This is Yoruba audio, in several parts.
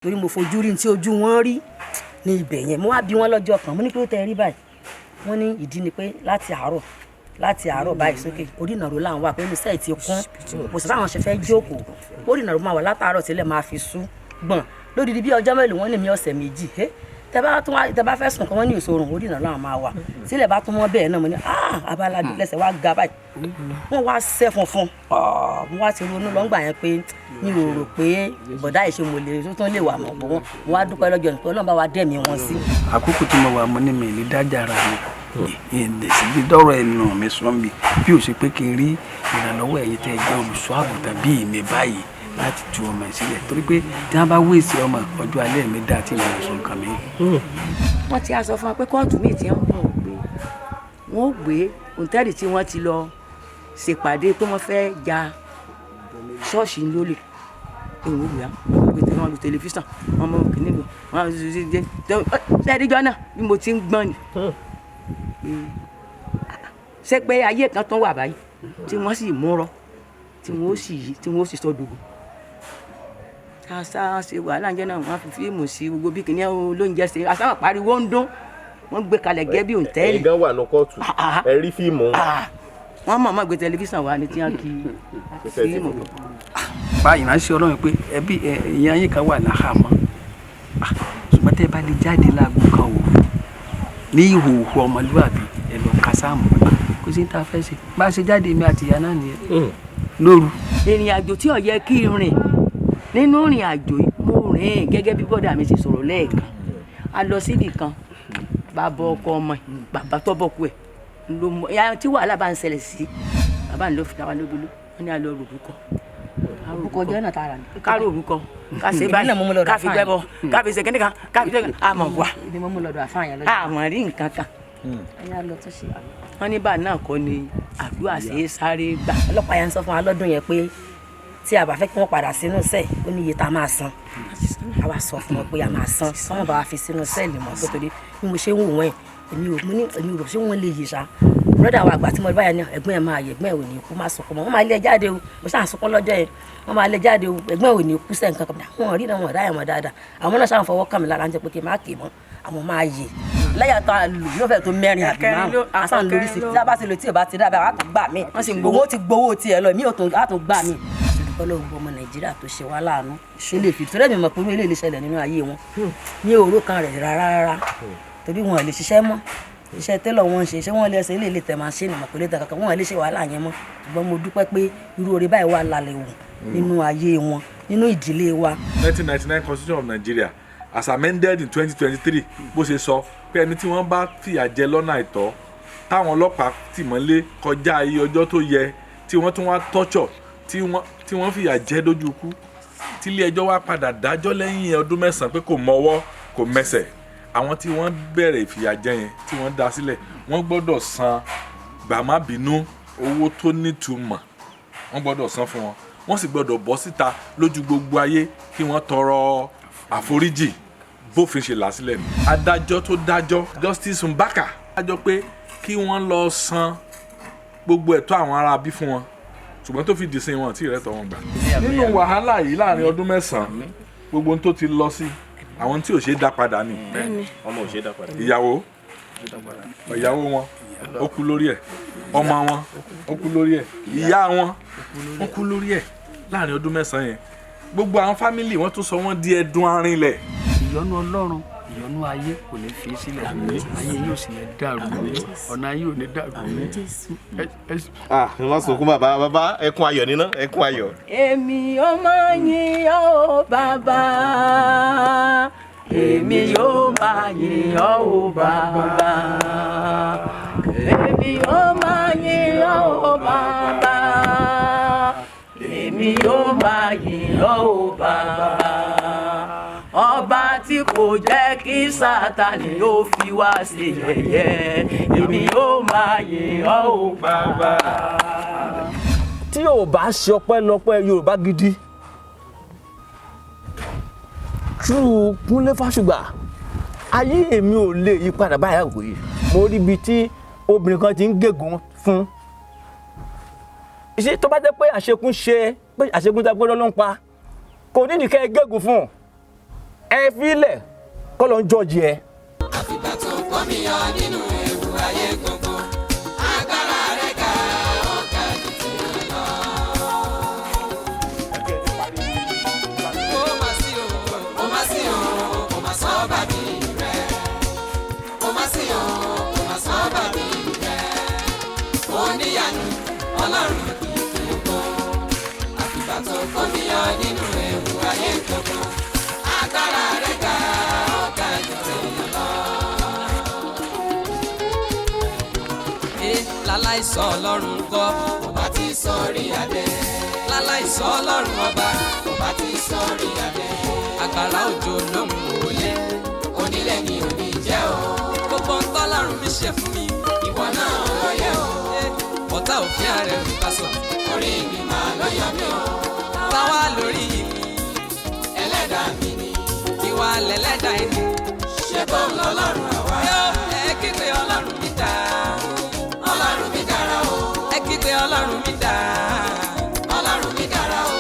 torí mo fojú rí tí ojú wọn rí ní ibẹ̀ yẹn mo wá bí wọn lọ́jọ́ kan mo ní kí ló tẹ rí báyìí wọ́n ní ìdí ni pé láti àárọ̀ báyìí sókè orí ìnàró là ń wà pé mísẹ́ ti kún mo sì báwọn ṣe fẹ́ jókòó orí ìnàró máa wà látàárọ̀ sílẹ̀ máa fi sú gbọ̀n lódìdí bí ọjọ́ mélòó wọ́n ní mi ọ̀sẹ̀ méjì tẹ bá fẹ́ sùn kan wọ́n ní ìṣòro orí ìnàró àwọn máa wà sílẹ̀ bá tún mọ́ bẹ́ẹ̀ náà mo ní abálájú lẹ́sẹ̀ wá ga báyìí wọ́n wá sẹ́ funfun mo wá ti ronú lọ́ngbà yẹn pé mi ò rò pé bọ̀dá ìṣe mo lè tó tán lè wà mọ̀ mo wá dúpẹ́ lọ́jọ́ nípa Ọlọ́run bá wa dẹ̀mí wọn sí. àkókò tí mo wà mo ní mi ní dájàra mi ìdẹ̀síbi dọ́rọ̀ ẹnu mi sọ mi bí ó ṣe pé kí n rí ìrànlọ́wọ́ ẹ̀yin tẹ́ ẹ jẹ́ olùṣọ́ àgùntàn bíi mi báyìí láti tú ọmọ ẹ̀ sílẹ̀ torí pé tí wọ́n bá wéèsì ọmọ ọjọ́ alẹ́ mi dá tí ìrìn àṣọ nǹkan mi. wọ́n ti sọ fún wa pé kóòtù míì ti ń bọ̀ pé wọ́n ó gbé òǹtẹ́ẹ̀lì tí wọ́n ti lọ ṣèpàdé pé wọ́n fẹ́ ja ṣọ́ọ̀ṣì lólè èèwọ̀ wíwá wọ́n lu tẹlifíṣàn wọ́n mọ kìnìún lò wọ́n ṣe ẹ̀ẹ́díjọ́ náà bí mo ti ń gbọ́n ni ṣé pé ayé kan tán wà báyìí tí wọ́n sì múrọ́ tí wọ́n sì sọ dògbò àṣà ṣe wàhálà ń jẹ́ náà wọ́n fi fíìmù sí gbogbo bí kìnìún olóúnjẹ ṣe àṣà pariwo ń dún wọ́n gbé kalẹ̀ gẹ́ bí òǹtẹ́ẹ̀lì. ẹ̀yin gan wà ní kóòtù ẹ rí fíìmù. wọ́n mọ̀ gbé tẹlifíṣàn wa ni tí wọ́n kì í fíìmù. báyìí náà ṣe Ọlọ́run pé ẹbí ìyá yín kan wà láhàámọ́ ṣùgbọ́n tẹ́ ẹ bá lè jáde láago kan wò ní ìhòòhò ọmọlúwàbí ẹ lọ ka sáàmù kò sí ní ta fẹ́ ṣe bá a ṣe jáde mi àti ìyá náà nìyẹn lóru. ìrìn àjò tí ó yẹ kí n rìn nínú ìrìn àjò mo rìn gẹ́gẹ́ bí bọ́dà mi ti sọ̀rọ̀ lẹ́ẹ̀kan a lọ síbì kan bàbá ọkọ ọmọ ẹ̀ bàbá tọ́bọ̀kú ẹ̀ ló mọ ìyá tí wàhálà bá ń ṣẹlẹ̀ sí bàbá ń lọ fi tàwa lóbulú wọ́n ní a lọ rògbòkọ. orúkọ jẹ́ náà tààrà ni. ká rò orúkọ ká ṣe báyìí ká fi gbẹ́bọ ká fi ṣe kíníkan ká fi ṣe àmọ̀ wà àmọ̀ rí nǹkan kan. wọ́n ní bá náà kọ́ ni àdúrà ṣe é sáré gbà. ọlọ́pàá yẹn ń sọ fún wa lọ́dún yẹn pé tí a bá fẹ́ kí wọ́n padà sínú sẹ́ẹ̀ ó ní iye tá a máa san a wá sọ fún wọn pé a máa san wọ́n bá wa fi sínú sẹ́ẹ̀lì mọ́ pé torí bí mo ṣe ń wò wọ́n èmi rò ṣé wọ́n lè yè ṣá brọ́dà wa àgbà tí mo bá yà ní ẹ̀gbọ́n ẹ̀ máa yẹ ẹ̀gbọ́n ẹ̀ ò ní kú má sọkún mọ́ wọ́n máa lé ẹ jáde o mo ṣáà sunkún lọ́jọ́ yẹn wọ́n máa lé ẹ jáde o ẹ̀gbọ́n ẹ̀ ò ní kú sẹ́ǹkan kan wọ́n rí náà wọ́n dá ẹ̀mọ́ dáadáa àwọn náà ṣáà fọwọ́ kàn mí lára ń jẹ́ pé kí n má kè mọ́ àwọn máa yè lẹ́yìn tó lù yóò fẹ́ tó mẹ́rin àbí márùn àṣà ń lórí sí tí a bá ti lò tí ò bá ti dábàá wàá tó gbà mí wọ́n sì gbowó ti gbowó tiẹ̀ lọ mí ò tó gbà mí ọlọ́run ọmọ Nàìjíríà tó ṣe wá láàánú ṣe lè fi torí ẹ̀mí mọ̀ pé ilé ìṣẹ̀lẹ̀ nínú ayé wọn ní òró kan rẹ̀ rárá torí wọn lè ṣiṣẹ́ mọ́ iṣẹ́ tẹ́lọ̀ wọn ṣe ṣé wọ́n lè ṣe ilé tẹ̀ máṣíìnì mọ̀ pé lè tẹ̀ kankan wọn lè ṣe wàhálà yẹn mọ́ ṣùgbọ́n mo dúpẹ́ pé irú oore báyìí wà lálẹ́ wò nínú ayé wọn nínú ìdílé wa. 1999 Constitution of Nigeria as amended in 2023 bó ṣe sọ pé ẹni tí wọ́n bá fìyà jẹ lọ́nà àìtọ́ táwọn ọlọ́pàá tì mọ́lé kọjá iye ọjọ́ tó yẹ tí wọ́n tún wá torture tí wọ́n fìyà jẹ dójú ikú tí ilé ẹjọ́ wá padà dájọ́ lẹ́yìn ọdún 9 pé kò mọ́wọ́ kò mẹsẹ̀ àwọn tí wọ́n bẹ̀rẹ̀ ìfìyàjẹ yẹn tí wọ́n dá sílẹ̀ wọ́n gbọ́dọ̀ san gbàmábínú owó tó nítumọ̀ wọ́n gbọ́dọ̀ san fún wọn wọ́n sì gbọ́dọ̀ bọ́ síta lójú gbogbo ayé kí wọ́n tọrọ àforíjì bófin ṣe là sílẹ̀ ni. adájọ́ tó dájọ́ Justice Mbaka dájọ́ pé kí wọ́n lọ san gbogbo ẹ̀tọ́ àwọn ará bí fún wọn ṣùgbọ́n tó fi dì sí wọn tí ìrẹ́tọ̀ wọn gbà. nínú wàhálà yìí láàrin ọdún 9 gbogbo ohun tó ti lọ sí àwọn tí ò ṣe é dá padà ni ọmọ ò ṣe é dá padà. ìyàwó wọn ó kú lórí ẹ̀ ọmọ wọn ó kú lórí ẹ̀ ìyá wọn ó kú lórí ẹ̀ láàrin ọdún 9 yẹn gbogbo àwọn fámìlì wọn tún sọ wọn di ẹdun arinlẹ̀. ìyọ́nú Ọlọ́run ìyọ́nú ayé kò ní fi sílẹ̀ ayé yóò sì ní dàrú ọ̀nà ayé ò ní dàrú. ẹ má sunkún bàbá ẹkún ayọ̀ níná ẹkún ayọ̀. èmi ó máa yìn ọ́ bàbá èmi yóò máa yìn ọ́ bàbá èmi yóò máa yìn ọ́ bàbá èmi yóò máa yìn ọ́ bàbá ọba tí kò jẹ́ kí Sátánì ó fi wá ṣe yẹ̀yẹ́ èmi yóò máa yìn ọ́ bàbá. tí yóò bá ṣe ọpẹ́lọpẹ́ Yorùbá Gidi true Kúnlé Fásùgbà ayé èmi ò lè yí padà báyà wò yìí mo rí ibi tí obìnrin kan ti ń gégùn fún ìṣe tó bá jẹ́ pé àṣekún ṣe pé àṣekún tá gbọ́dọ̀ ló ń pa kò nídìí kẹ́ ẹ gégùn fún ẹ fílẹ̀ kọ́ ló ń jọ́ọ̀jì ẹ. àfìgbà tó kọ́ mi yọ nínú ewu ayé gbogbo agbára rẹ̀ ga ọ̀gá jù tí ó lọ. ó má sí o ó má sí o ó má sọ bàbí rẹ̀ ó má sí o ó má sọ bàbí rẹ̀ oníyanu ọlọ́run kì í fi gbó àfìgbà tó kọ́ mi yọ nínú ewu ayé gbogbo agbára rẹ̀ ga ọ̀gá jù tí ó lọ. láláìsọ ọlọ́run gbọ́ kò bá ti sọ̀rí adé láláìsọ ọlọ́run ọba kò bá ti sọ̀rí adé àgbàrá òjò lóhùn òye onílé ni òní jẹ́ o gbogbo ń tọ́lọ́run mi ṣe fún mi ìwọ náà lóye o ọ̀tá òfin ààrẹ mi bá sọ orí mi máa lóyọ mi o táwa lórí mi ẹlẹ́dàá mi ni ìwà lẹ́lẹ́dàá ẹni ṣe bọ́ lọ́lọ́run àwa ẹ kígbe ọlọ́run mi dá ọlọ́run mi dára o ẹ kígbe ọlọ́run mi dá ọlọ́run mi dára o.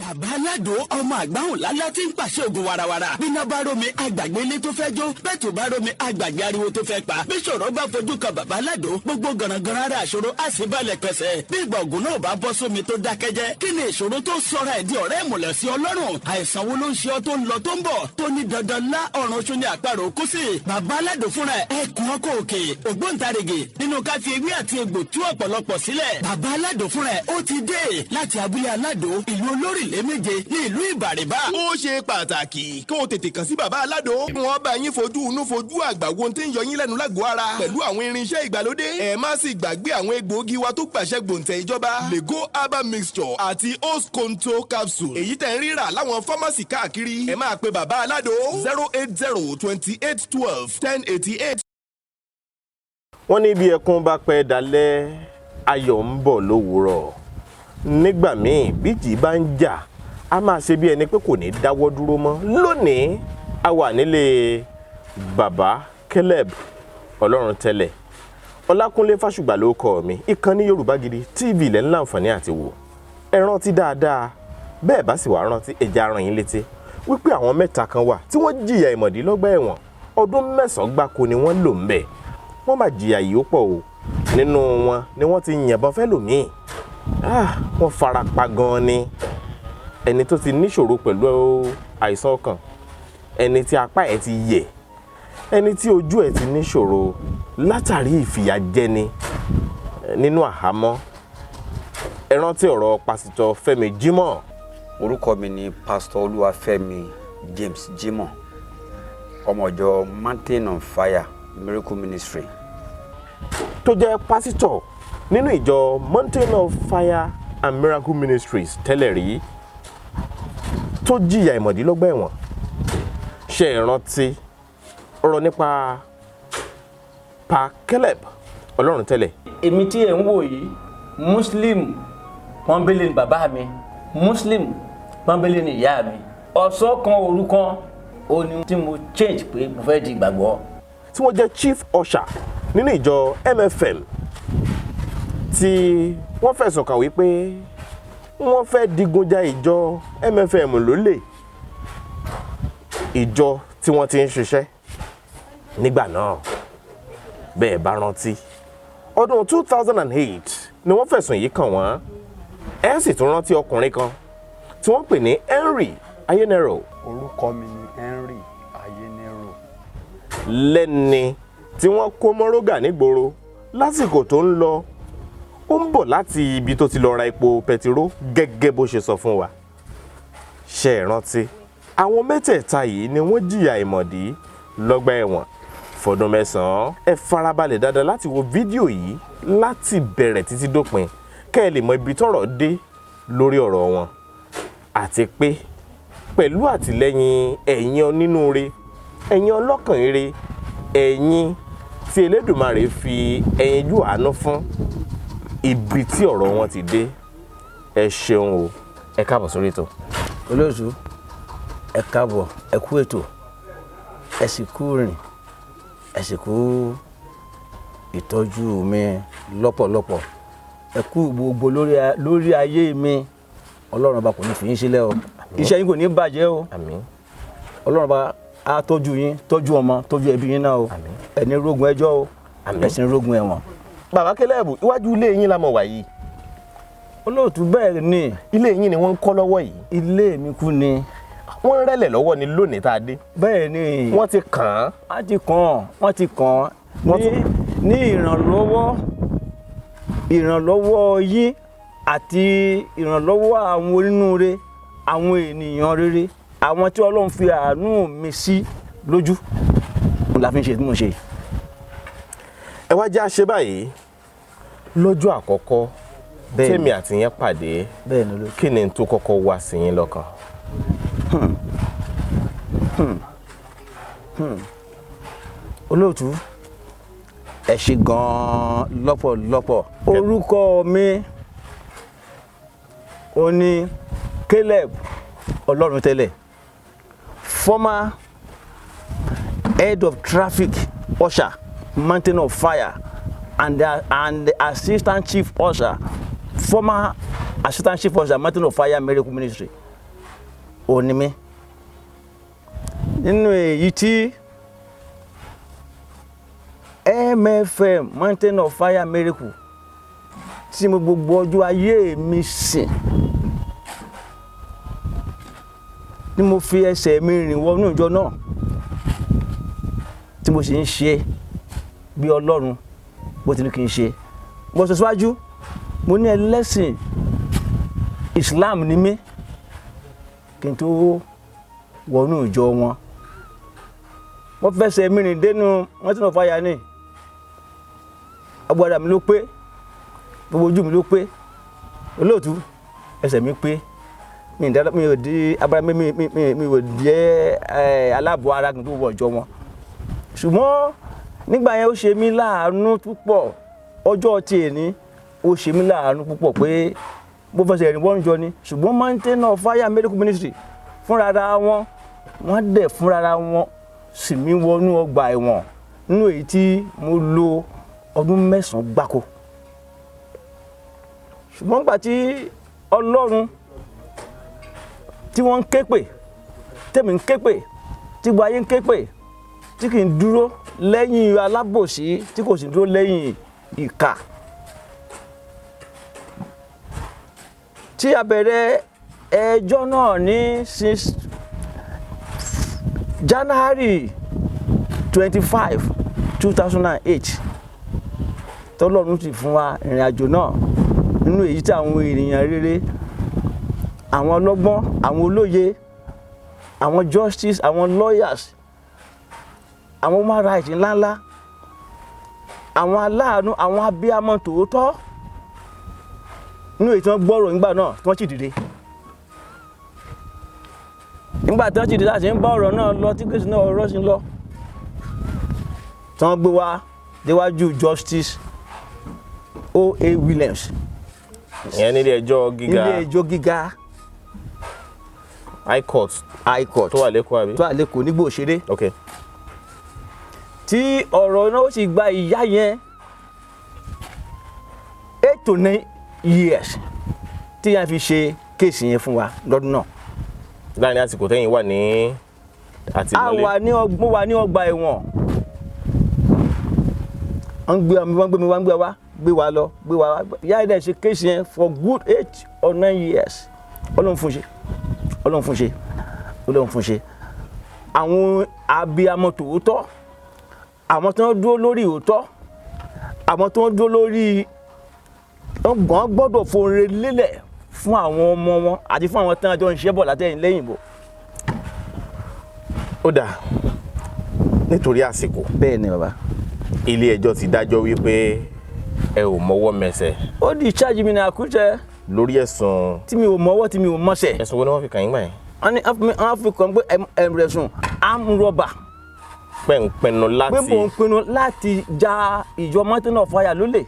bàbá aládò ọmọ àgbáhùn lálá tí ń pàṣẹ ògùn warawara bíná bá rómi àgbàgbé ilé tó fẹ́ jó bẹ́ẹ̀ tó bá rómi àgbàgbé ariwo tó fẹ́ pa bí ṣòro bá fojú kan bàbá aládò gbogbo gànàgànà ara àṣòro á sì balẹ̀ pẹ̀sẹ̀ bí ìgbà ògùn náà bá bọ́ sómi tó dákẹ́jẹ́ kí ni ìṣòro tó sọra ẹ̀ di ọ̀rẹ́ ìmùlẹ̀ sí ọlọ́run àìsàn wo ló ń ṣe ọ tó ń lọ tó ń bọ̀ tó ní dandan lá ọ̀run oṣù ní àparò kú sí bàbá aládò fúnra ẹ̀ kún ọkọ̀ òkè ògbóǹtarìgì nínú ká fi ewé àti egbò tú ọ̀pọ̀lọpọ̀ sílẹ̀ bàbá aládò fúnra ẹ̀ ó ti dé láti abúlé aládò ìlú olórílẹ̀ méje ní ìlú ìbàrìbà. ó ṣe pàtàkì kí o tètè kàn sí bàbá aládò. wọ́n bá yín fojú inú fojú àgbà wo tí ń yọ yín lẹ́nu lágọ̀ọ́ ara pẹ̀lú àwọn irinṣẹ́ ìgbàlódé. ẹ má sì gbàgbé àwọn egbòogi wa tó gbàṣẹ gbòǹtẹ̀ ìjọba lego herbal mixture àti osconto capsule. èyí tẹ̀ ń rírà láwọn fámásì káàkiri. ẹ máa pe bàbá aládò 08028121088. wọ́n ní bí ẹkún bá pẹ́ dalẹ́ ayọ̀ ń bọ̀ lówùúrọ̀. nígbà míì bíjì bá ń jà a máa ṣe bí ẹni pé kò ní dáwọ́ dúró mọ́. lónìí a wà nílé bàbá CALEB Olóruntẹ̀lẹ̀ Ọlákúnlé Fásùgbà ló kọ mi. ìkànnì Yorùbá Gidi TV lẹ́ ń láǹfààní àti wò. ẹ rántí dáadáa bẹ́ẹ̀ bá sì wá rántí ẹja ràn yín létí wípé àwọn mẹ́ta kan wà tí wọ́n jìyà ìmọ̀dí lọ́gbà ẹ̀wọ̀n ọdún 9 gbáko ni wọ́n lò ń bẹ̀. wọ́n máa jìyà yìí ó pọ̀ o. nínú wọn ni wọ́n ti yìnbọn fẹ́ lòmíì. wọ́n fara pa gan-an ni. ẹni tó ti níṣòro pẹ̀lú àìsàn ọkàn, ẹni tí apá ẹ̀ ti yẹ̀, ẹni tí ojú ẹ̀ ti níṣòro látàrí ìfìyàjẹni nínú àhámọ́. ẹ rántí ọ̀rọ̀ Pastor Femi Jimoh. orúkọ mi ni Pastor Femi Jimoh, ọmọ ìjọ Mountain on Fire Miracle Ministry. tó jẹ́ pásítọ̀ nínú ìjọ Mountain of Fire and Miracle Ministries tẹ́lẹ̀ rí, tó jìyà ìmọ̀dí lọ́gbà ẹ̀wọ̀n. ṣe ìrántí ọ̀rọ̀ nípa Pa CALEB Olóruntẹ̀lẹ̀. èmi tí ẹ̀ ń wò yìí Muslim pọ́nbélé ni bàbá mi, Muslim pọ́nbélé ni ìyá mi. ọ̀sán kan òru kan ó ní tí mo change pé mo fẹ́ di ìgbàgbọ́. tí wọ́n jẹ́ chief usher nínú ìjọ MFM, tí wọ́n fẹ̀sùn kàn wípé wọ́n fẹ́ digunja ìjọ MFM lólè. ìjọ tí wọ́n ti ń ṣiṣẹ́ nígbà náà. bẹ́ẹ̀ bá rántí ọdún 2008 ni wọ́n fẹ̀sùn yìí kàn wọ́n. ẹ sì tún rántí ọkùnrin kan tí wọ́n pè ní Henry Aiyewero. orúkọ mi ni Henry Aiyewero. lẹ́ni tí wọ́n kó mọ́rógà nígboro lásìkò tó ń lọ ó ń bọ̀ láti ibi tó ti lọ ra epo pẹtiró gẹ́gẹ́ bó ṣe sọ fún wa. ṣe é rántí àwọn mẹ́tẹ̀ẹ̀ta yìí ni wọ́n jìyà ìmọ̀dí lọ́gbà ẹ̀wọ̀n fọdún 9. ẹ farabalẹ̀ dáadáa láti wo fídíò yìí láti bẹ̀rẹ̀ títí dópin kẹ́ ẹ lè mọ ibi tọ́rọ̀ dé lórí ọ̀rọ̀ wọn, àti pé pẹ̀lú àtìlẹ́yìn ẹ̀yin onínúure, ẹ̀yin ọlọ́kàn ire, ẹ̀yin tí Elédùmarè fi ẹyinjú àánú fún, ibi tí ọ̀rọ̀ wọn ti dé. ẹ ṣeun o, ẹ káàbọ̀ sórí ètò. olóòtú ẹ káàbọ̀, ẹ kú ètò, ẹ sì kú rìn, ẹ sì kú ìtọ́jú mi lọ́pọ̀lọpọ̀, ẹ kú gbogbo lórí ayé mi. Ọlọ́run bá kò ní fi yín sílẹ̀ o, iṣẹ́ yín kò ní bàjẹ́ o. àmín. Ọlọ́run bá á tọ́jú yín, tọ́jú ọmọ, tọ́jú ẹbí yín náà o. Ẹni rógun ẹjọ́ o, ẹ̀sìn rógun ẹ̀wọ̀n. Bàbá CALEB, iwájú ilé yín la mọ̀ wá yìí. Olóòtú bẹ́ẹ̀ ni. Ilé yín ni wọ́n ń kọ́ lọ́wọ́ yìí. Ilé mi kú ni. Wọ́n rẹ́lẹ̀ lọ́wọ́ ni lónìí tá a dé. Bẹ́ẹ̀ ni. Wọ́n ti kàn án. Wọ́n ti kàn án. Ní ìrànlọ́wọ́ yín àti ìrànlọ́wọ́ àwọn onínúure, àwọn ènìyàn rere, àwọn tí Ọlọ́run fi àánú mi sí lójú. Mo la fi ń ṣe tí mo ṣe. Ẹ wá já ṣe báyìí lọ́jọ́ àkọ́kọ́ tèmi àti yẹn pàdé. Kí ni tó kọ́kọ́ wá sí yín lọ́kàn? Olóòtú, ẹ ṣé gan-an lọ́pọ̀lọpọ̀. Orúkọ mi ó ní CALEB Oloruntele, former head of traffic usher, Mountain of Fire, and the assistant chief usher, former assistant chief usher, Mountain of Fire Miracle Ministry. Ó ní mi. Nínú èyí tí MFM Mountain of Fire Miracle tí mo gbogbo ọjọ́ ayé mi sìn, ni mo fi ẹsẹ̀ mi rìn wọnú ìjọ náà, tí mo sì ń ṣe bí Ọlọ́run bó ti ní kí n ṣe. Mo sọ síwájú, mo ní ẹlẹ́sìn Islam ni mí kí n tó wọnú ìjọ wọn. Mo fẹsẹ̀ mi rìn dénú Mountain of Fire ní. Agbára mi ló pé, gbogbo ojú mi ló pé. Olóòtú, ẹsẹ̀ mi pé. Mi ò di agbára mi ò jẹ́ aláàbọ̀ ara kí n tó wọ ìjọ wọn. Ṣùgbọ́n nígbà yẹn ó ṣe mí láàánú púpọ̀. Ọjọ́ tí èní ó ṣe mí láàánú púpọ̀ pé mo fẹsẹ̀ rìn wọ́n jọ ni. Ṣùgbọ́n Mountain of Fire Miracle Ministry fúnra wọn, wọ́n dẹ̀ fúnra wọn sì mí wọnú ọgbà ẹ̀wọ̀n nínú èyí tí mo lò ọdún 9 gbáko. Ṣùgbọ́n nígbà tí Ọlọ́run tí wọ́n ń ké pè, tèmi ń ké pè, tí gbogbo ayé ń ké pè, tí kì í dúró lẹ́yìn alábòsí, tí kò sì dúró lẹ́yìn ìkà. Tí a bẹ̀rẹ̀ ẹjọ́ náà ní since January 25, 2008, tọ́lọ́run ti fún wa ìrìn àjò náà nínú èyí tí àwọn ènìyàn rere, àwọn ọlọ́gbọ́n, àwọn olóye, àwọn justice, àwọn lawyers, àwọn human rights ńláńlá, àwọn aláàánú, àwọn abiyamọ tòótọ́ nínú èyí tí wọ́n gbọ́rọ̀ nígbà náà tí wọ́n sì dìde. Nígbà tí wọ́n sì dìde láti ń bá ọ̀rọ̀ náà lọ, tí Kristi náà ọ̀rọ̀ sí lọ, tí wọ́n gbé wá déwájú justice O.A. Williams. Ìyẹn nílé ẹjọ́ gíga. Nílé ẹjọ́ gíga. High Court. Tó wà l'Ékòó àbí? Tó wà l'Ékòó nígbà òṣèré. Okay. Tí ọ̀rọ̀ náà ó sì gba ìyá yẹn 8 to 9 years tí a fi ṣe kéèsì yẹn fún wa lọ́dún náà. Láàrin àsìkò tẹ́yìn wà ní àtìmọ́lé. Mo wà ní ọgbà ẹ̀wọ̀n. Wọ́n gbé wa lọ. Ìyá yẹn ṣe kéèsì yẹn for good 8 or 9 years. Ọlọ́run fún ṣe. Àwọn abiyamọ tòótọ́, àwọn tí wọ́n dúró lórí òótọ́, àwọn tí wọ́n dúró lórí wọ́n gbọ́dọ̀ fòrè lélẹ̀ fún àwọn ọmọ wọn àti fún àwọn tí wọ́n jọ ń ṣe bọ̀ látẹ̀yìn lẹ́yìn bọ̀. Ó dáa, nítorí àsìkò. Bẹ́ẹ̀ ni bàbá. Ilé ẹjọ́ ti dájọ́ wípé ẹ ò mọwọ́ mẹsẹ̀. Ó di charge mi ní àkúṣe. Lórí ẹ̀sùn. Tí mi ò mọwọ́, tí mi ò mọsẹ̀. Ẹ̀sùn wo ni wọ́n fi kàn yín gbà yẹn? Wọ́n fi kàn pé ẹ̀sùn armed robber. Pé mo ń pinnu láti ja ìjọ Mountain of Fire lólè.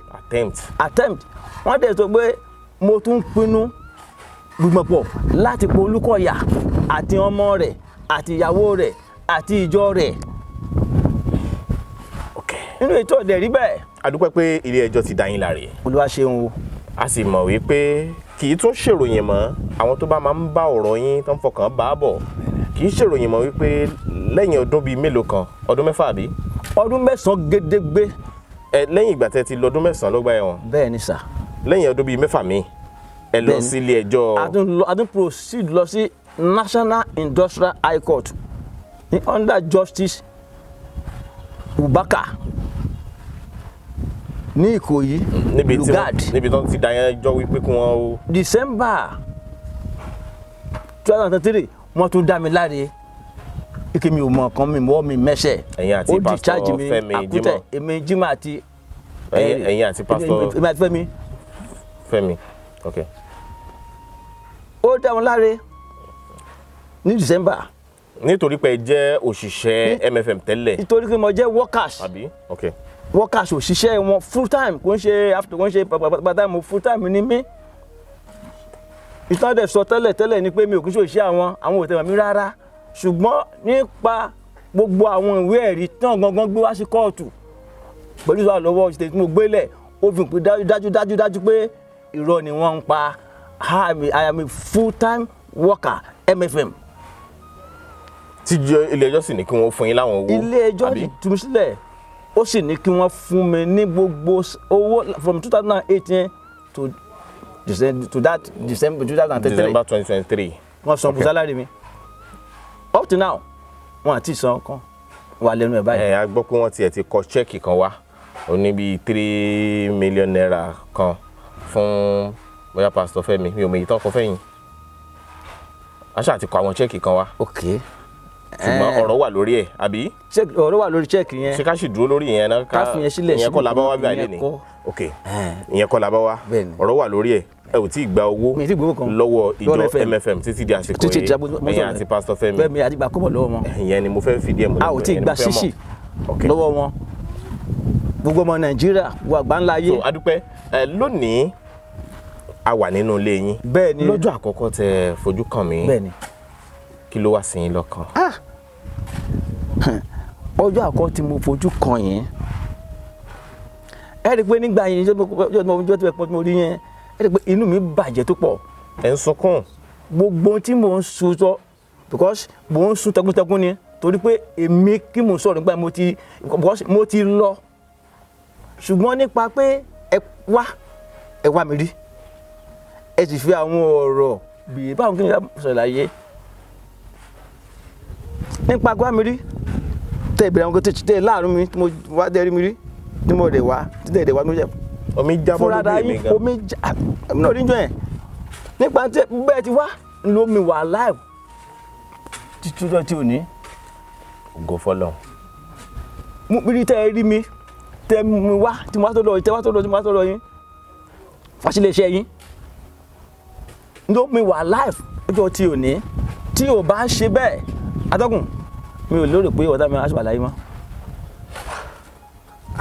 Attempt. Wọ́n dẹ̀ sọ pé mo tún pinnu gbìmọ̀pọ̀ láti po Olúkọ̀yà àti ọmọ rẹ̀ àti ìyàwó rẹ̀ àti ìjọ rẹ̀. Nínú ètò ọ̀dẹ̀ rí bẹ́ẹ̀. A dúpẹ́ pé ilé ẹjọ́ ti dá yín láre. Olúwa ṣeun o. A sì mọ̀ wípé kì í tún ṣèròyìn mọ́ àwọn tó bá máa ń bá ọ̀rọ̀ yín tó ń fọkàn bá bọ̀ kì kì í ṣèròyìn mọ́ wípé lẹ́yìn ọdún bíi mélòó kan ọdún 6 àbí. ọdún 9 gédégbé. lẹ́yìn ìgbà tẹ́ ti lọ ọdún 9 lọ́gbà ẹ̀wọ̀n. bẹ́ẹ̀ ni sà. lẹ́yìn ọdún bíi 6 míì ẹ lọ sí ilé ẹjọ́. a tún proceed lọ sí National Industrial High Court ní under Justice Ubaka ní Ìkòyí Lugard. níbi tó ti dá ẹjọ́ wípé kí wọ́n. December 2023 wọ́n tún dá mi láre ike mi ò mọ nǹkan mi mọ́ mi mẹ́sẹ̀. ẹ̀yin àti Pastor Femi Jimoh. èmi Jimoh àti. ẹ̀yin àti Pastor. èmi àti Femi. Femi, ok. ó dá wọn láre ní December. nítorí pé ẹ jẹ́ òṣìṣẹ́ MFM tẹ́lẹ̀. nítorí pé mo jẹ́ workers. àbí ok. workers òṣìṣẹ́ wọn full time kò ń ṣe after kò ń ṣe part time full time ní mí. ìtàn dẹ̀ sọ tẹ́lẹ̀ ni pé mi ò kí ń ṣe òṣìṣẹ́ àwọn òtẹ̀wọ̀n mi rárá ṣùgbọ́n nípa gbogbo àwọn ìwé ẹ̀rí tán gangan gbé wá sí kóòtù pẹ̀lú ìṣòro lọ́wọ́ ìṣètò tí mo gbélẹ̀ ó fi hàn pé dájú pé irọ́ ni wọ́n ń pa. I am a full time worker MFM. tí ilé ẹjọ́ sì ní kí wọ́n fún yín láwọn owó. ilé ẹjọ́ ti tú mi sílẹ̀ ó sì ní kí wọ́n fún mi ní gbogbo owó from 2018 to that December 2023. December 2023. wọ́n san fún sálárì mi up to now wọ́n àti san kan wà lẹ́nu ẹ̀ báyìí. a gbọ́ pé wọ́n tiẹ̀ ti kọ ṣẹ́ẹ̀kì kan wá ó ní bíi 3 million naira kan fún bóyá Pastor Femi mi ò mọ èyí tó kọ fẹ́yìn aṣáà ti kọ àwọn ṣẹ́ẹ̀kì kan wá. ok. ṣùgbọ́n ọ̀rọ̀ wà lórí ẹ̀ àbí. ọ̀rọ̀ wà lórí ṣẹ́ẹ̀kì yẹn. ṣé ká sì dúró lórí ìyẹn náà. ká fi yẹn sílẹ̀ ìyẹn kọ́ la bá wá bí àlè ni. ok ìyẹn kọ́ la bá wá. ọ̀rọ̀ wà lórí ẹ̀ ẹ ò tí ì gba owó lọ́wọ́ ìjọ MFM títí di àsìkò yìí ẹ̀yin àti Pastor Femi. Femi àti gba kọ́bọ̀ lọ́wọ́ wọn. ìyẹn ni mo fẹ́ fìdí ẹ̀ múlẹ̀. a ò tí ì gba ṣíṣì lọ́wọ́ wọn gbogbo ọmọ Nàìjíríà gbogbo àgbáńlá ayé. so adúpẹ́ lónìí a wà nínú ilé yín. bẹ́ẹ̀ni lọ́jọ́ àkọ́kọ́ tẹ fojú kàn mí. bẹ́ẹ̀ni kí ló wá sí yín lọ́kàn. ọjọ́ àkọ́kọ́ tí mo fojú kàn yín ẹ rí i pé nígbà yẹn ọjọ́ tí mo rí yẹn ẹ rí i pé inú mi bàjẹ́ tó pọ̀. ẹ ń sunkún. gbogbo tí mò ń sun sọ because mò ń sun tẹkùntẹkùn ni torí pé èmi kí mò ń sọ̀rọ̀ nígbà mo ti lọ ṣùgbọ́n nípa pé ẹ wá mi rí ẹ sì fi àwọn ọ̀rọ̀ bíi báwọn kí n sọ̀rọ̀ láyé nípa gbá mi rí tẹ ìbẹ̀rẹ̀ àwọn kò tẹ láàrin mi tí mo wá dẹ́rí mi rí tí mo dẹ̀ wá tí dẹ̀ wá mi jẹ́. omi jábọ́ lójú èmi gan. omi àmì náà rí jọ yẹn nípa tí bẹ́ẹ̀ ti wá ló mi wà live títí ọjọ́ tí ò ní. ògo fọlọ́run. mo rí tẹ́ ẹ rí mi tẹ́ mi wá tí mo wá tó lọ yín tẹ́ wá tó lọ tí mo wá tó lọ yín fàṣílẹ̀ iṣẹ́ yín ló mi wà live ọjọ́ tí ò ní tí ò bá ṣe bẹ́ẹ̀ atọ́kùn mi ò lérò pé ọ̀tá mi á ṣùgbọ́n láyé mọ́.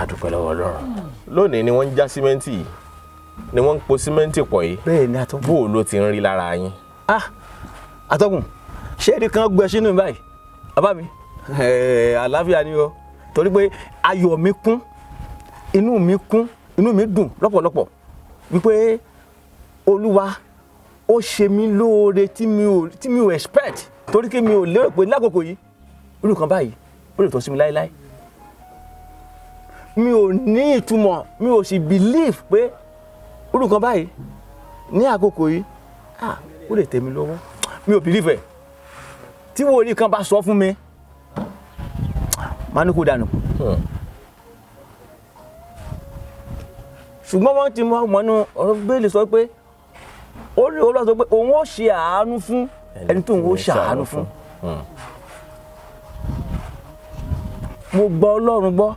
a dúpẹ́ lọ́wọ́ Ọlọ́run lónìí ni wọ́n ń já símẹ́ǹtì yìí ni wọ́n ń po símẹ́ǹtì pọ̀ yìí. bẹ́ẹ̀ ni atọ́kùn. bó o ló ti ń rí lára yín. atọ́kùn ṣé ẹni kan gbẹ sínú báyìí bàbá mi àlàáfíà ni o torí pé ayọ̀ mi kún inú mi dùn lọ́pọ̀lọpọ̀ wípé Olúwa ó ṣe mí lóore tí mi ò expect torí kí mi ò lérò pé lákòókò yìí irú kan báyìí ó lè tọ́ sí mi láéláé mi ò ní ìtumọ̀ mi ò sì believe pé irú kan báyìí ní àkókò yìí ó lè tẹ̀ mí lọ́wọ́ mi ò believe ẹ̀ tí wòlíì kan bá sọ fún mi máa ní kó dànù ṣùgbọ́n wọ́n ti mọ̀nú ọ̀rọ̀ bẹ́ẹ̀lì sọ pé ó lọ sọ pé òun ó ṣe àánú fún ẹni tó ń wo ṣàánú fún. mo gbọ́ Ọlọ́run gbọ́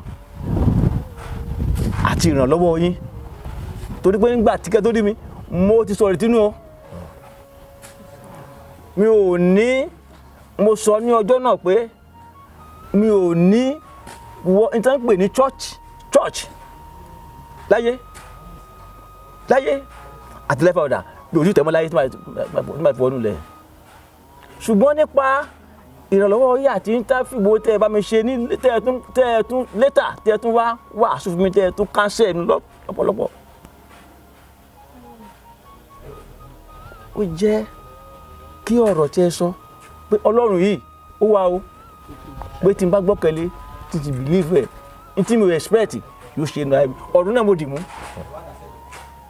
àti ìrànlọ́wọ́ yín torí pé nígbà tí kẹ́ tó rí mi mo ti sọ̀rọ̀ tínú o mi ò ní mo sọ ní ọjọ́ náà pé mi ò ní wọ́n ní tán pè ní church láyé àti lẹ́fà ọ̀dà bí ojú tẹ̀mọ́ láyé tí máa fi wọnú lẹ̀ ṣùgbọ́n nípa ìrànlọ́wọ́ yìí àti íńtáfíìbò tẹ́ ẹ bá mi ṣe ní tẹ́ ẹ tún wá wàásù fún mi tẹ́ ẹ tún kánsẹ̀ mi lọ́pọ̀lọpọ̀ ó jẹ́ kí ọ̀rọ̀ tí ẹ sọ pé Ọlọ́run yìí ó wà o pé tí n bá gbọ́kẹ̀lé tí ti believe ẹ̀ ní tí mi respect yóò ṣe nù ayé mi ọ̀run náà mo dì mú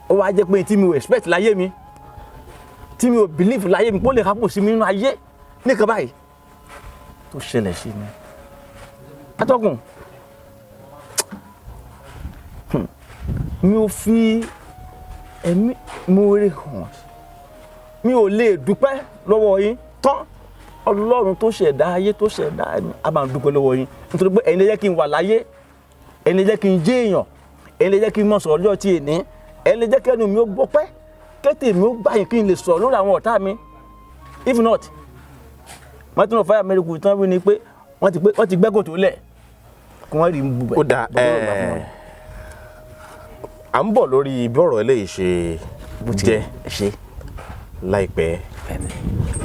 ó wá jẹ́ pé tí mi respect láyé mi tí mi ò believe láyé mi pé ó lè kápò sí mi nínú ayé nìkan báyìí tó ṣẹlẹ̀ sí mi atọ́kùn mi ò fi ẹ̀mí mo rí hàn mi ò lè dúpẹ́ lọ́wọ́ yín tán ọlọ́run tó ṣẹ̀dá ayé tó ṣẹ̀dá ẹ̀mí a máa dúpẹ́ lọ́wọ́ yín nítorí pé ẹ̀yin lè jẹ́ kí n wà láyé ẹ̀yin lè jẹ́ kí n jẹ́ èèyàn ẹ̀yin lè jẹ́ kí n mọ̀ sọ̀rọ̀ ọjọ́ tí èní ẹ̀yin lè jẹ́ kí ẹnu mi ó gbọ́pẹ́ kété mi ó gbàyìn kí n lè sọ̀rọ̀ lórí àwọn ọ̀tá mi if not mountain of fire miracle tán wí ni pé wọ́n ti gbẹ́gò tó lẹ̀ kí wọ́n rí i bù bẹ́ẹ̀. ó dáa à ń bọ̀ lórí bí ọ̀rọ̀ eléyìí ṣe jẹ́ láìpẹ́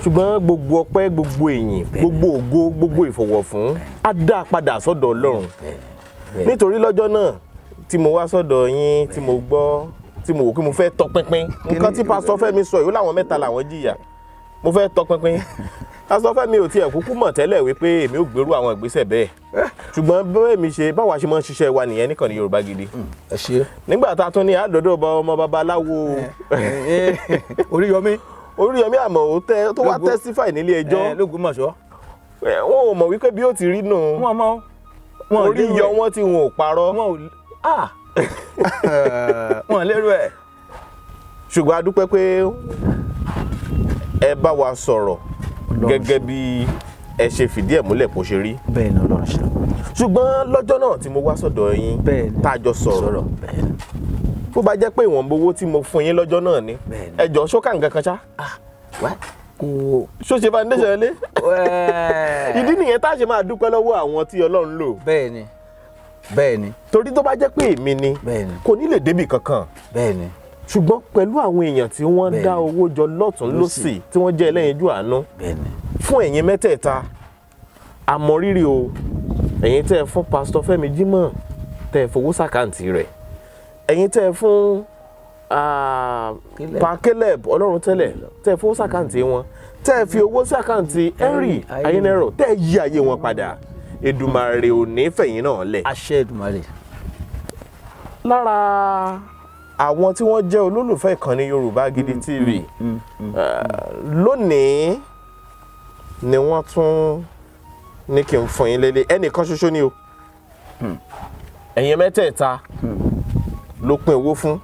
ṣùgbọ́n gbogbo ọpẹ́ gbogbo èyìn gbogbo ògo gbogbo ìfọ̀wọ̀fún á dá padà sọ́dọ̀ Ọlọ́run nítorí lọ́jọ́ náà tí mo wá sọ́dọ̀ yín tí mo gbọ́ tí mo wò pé mo fẹ́ tọpinpin nǹkan tí Pastor Femi sọ yìí láwọn mẹ́ta làwọn jìyà mo fẹ́ tọpinpin Pastor Femi ò tiẹ̀ kúkú mọ̀ tẹ́lẹ̀ wípé èmi ò gbèrú àwọn ìgbésẹ̀ bẹ́ẹ̀ ṣùgbọ́n báwa ṣe máa ń ṣiṣẹ́ wa nìyẹn níkànnì Yorùbá Gidi nígbà tá a tún ní àádọ́dọ́ ọmọ babaláwo Oríyọmí àmọ́ tó wá testify nílé ẹjọ́ l'Ógbómọ̀ṣọ́ wọn ò mọ̀ wípé bí ó ti rí nù orí yọ wọn tí wọn ò parọ́ wọn lérò ẹ̀ ṣùgbọ́n a dúpẹ́ pé ẹ bá wa sọ̀rọ̀ gẹ́gẹ́ bí ẹ ṣe fìdí ẹ̀ múlẹ̀ kó ṣe rí. bẹ́ẹ̀ ni Ọlọ́run ṣe. ṣùgbọ́n lọ́jọ́ náà tí mo wá sọ́dọ̀ yín tá a jọ sọ̀rọ̀ bó bá jẹ́ pé ìwọ̀nba owó tí mo fún yín lọ́jọ́ náà ni ẹ jọ ṣókà nǹkan kan ṣá. ṣó ṣe foundation lé. ìdí nìyẹn tá a ṣe máa dúpẹ́ lọ́wọ́ àwọn tí Ọlọ́run lò. bẹ́ẹ̀ ni. torí tó bá jẹ́ pé èmi ni kò ní lè débì kankan. ṣùgbọ́n pẹ̀lú àwọn èèyàn tí wọ́n dá owó jọ lọ́tún lọ́sì tí wọ́n jẹ́ ẹlẹ́yinjú àánú fún ẹ̀yin mẹ́tẹ̀ẹ̀ta àmọ̀rírì o ẹ̀yin tẹ́ ẹ fún Pastor Femi Jimoh tẹ́ ẹ fowó sàkáǹtì rẹ̀ ẹ̀yin tẹ́ ẹ fún CALEB Olóruntẹ̀lẹ̀ tẹ́ ẹ fowó sàkáǹtì wọn tẹ́ ẹ fi owó sàkáǹtì Henry Aiyewero tẹ́ ẹ yí ayé wọn padà Èdùmàrè ò ní fẹ̀yìn náà lẹ̀. àṣẹ Èdùmàrè. lára àwọn tí wọ́n jẹ́ olólùfẹ́ ìkànnì Yorùbá Gidi TV lónìí ni wọ́n tún ní kí n fún yín lélẹ̀ ẹnìkan ṣoṣo ni o ẹ̀yin mẹ́tẹ̀ẹ̀ta ló pín owó fún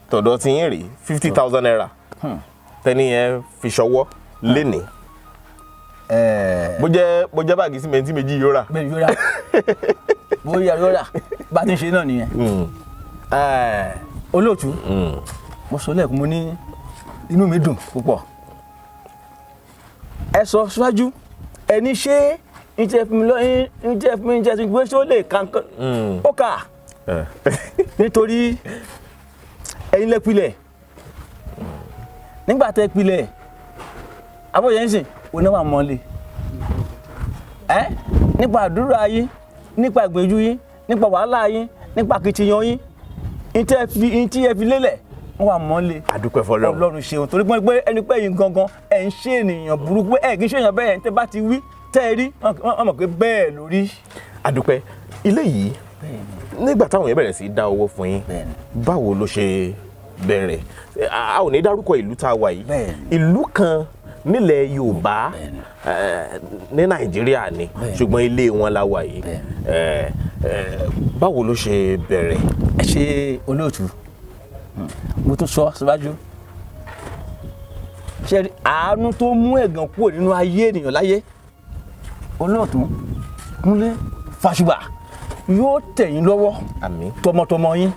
tọ̀dọ̀ tí yín rí 50,000 naira tẹ́ni yẹn fi ṣọwọ́ lénìí bó jẹ́ báàgì símẹ́ntì méjì yóò rà. bóyá yóò rà bá ti ń ṣe náà nìyẹn. olóòtú mo sọ lẹ́ẹ̀kan mo ní inú mi dùn púpọ̀ ẹ sọ síwájú ẹni ṣé ìjẹ́ fún mi jẹ́ ti gbé ṣó lè kankan ó kà nítorí ẹ̀yin lẹ pilẹ̀ nígbà tẹ́ pilẹ̀ abóyẹ ń sìn oníwà mọ́lẹ̀ nípa àdúrà yín nípa ìgbìyànjú yín nípa wàhálà yín nípa kìtìyàn yín ìtí ẹ fi lélẹ̀ wọ́n wà mọ́lẹ̀. àdúpẹ́ fọlọ́run. Ọlọ́run ṣeun torí pé ẹni pé yín gangan ẹ̀ ń ṣe ènìyàn burúkú pé ẹ̀ kì í ṣe èèyàn bẹ́ẹ̀ tẹ́ bá ti wí tẹ́ ẹ rí wọ́n mọ̀ pé bẹ́ẹ̀ lórí. àdúpẹ́ ilé yìí nígbà táwọn yẹn bẹ̀rẹ̀ sí í dá owó fún yín báwo ló ṣe bẹ̀rẹ̀ a ò ní dárúkọ ìlú tá a wà yìí ìlú kan nílẹ̀ Yorùbá ní Nàìjíríà ni ṣùgbọ́n ilé wọn la wà yìí báwo ló ṣe bẹ̀rẹ̀. ẹ ṣe olóòtú mo tún sọ síwájú ṣe àánú tó mú ẹ̀gàn kúrò nínú ayé ènìyàn láyé olóòtú Kúnlé Fásùgbà yóò tẹ̀ yín lọ́wọ́ tọmọtọmọ yín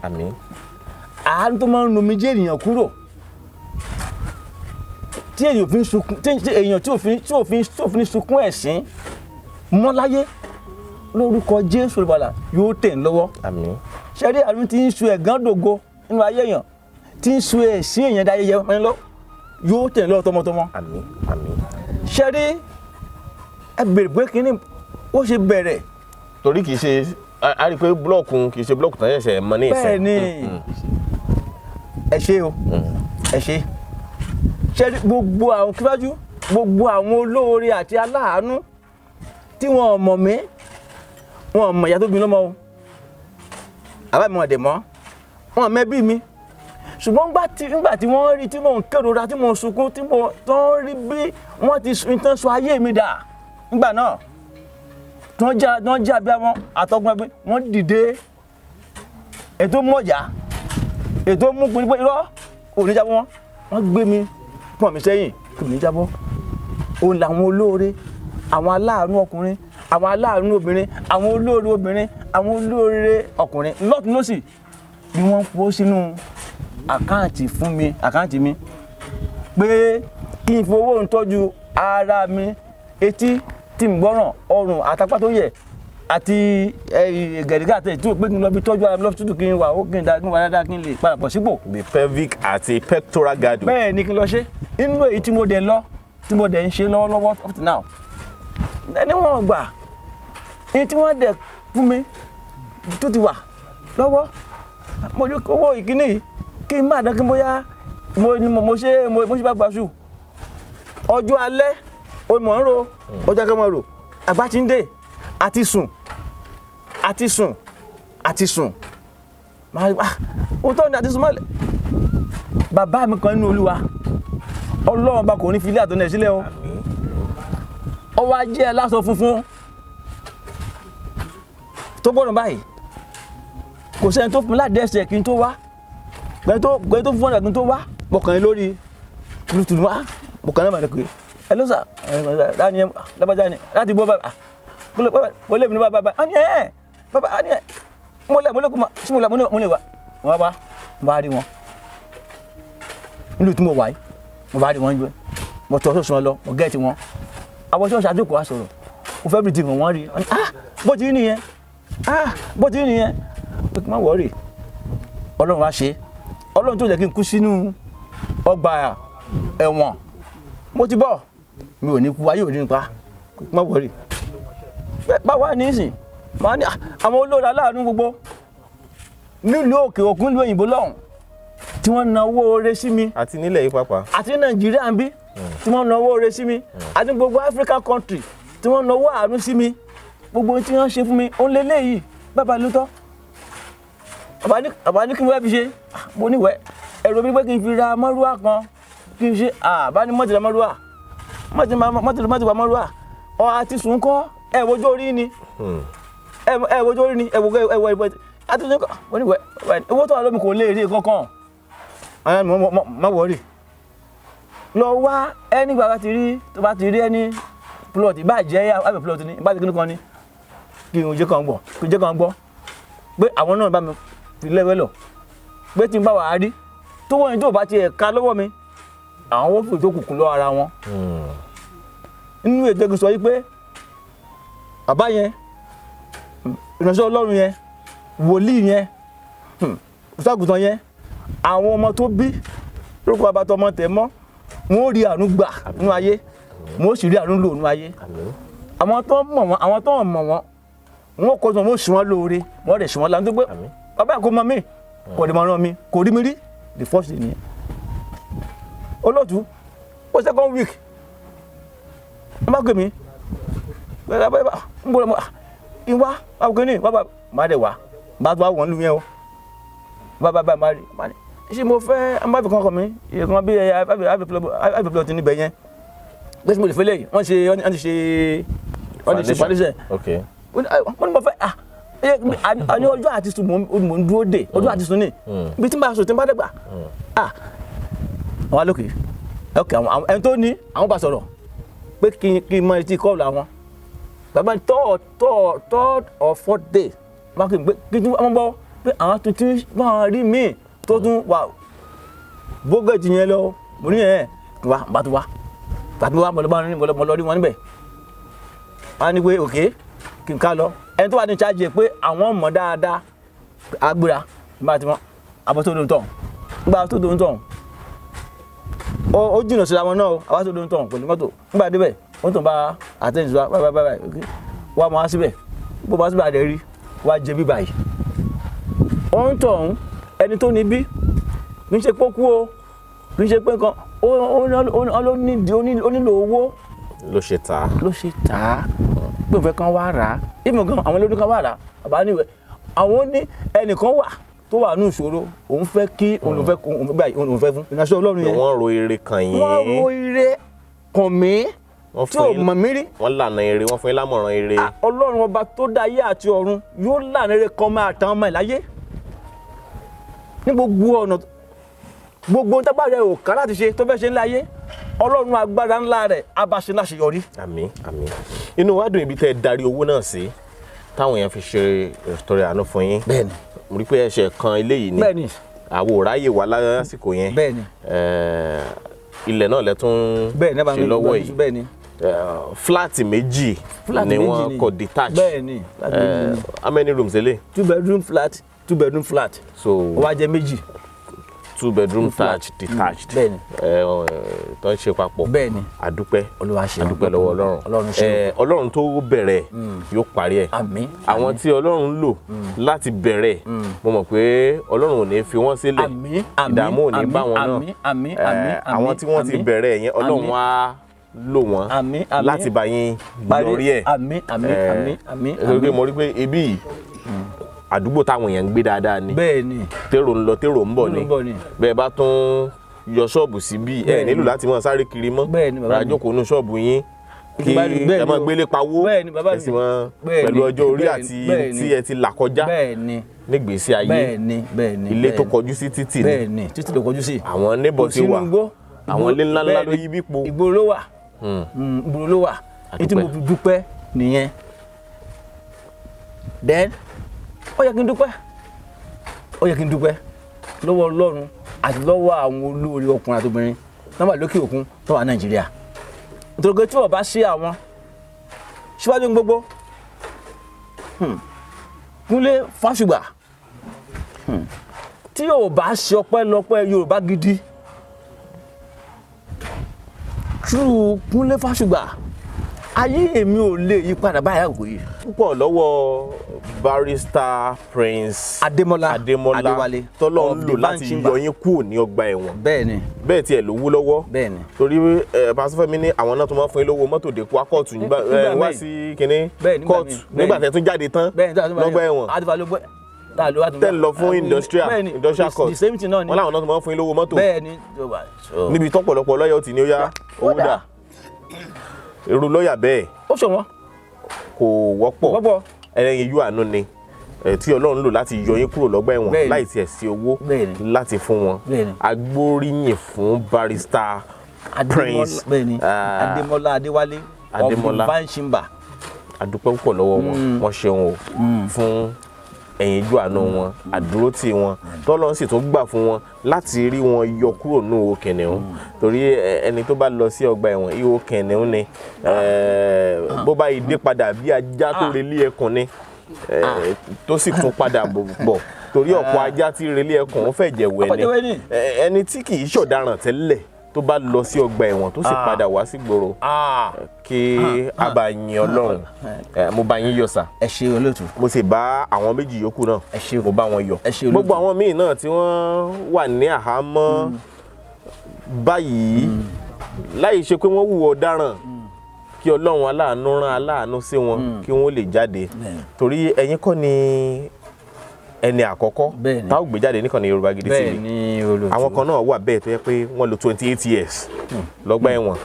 àánú tó máa ń nomi jẹ́ ènìyàn kúrò tí èèyàn fi ń sunkún tí èèyàn tí òfin sunkún ẹ̀sín mọ́ láyé lórúkọ Jésù Olùgbàlà yóò tẹ̀ ń lọ́wọ́ ṣẹ́rí àánú tí ń su ẹ̀gán dògo nínú ayé èèyàn tí ń su ẹ̀sín èèyàn dá ayẹyẹ wọn lọ yóò tẹ̀ ń lọ́wọ́ tọmọtọmọ ṣẹ́rí ẹ bèrè pé kínní ó ṣe bẹ̀rẹ̀. torí kì í ṣe a rí i pé búlọ̀kù kì í ṣe búlọ̀kù tán ṣẹ̀ṣẹ̀ mọ ní ìsìn. bẹ́ẹ̀ ni ẹ ṣe o ẹ ṣe ṣe gbogbo àwọn kíwájú gbogbo àwọn olóore àti aláàánú tí wọn mọ̀ mí, wọn mọ̀ ìyá tó bí lọ́mọ o, àbá mi wọn dẹ̀ mọ́, wọn mẹ́bí mi, ṣùgbọ́n nígbà tí wọ́n rí tí mò ń kérora tí mò ń sunkún tí mò ń rí bí wọ́n ti tán sọ ayé mi dà nígbà náà tí wọ́n jẹ́ abẹ́ wọn àtọkùn ẹgbẹ́ wọ́n dìde ètò mọ̀já ètò mú pinnu pé irọ́ òní jábọ́ wọ́n gbé mi pọ̀ mí sẹ́yìn kí òní jábọ́. Òun làwọn olóore, àwọn aláàánú ọkùnrin, àwọn aláàánú obìnrin, àwọn olóore obìnrin, àwọn olóore ọkùnrin lọ́tún lọ́sì ni wọ́n kó sínú àkáǹtì mi pé kí n fowó ń tọ́jú ara mi, etí tí ń gbọ́ràn, ọrùn àtàpá tó yẹ àti gẹ̀dẹ̀gẹ̀ àti ètò pé kí n lọ bí tọ́jú ara mi lọ́sítútù kí n wà ó kí n wà dáadáa kí n lè padà pọ̀ sípò. the pelvic àti pectoral girdle. bẹ́ẹ̀ ni kí n lọ ṣe inú èyí tí mo dẹ̀ ń ṣe lọ́wọ́lọ́wọ́ up to now. ẹni wọ́n gbà èyí tí wọ́n dẹ̀ fún mi tó ti wà lọ́wọ́ mo ní owó ìkíní yìí kí n má dán kí n bóyá mo ṣe bá gbaṣu ọjọ́ alẹ́ o mọ̀ ń ro ọjọ́ akẹ́ mọ̀ rò àgbà tí ń dé àti sùn ó tọ́ ní àti sùn mọ́lẹ̀. Bàbá mi kan nínú Olúwa Ọlọ́run bá kò ní fi ilé àtọ́nà ẹ̀ sílẹ̀ o, ọwọ́ ajé aláṣọ funfun tó gbọ́dọ̀ báyìí kò sẹ́ni tó fún mi láti ẹsẹ̀ kí n tó wá gbẹ́ tó fún ọ̀nà kí n tó wá mọ̀kànlélórí lórí bluetooth wá mọ̀kànlélórí máa dẹ́kun ẹ ló sà láti lábájá ni láti gbọ́ bàbá mo lè mi ní bàbá á ní ẹ̀ bàbá á ní ẹ̀ mo lè kó ma sí mo lè wá wọ́n bá bá rí wọn nílùú tí mo wà yìí mo bá rí wọn gbé mo tọ́ sọ́sọ́ lọ mo gẹ́ẹ̀tì wọn àwọn ṣọ́ọ̀ṣì àjòkò wa sọ̀rọ̀ mo fẹ́ bí ti wọ́n rí bó ti rí nìyẹn pé kí n má wọ́ọ̀rì Ọlọ́run wá ṣe Ọlọ́run tó jẹ́ kí n kú sínú ọgbà ẹ̀wọ̀n mo ti bọ̀ mi ò ní kú ayé ò ní nípa kí n má wọ́ọ̀rì báwa ní ìsìn máa ní àwọn olóòrà aláàánú gbogbo nílùú òkè òkun ìlú òyìnbó lọ́hùn tí wọ́n náwó oore sí mi àti nílẹ̀ yìí pàápàá àti Nàìjíríà ń bí tí wọ́n náwó oore sí mi àti gbogbo African country tí wọ́n náwó àánú sí mi gbogbo tí wọ́n ṣe fún mi ó ń lélẹ̀ yìí bàbá lótọ́ bàbá ní kí n wá fi ṣe mo níwẹ̀ ẹ̀rọ mi pé kí n fi ra mọ́rúwà kan kí n ṣe bá ní mọ́tìlá mọ́rúwà mọ́tìlá mọ́rúwà ọ̀ àti sùn kọ́ ẹ̀wọ̀jọ́ orí ni ẹ̀wọ̀jọ́ orí ni ẹ̀wọ̀ ìbọn àti sùn kọ́ mo níwẹ̀ owó tó wà lómi kò lè rí kankan má wọrí lọ wá ẹni gbàgbà tó bá ti rí ẹni plot ìbàjẹ́ àbẹ̀ plot ní ìbàjẹ́ kí ní kan ní kí n jẹ́ kan gbọ́ pé àwọn náà bá mi fi lẹ́wẹ́ lọ pé tí n bá wà á rí tó wọ́n ní tó bá ti ẹ̀ka lọ́wọ́ mi àwọn owó fìtó kùkùn lọ ara wọn nínú ètò ìgbésọ yìí pé bàbá yẹn ìránṣẹ́ Ọlọ́run yẹn wòlíì yẹn ìṣàgùtàn yẹn àwọn ọmọ tó bí lórúkọ bàbá tó ọmọ tẹ̀ mọ́ wọn ò rí àánú gbà nínú ayé wọn ò sì rí àánú lò nínú ayé àwọn tó mọ̀ wọ́n wọn kọ́ wọn sùn wọn lóore wọn rẹ̀ sùn wọn láńtó pé bàbá kò mọ mí kò dé máa rán mi kò rí mi rí the first day nìyẹn olóòtú ó second week wọ́n bá gbé mi bẹ́ẹ̀ bá ń bọ̀ lọ́mọ ìwá báwo ní bàbá má dẹ̀ wá bá tó wà wọ́n lù yẹn o bàbá má rí má ní ṣé mo fẹ́ ẹ má fi kankan mi ìkan bí àbẹ̀pẹ̀lọ̀ ti níbẹ̀ yẹn gbèsè mo lè fẹ́ lẹ́yìn wọ́n ti ṣe foundation wọ́n ní mo fẹ́ àní ọjọ́ àti sùn mò ń dúró dè ọjọ́ àti sùn ní ibi tí n bá sùn tí n bá dẹ́gbà àwọn alókè àwọn ẹni tó ní àwọn bá sọ̀rọ̀ pé kí n mọ etí kọ́ọ̀lù àwọn bàbá third or fourth day máa kí n tún wọ́n gbọ́ pé àwọn tuntun máa rí míì tó tún wà bógẹ́tì yẹn lọ mo ní ẹ̀ wá bá tó wá tàbí wá mo lọ rí wọn níbẹ̀ wọ́n á ní pé òkè kí n ká lọ ẹni tó wà ní ṣáàjì pé àwọn mọ̀ dáadáa agbéra nígbà tí wọ́n abọ́ tó dóun tọ̀ nígbà tó dóun tọ̀ ó jìnnà síra wọn náà abọ́ tó dóun tọ̀ pẹ̀lú mọ́tò nígbà débẹ̀ wọ́n tún bá àtẹ̀yìn sí wa báyìí wá mọ́ wá síbẹ̀ bó bá síbẹ̀ àdẹ̀ rí wá jẹ bí báyìí wọ́n ń tọ̀ ọ̀hún ẹni tó ní bí kì í ṣe pókú o kì í ṣe pé kan ó nílò owó ló ṣe tà á pé òfẹ́ kan wá rà á ìmọ̀ gan àwọn olódún kan wá rà á bàbá níwẹ̀ àwọn ní ẹnìkan wà tó wà ní ìṣòro òun fẹ́ kí òun fẹ́ fún ìrìnàṣẹ́ Ọlọ́run yẹn wọ́n ro ire kan yín wọ́n ro ire kàn mí tí ò mọ̀ mí rí wọ́n lànà ire wọ́n fún yín lámọ̀ràn ire Ọlọ́run ọba tó dá ayé àti ọ̀run yóò lànà ire kan máa tàn ọmọ ẹ̀ láyé ní gbogbo ọ̀nà gbogbo tágbàrẹ̀ ò ká láti ṣe tó fẹ́ ṣe ńlá ayé Ọlọ́run agbára ńlá rẹ̀ abáṣe láṣeyọrí. Àmín àmín inú wa dùn ibi tẹ́ darí owó náà sí táwọn èèyàn fi ṣe ìtọrẹ àánú fún yín. Bẹ́ẹ̀ni. mo rí pé ẹ̀ṣẹ̀ kan eléyìí ni. Bẹ́ẹ̀ni. àwo ráyè wà lásìkò yẹn. Bẹ́ẹ̀ni. ilẹ̀ náà lẹ́tún ṣe lọ́wọ́ yìí. Bẹ́ẹ̀ni. fúláàtì méjì ni wọ́n kọ́ detached. Bẹ́ẹ̀ni. how many rooms ele? 2 bedroom flat. so ó wá jẹ́ méjì. 2 bedroom detached. Bẹ́ẹ̀ni. tó ń ṣe papọ̀. Bẹ́ẹ̀ni. àdúpẹ́ Olúwa ṣe àdúpẹ́ lọ́wọ́ Ọlọ́run. Ọlọ́run tó bẹ̀rẹ̀ yóò parí ẹ̀. Àmín. àwọn tí Ọlọ́run lò láti bẹ̀rẹ̀ mo mọ̀ pé Ọlọ́run ò ní fi wọ́n sílẹ̀. Àmín. ìdààmú ò ní bá wọn náà. Àmín. àwọn tí wọ́n ti bẹ̀rẹ̀ yẹn Ọlọ́run á lò wọ́n láti bá yín lórí ẹ̀. Àmín. Nítorí mo rí pé ibi yìí àdúgbò táwọn èèyàn ń gbé dáadáa ni. Bẹ́ẹ̀ni. tèrò ń lọ tèrò ń bọ̀ ni bẹ́ẹ̀ bá tún yọ ṣọ́ọ̀bù síbí ẹ nílò láti máa sáré kiri mọ́. Bẹ́ẹ̀ni bàbá mi. rájókòó nú ṣọ́ọ̀bù yín kí ẹ máa gbélé pawó ẹ sì máa pẹ̀lú ọjọ́ orí àti tí ẹ ti là kọjá nígbèésí ayé ilé tó kọjú sí títì ni títì tó kọjú sí àwọn neighbor ti wà àwọn ilé ńláńlá ló yí bípo ìgboro ló wà ìgboro ló wà ètí mo fi dúpẹ́ nìyẹn then ó yẹ kí n dúpẹ́ lọ́wọ́ Ọlọ́run àti lọ́wọ́ àwọn olóore ọkùnrin àti obìnrin náà wà lókè òkun tó wà Nàìjíríà nítorí pé tí wọ́n bá ṣe àwọn síwájú gbogbo Kúnlé Fásùgbà tí yóò bá ṣe ọpẹ́lọpẹ́ Yorùbá Gidi true Kúnlé Fásùgbà ayé èmi ò lè yí padà báyà òkú yìí. púpọ̀ lọ́wọ́ barrister Prince Adémọ́lá Adéwálé tọ́lọ́run lò láti yọ yín kúrò ní ọgbà ẹ̀wọ̀n. Bẹ́ẹ̀ni. bẹ́ẹ̀ tiẹ̀ lówó lọ́wọ́. Bẹ́ẹ̀ni. torí Pastor Femi ní àwọn náà tó máa ń fún yín lówó mọ́tò dẹ́kun akọ́ọ̀tù wá sí kínní kóòtù nígbà tẹ́ tún jáde tán lọ́gbà ẹ̀wọ̀n. tẹ́ ń lọ fún industrial court wọ́n láwọn náà tó máa ń fún yín lówó mọ́tò. Bẹ́ẹ̀ni. níbi tọ́pọ̀lọpọ̀ lọ́yọ̀ tì ní ó yá owó dà irú lọ́yà bẹ́ẹ̀ ó ṣọ̀wọ́n kò wọ́pọ̀ ẹlẹ́yin yóò àánú ni tí Ọlọ́run lò láti yọ yín kúrò lọ́gbà ẹ̀wọ̀n láì tiẹ̀ sí owó láti fún wọn agbóríyìn fún barrister Prince Adémọ́lá Adéwálé of Shimba. adúpẹ́ púpọ̀ lọ́wọ́ wọn wọ́n ṣeun o fún ẹ̀yìn ijó àánú wọn àdúrótì wọn tọ́lọ́run sì tún gbà fún wọn láti rí wọn yọ kúrò ní ihò kìnìún torí ẹni tó bá lọ sí ọgbà ẹ̀wọ̀n ihò kìnìún ni bó bá yìí dé padà bí ajá tó relé ẹkùn ni tó sì tún padà bọ̀ torí ọ̀pọ̀ ajá tí relé ẹkùn ń fẹ̀jẹ̀ wẹ̀ ni ẹni tí kì í ṣọ̀daràn tẹ́lẹ̀ tó bá lọ sí ọgbà ẹ̀wọ̀n tó sì padà wá sí gbòòrò kí a bá yin Ọlọ́run mo bá yín yọ̀ sà. ẹ ṣé olóòtú. mo sì bá àwọn méjì yòókù náà mo bá wọn yọ̀. gbogbo àwọn míì náà tí wọ́n wà ní àhámọ́ báyìí láì ṣe pé wọ́n hùwà ọ̀daràn kí Ọlọ́run aláàánú rán aláàánú sí wọn kí wọ́n lè jáde torí ẹ̀yin kọ́ ni ẹni àkọ́kọ́ tá ò gbé jáde níkànnì Yorùbá Gidi TV àwọn kan náà wà bẹ́ẹ̀ tó yẹ pé wọ́n lò 28 years lọ́gbà ẹ̀wọ̀n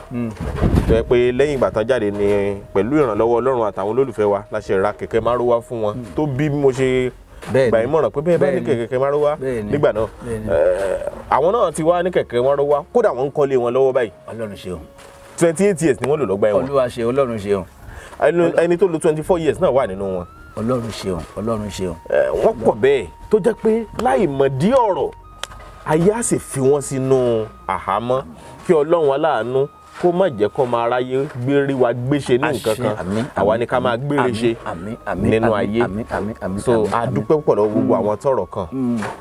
tó yẹ pé lẹ́yìn ìgbà tán jáde ni pẹ̀lú ìrànlọ́wọ́ Ọlọ́run àtàwọn olólùfẹ́ wa la ṣe ra kẹ̀kẹ́ márúwá fún wọn tó bí mo ṣe gbà yín mọ̀ràn pé bẹ́ẹ̀ bá ní kẹ̀kẹ́ márúwá nígbà náà àwọn náà ti wá ní kẹ̀kẹ́ márúwá kódà wọ́n ń kọ́lé wọn lọ́wọ́ báyìí. Ọlọ́run ṣeun. 28 years ni wọ́n lò lọ́gbà ẹ̀wọ̀n. Olúwa ṣe Ọlọ́run ṣeun. ẹni tó lò 24 years náà wà nínú wọn. Ọlọ́run ṣeun Ọlọ́run ṣeun. wọ́n pọ̀ bẹ́ẹ̀ tó jẹ́ pé láì mọ̀ dí ọ̀rọ̀ ayé á sì fi wọ́n sínú àhámọ́ kí Ọlọ́run aláàánú kó má jẹ́ kó máa ráyé gbérí wa gbéṣe ní nǹkan kan àwa ni ká máa gbére ṣe nínú ayé so a dúpẹ́ púpọ̀ lọ́wọ́ gbogbo àwọn tọ́rọ̀ kan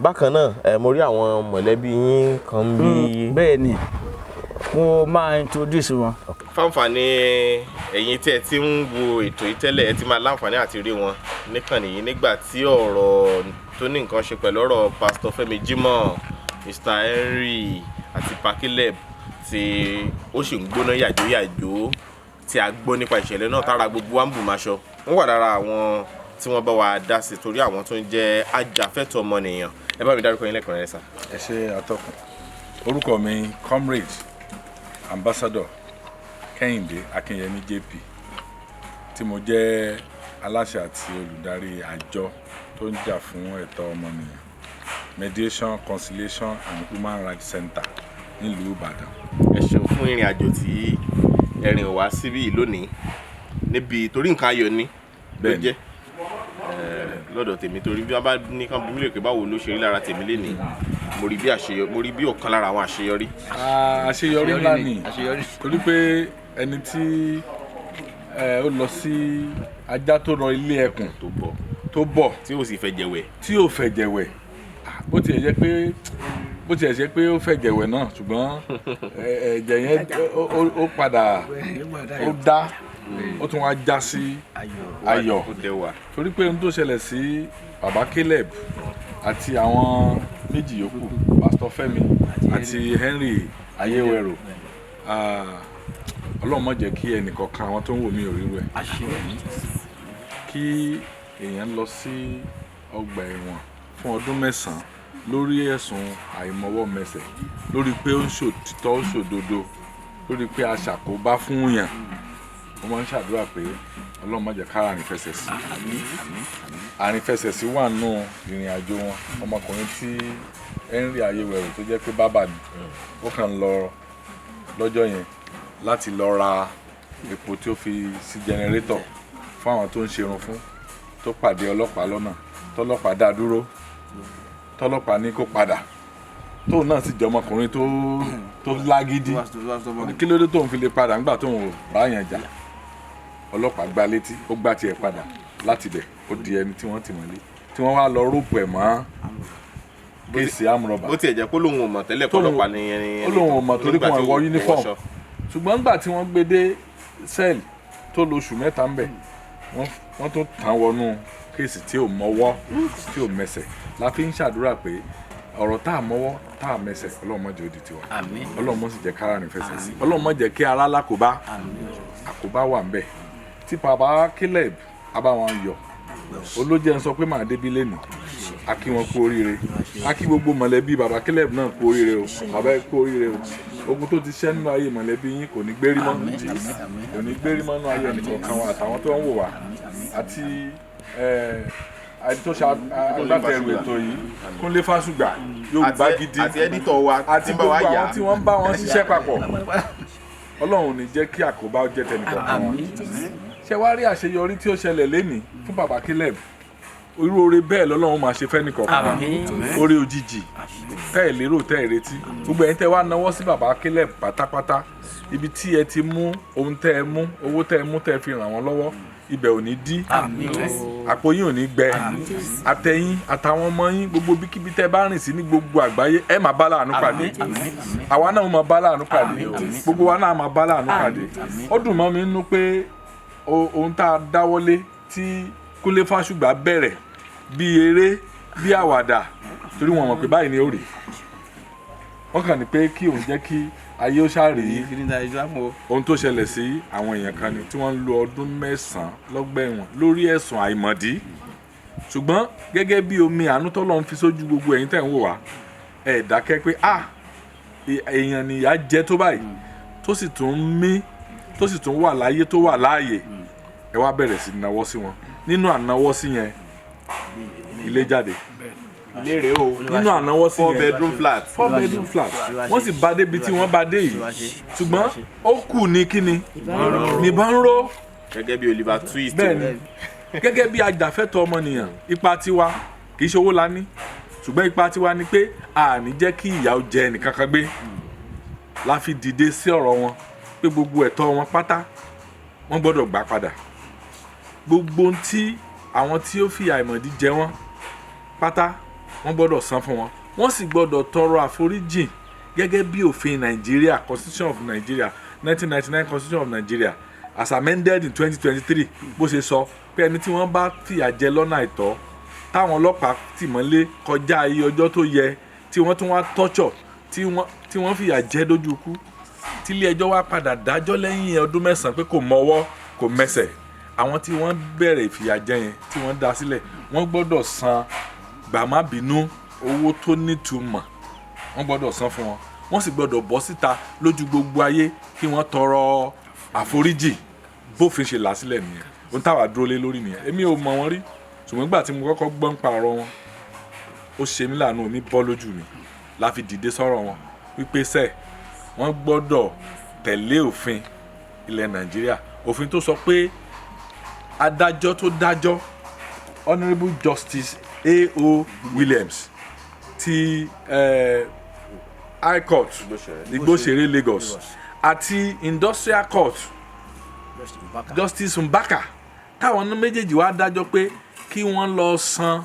bákan náà mo rí àwọn mọ̀lẹ́bí yín kan bí. bẹ́ẹ̀ ni mo máa introduce wọn. fáǹfààní ẹ̀yin tí ẹ ti ń wo ètò yìí tẹ́lẹ̀ ẹ ti máa láǹfààní àti rí wọn níkànnì yìí nígbà tí ọ̀rọ̀ tó ní nǹkan ṣe pẹ̀lú ọ̀rọ̀ Pastor Femi Jimoh, Mr. Henry àti Pa CALEB tí ó sì ń gbóná yàjóyàjó tí a gbọ́ nípa ìṣẹ̀lẹ̀ náà tára gbogbo wa ń bù máṣọ. Wọ́n wà lára àwọn tí wọ́n bá wa dá sí torí àwọn tó ń jẹ́ ajàfẹ́tọ̀ọ́ ọmọnìyàn. Ẹ bá mi dárúkọ yín lẹ́kùnrẹ́rẹ́ sà. Ẹ ṣé atọ́kùn. Orúkọ mi comrade ambassador Kẹ́hìndé Akínyẹmí JP tí mo jẹ́ aláṣẹ àti olùdarí àjọ tó ń jà fún ẹ̀tọ́ ọmọnìyàn Mediation, Conciliation and Human Rights Center nílùú Ìbàdàn. Ẹ ṣeun fún ìrìn àjò tí ẹ rìn wá síbí lónìí níbi torí nǹkan ayọ̀ ni ló jẹ́ lọ́dọ̀ tèmi torí bí wọ́n bá ní kán bí mílíọ̀nù pé báwo ló ṣe rí lára tèmi lénìí mo rí bí ọ̀kan lára àwọn àṣeyọrí. Àṣeyọrí ńlá ni torí pé ẹni tí ó lọ sí ajá tó rọ ilé ẹkùn tó bọ̀ tí ó sì fẹ́ jẹ̀wẹ̀ bó tiẹ̀ jẹ́ pé ó fẹ́ jẹ̀wẹ̀ náà ṣùgbọ́n ẹ̀jẹ̀ yẹn ó padà ó dá ó tún wá já sí ayọ̀ torí pé ohun tó ṣẹlẹ̀ sí baba CALEB àti àwọn méjì yòókù Pastor Femi àti Henry Aiyewero Ọlọ́run má jẹ́ kí ẹnìkọ̀ọ̀kan àwọn tó ń wò mí ò rírú ẹ̀ kí èèyàn lọ sí ọgbà ẹ̀wọ̀n fún ọdún 9 lórí ẹ̀sùn àìmọwọ́mẹsẹ̀ lórí pé ó ń ṣòtítọ́ ó ṣòdodo lórí pé a ṣàkóbá fún yàn mo máa ń ṣàdúrà pé Ọlọ́run má jẹ́ ká àrìnfẹsẹ̀ sí àrìnfẹsẹ̀ sí wà nù ìrìn àjò wọn ọmọkùnrin tí Henry Aiyewero tó jẹ́ pé bábà ni ó kàn ń lọ lọ́jọ́ yẹn láti lọ ra epo tí ó fi sí jẹnẹrétọ̀ fún àwọn tó ń ṣerun fún tó pàdé ọlọ́pàá lọ́nà tọ́lọ́pàá dá dúró tọ́lọ́pàá ní kó padà tóun náà sì jẹ́ ọmọkùnrin tó lágídí kí ló dé tóun fi lè padà nígbà tóun ò bá yàn jà ọlọ́pàá gbá létí ó gbá tiẹ̀ padà láti bẹ̀ ó di ẹni tí wọ́n ti mọ́lé tí wọ́n wá lọ rúpù ẹ̀ mọ́ kéèsì amúrọ̀bà. bó tiẹ̀ jẹ́ kó lóun ò mọ̀ tẹ́lẹ̀ kọ́lọ́pàá ní ẹni ó lóun ò mọ̀ torí kò wọ́n wọ uniform ṣùgbọ́n nígbà tí wọ́n gbé dé sẹ́ẹ̀lì tó lo oṣù 3 ń bẹ̀ wọ́n tó tàn wọnú kéèsì tí ò mọ́wọ́ tí ò mẹsẹ̀ la fi ń ṣàdúrà pé ọ̀rọ̀ tá a mọ́wọ́ tá a mẹsẹ̀ Ọlọ́run má jẹ́ ó di tiwa Ọlọ́run má sì jẹ́ kára ní fẹsẹ̀ sí Ọlọ́run má jẹ́ kí ara lákòbá àkóbá wà ń bẹ̀ tí baba CALEB abáwọn yọ olójẹ́ ń sọ pé màá débi lẹ́nu a kí wọn kú oríire a kí gbogbo mọ̀lẹ́bí baba CALEB náà kú oríire o bàbá ẹ kú oríire o ogun tó ti ṣẹ́ nínú ayé mọ̀lẹ́bí yín kò ní gbérí mọ́ nínú ayé ẹnìkọ̀ọ̀kan wa àtàwọn tó ń wò wá àti tó ṣe agbátẹrù ètò yìí Kúnlé Fásùgbà Yorùbá Gidi àti ẹdítọ̀ wa àti gbogbo àwọn tí wọ́n ń bá wọn ṣiṣẹ́ papọ̀ Ọlọ́run ò ní jẹ́ kí àkóbá jẹ́ tẹnìkọ̀ọ̀kan wọn ṣé wàá rí àṣeyọrí tí ó ṣẹlẹ̀ lénìí fún baba CALEB irú oore bẹ́ẹ̀ lọ́lọ́run máa ṣe fẹ́nìkọ̀ọ̀kan oore òjijì tẹ́ ẹ̀ lérò tẹ́ ẹ̀ retí gbogbo ẹ̀yin tẹ́ wá náwó sí baba CALEB pátápátá ibi tí ẹ ti mú ohun tẹ́ ẹ mú owó tẹ́ ẹ mú tẹ́ ẹ fi ràn wọ́n lọ́wọ́ ibẹ̀ ò ní dí àpò yín ò ní gbẹ àtẹ̀yìn àtàwọn ọmọ yín gbogbo bíkíbi tẹ́ bá rìn sí ní gbogbo àgbáyé ẹ máa bá láàánú pàdé àwa náà máa bá láàánú pàdé gbogbo wa náà máa bá láàánú pàdé ó dùn mọ́ mi nínú pé ohun tá a dáwọ́lé tí Kúnlé Fásùgbà bẹ̀rẹ̀ bí eré bí àwàdà torí wọn mọ̀ pé báyìí ni ó rí wọ́n kàn ní pé kí òun jẹ́ kí ayé ó ṣàrí ohun tó ṣẹlẹ̀ sí àwọn èèyàn kan ni tí wọ́n ń lo ọdún 9 lọ́gbà ẹ̀wọ̀n lórí ẹ̀sùn àìmọ̀dí ṣùgbọ́n gẹ́gẹ́ bí omi àánú tọ́lọ́run fi sójú gbogbo ẹ̀yin tẹ̀ ń wò wá ẹ̀ dákẹ́ pé èèyàn nìyà jẹ́ tó báyìí tó sì tún mí tó sì tún wà láyé tó wà láàyè ẹ wá bẹ̀rẹ̀ sí náwó sí wọn nínú ànáwó sí yẹn ilé jáde lérè o nínú ànáwó sí yẹn 4 bedroom flat wọ́n sì bá débi tí wọ́n bá dé yìí ṣùgbọ́n ó kù ní kíni nìbọn ń ró gẹ́gẹ́ bí Oliver Twist bẹ́ẹ̀ni gẹ́gẹ́ bí ajàfẹ́tọ̀ọ́ ọmọnìyàn ipa tiwa kì í ṣe owó la ní ṣùgbọ́n ipa tiwa ni pé a ní jẹ́ kí ìyà ó jẹ ẹnìkan kan gbé la fi dìde sí ọ̀rọ̀ wọn pé gbogbo ẹ̀tọ́ wọn pátá wọ́n gbọ́dọ̀ gbà padà gbogbo tí àwọn tí ó fi àìmọ̀dí jẹ wọ́n pátá wọ́n gbọ́dọ̀ san fún wọn wọ́n sì gbọ́dọ̀ tọrọ àforíjìn gẹ́gẹ́ bí òfin Nàìjíríà Constitution of Nigeria 1999 Constitution of Nigeria as amended in 2023 bó ṣe sọ pé ẹni tí wọ́n bá fìyà jẹ lọ́nà àìtọ́ táwọn ọlọ́pàá tì mọ́lé kọjá iye ọjọ́ tó yẹ tí wọ́n tún wá torture tí wọ́n fìyà jẹ dójú ikú tí ilé ẹjọ́ wá padà dájọ́ lẹ́yìn ọdún 9 pé kò mọwọ́ kò mẹsẹ̀, àwọn tí wọ́n bẹ̀rẹ̀ ìfìyàjẹ yẹn tí wọ́n dá sílẹ̀ wọ́n gbọ́dọ̀ san gbàmábínú owó tó nítumọ̀, wọ́n gbọ́dọ̀ san fún wọn, wọ́n sì gbọ́dọ̀ bọ́ síta lójú gbogbo ayé kí wọ́n tọrọ àforíjì bófin ṣe là sílẹ̀ nìyẹn. Ohun táwa dúró lé lórí nìyẹn. Èmi ò mọ̀ wọ́n rí ṣùgbọ́n nígbà tí mo kọ́kọ́ gbọ́ ń pa ọ̀rọ̀ wọn ó ṣe mí láàánú, omi bọ́ lójú mi la fi dìde sọ̀rọ̀ wọn wípé sẹ́ẹ̀ wọ́n gbọ́dọ̀ tẹ̀lé òfin ilẹ̀ Nàìjíríà, òfin tó sọ pé adájọ́ tó dájọ́ Honourable Justice A.O. Williams ti High Court Igbóṣeré Lagos àti Industrial Court Justice Mbaka táwọn méjèèjì wá dájọ́ pé kí wọ́n lọ san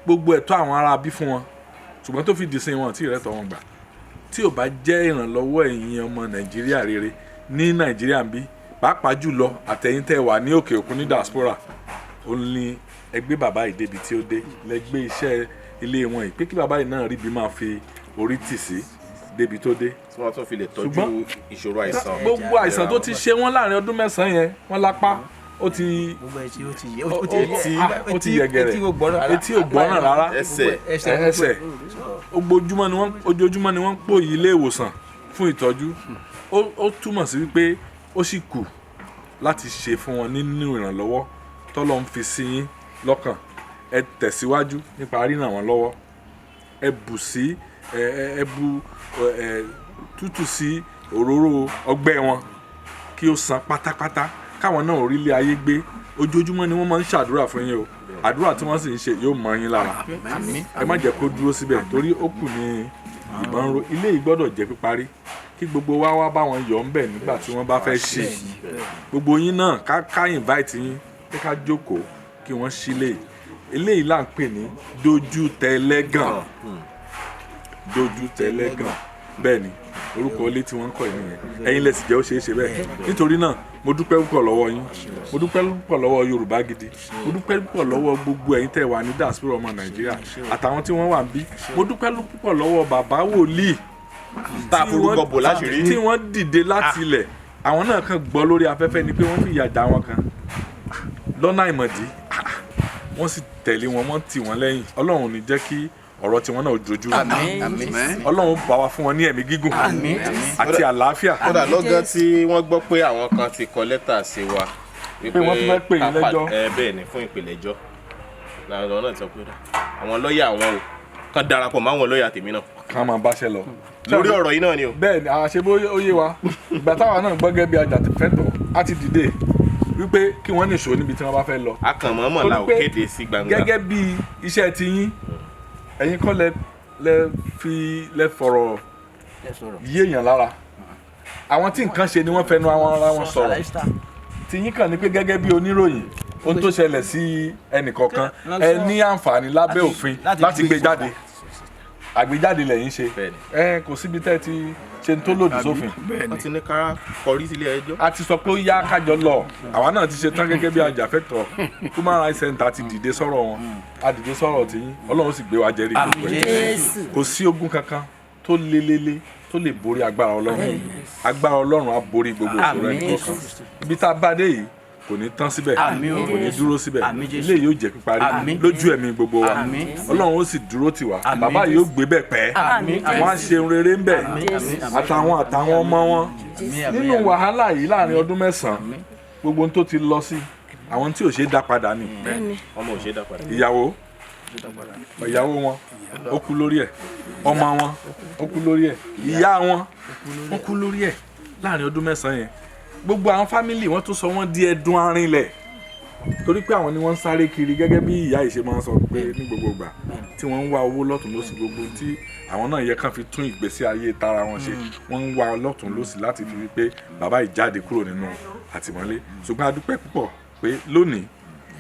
gbogbo ẹ̀tọ́ àwọn ará bí fún wọn, ṣùgbọ́n tó fi dìsìn wọn tí ìrẹ́tọ̀ wọn gbà. Tí ò bá jẹ́ ìrànlọ́wọ́ ẹ̀yin ọmọ Nàìjíríà rere ní Nàìjíríà ń bí pàápàá jùlọ àtẹ̀yin tẹ́ wà ní òkè òkun ní diaspora, ó ní ẹgbẹ́ bàbá yìí débi tí ó dé, lẹ́gbẹ́ iṣẹ́ ilé wọn yìí pé kí bàbá yìí náà rí bí máa fi orí tì sí débi tó dé. tí wọ́n tún fi lè tọ́jú ìṣòro àìsàn. gbogbo àìsàn tó ti ṣe wọ́n láàrin ọdún 9 yẹn wọ́n lápá ó ti yẹgẹrẹ, etí ò gbọ́ràn rárá, ẹsẹ̀ ojoojúmọ́ ni wọ́n ń pò yí ilé ìwòsàn fún ìtọ́jú. Ó túmọ̀ sí wípé ó sì kù láti ṣe fún wọn nínú ìrànlọ́wọ́ tọ́lọ́ ń fi sí yín lọ́kàn. Ẹ tẹ̀síwájú nípa ríràn wọ́n lọ́wọ́, ẹ bù sí ẹ bu tútù sí òróró ọgbẹ́ wọn kí ó san pátápátá káwọn náà orílẹ̀ ayé gbé. Ojoojúmọ́ ni wọ́n máa ń ṣàdúrà fún yín o, àdúrà tí wọ́n sì ń ṣe yóò mọ yín lára. Ẹ má jẹ́ kó dúró síbẹ̀ torí ó kù ní ìbọn ro. Ilé yìí gbọ́dọ̀ jẹ́ píparí kí gbogbo wa wá bá wọn yọ̀ ń bẹ̀ nígbà tí wọ́n bá fẹ́ ṣe. Gbogbo yín náà ká invite yín pé ká jókòó kí wọ́n sílé. Eléyìí là ń pè ní dojú tẹlẹ́gàn, dojú tẹlẹ́gàn. Bẹ́ẹ̀ ni orúkọ ilé tí wọ́n ń kọ́ yìí nìyẹn. Ẹ̀yin lẹ sì jẹ́ ó ṣeé ṣe bẹ́ẹ̀. Nítorí náà mo dúpẹ́ púpọ̀ lọ́wọ́ yín, mo dúpẹ́ púpọ̀ lọ́wọ́ Yorùbá Gidi, mo dúpẹ́ púpọ̀ lọ́wọ́ gbogbo ẹ̀yin tẹ́ wà ní diaspora ọmọ Nàìjíríà àtàwọn tí wọ́n wà ń bí. Mo dúpẹ́ púpọ̀ lọ́wọ́ bàbá wòlíì tí wọ́n dìde láti ilẹ̀. Àwọn náà kàn gbọ́ lórí afẹ́fẹ́ ni pé wọ́n fi ìyà já wọn kan lọ́nà àìmọ̀dí, wọ́n sì tẹ̀lé wọn, wọ́n tì wọ́n lẹ́yìn. Ọlọ́run ò ní jẹ́ kí ọ̀rọ̀ tiwọn náà dojú rú. Ọlọ́run bá wa fún wọn ní ẹ̀mí gígùn àti àlàáfíà. kódà lọ́gán tí wọ́n gbọ́ pé àwọn kan ti kọ lẹ́tà sí wa wípé wọ́n tún fẹ́ pè yín lẹ́jọ́. Bẹ́ẹ̀ ni fún ìpìlẹ̀jọ́ làwọn náà sọ pé àwọn lọ́ọ̀yà àwọn o kàn darapọ̀ mọ́ àwọn lọ́ọ̀yà tèmi náà. Ká máa báṣẹ́ lọ lórí ọ̀rọ̀ yìí náà ni o. Bẹ́ẹ̀ ni àṣebó ó yé wa. Ìgbà táwa náà gbọ́ gẹ́gẹ́ bí ajàfẹ́tọ̀ọ́ á ti dìde wípé kí wọ́n nìṣó níbi tí wọ́n bá fẹ́ lọ. Akànmọ́mọ́ la ò kéde sí gbangba. Gẹ́gẹ́ bí iṣẹ́ ti yín, ẹ̀yin kọ́ lẹ fọ̀rọ̀ yé èèyàn lára. Àwọn tí nǹkan ṣe ni wọ́n fẹnu ara wọn sọ̀rọ̀. Tí yín kàn ní pé gẹ́gẹ́ bí oníròyìn ohun tó ṣẹlẹ̀ sí ẹnìkọ̀ọ̀kan ẹ ní àǹfààní lábẹ́ òfin láti gbé jáde. Àgbéjáde lẹ́yìn ṣe. Kò síbi tẹ́ ti ṣe tó lòdì sófin. Wọ́n ti ní ká kọrí sílé ẹjọ́. A ti sọ pé ó yá kájọ lọ. Àwa náà ti ṣe tán gẹ́gẹ́ bí ajàfẹ́tọ̀ọ́. Human Rights Center ti dìde sọ̀rọ̀ wọn. A dìde sọ̀rọ̀ tiyín. Ọlọ́run sì gbé wa jẹ́rìí gbogbo ẹ̀. Kò sí ogun kankan tó lélele tó lè borí agbára Ọlọ́run. Agbára Ọlọ́run á borí gbogbo ìṣòro ẹni kọ̀ọ̀kan. Ibi tá a bá dé yìí kò ní tán síbẹ̀, kò ní dúró síbẹ̀. Ilé yóò jẹ́ píparí lójú ẹ̀mí gbogbo wa. Ọlọ́run ó sì dúró tì wá. Bàbá yóò gbé bẹ̀ pẹ́. Wọ́n á ṣe rere ń bẹ̀. Àtàwọn ọmọ wọn. Nínú wàhálà yìí láàrin ọdún 9, gbogbo ohun tó ti lọ sí àwọn tí ò ṣe é dá padà ni. Ọmọ ò ṣe é dá padà. Ìyàwó wọn ó kú lórí ẹ̀, ọmọ wọn ó kú lórí ẹ̀, ìyá wọn ó kú lórí ẹ̀ láàrin ọdún 9 yẹn. Gbogbo àwọn fámìlì wọn tún sọ wọn di ẹdun arinlẹ̀ torí pé àwọn ni wọ́n ń sáré kiri gẹ́gẹ́ bí ìyá ìṣe máa ń sọ pé ní gbogbo ìgbà tí wọ́n ń wá owó lọ́tùn lósì gbogbo tí àwọn náà yẹ kán fi tún ìgbésí ayé tara wọn ṣe, wọ́n ń wá lọ́tùn lósì láti fi wípé bàbá yìí jáde kúrò nínú àtìmọ́lé. Ṣùgbọ́n a dúpẹ́ púpọ̀ pé lónìí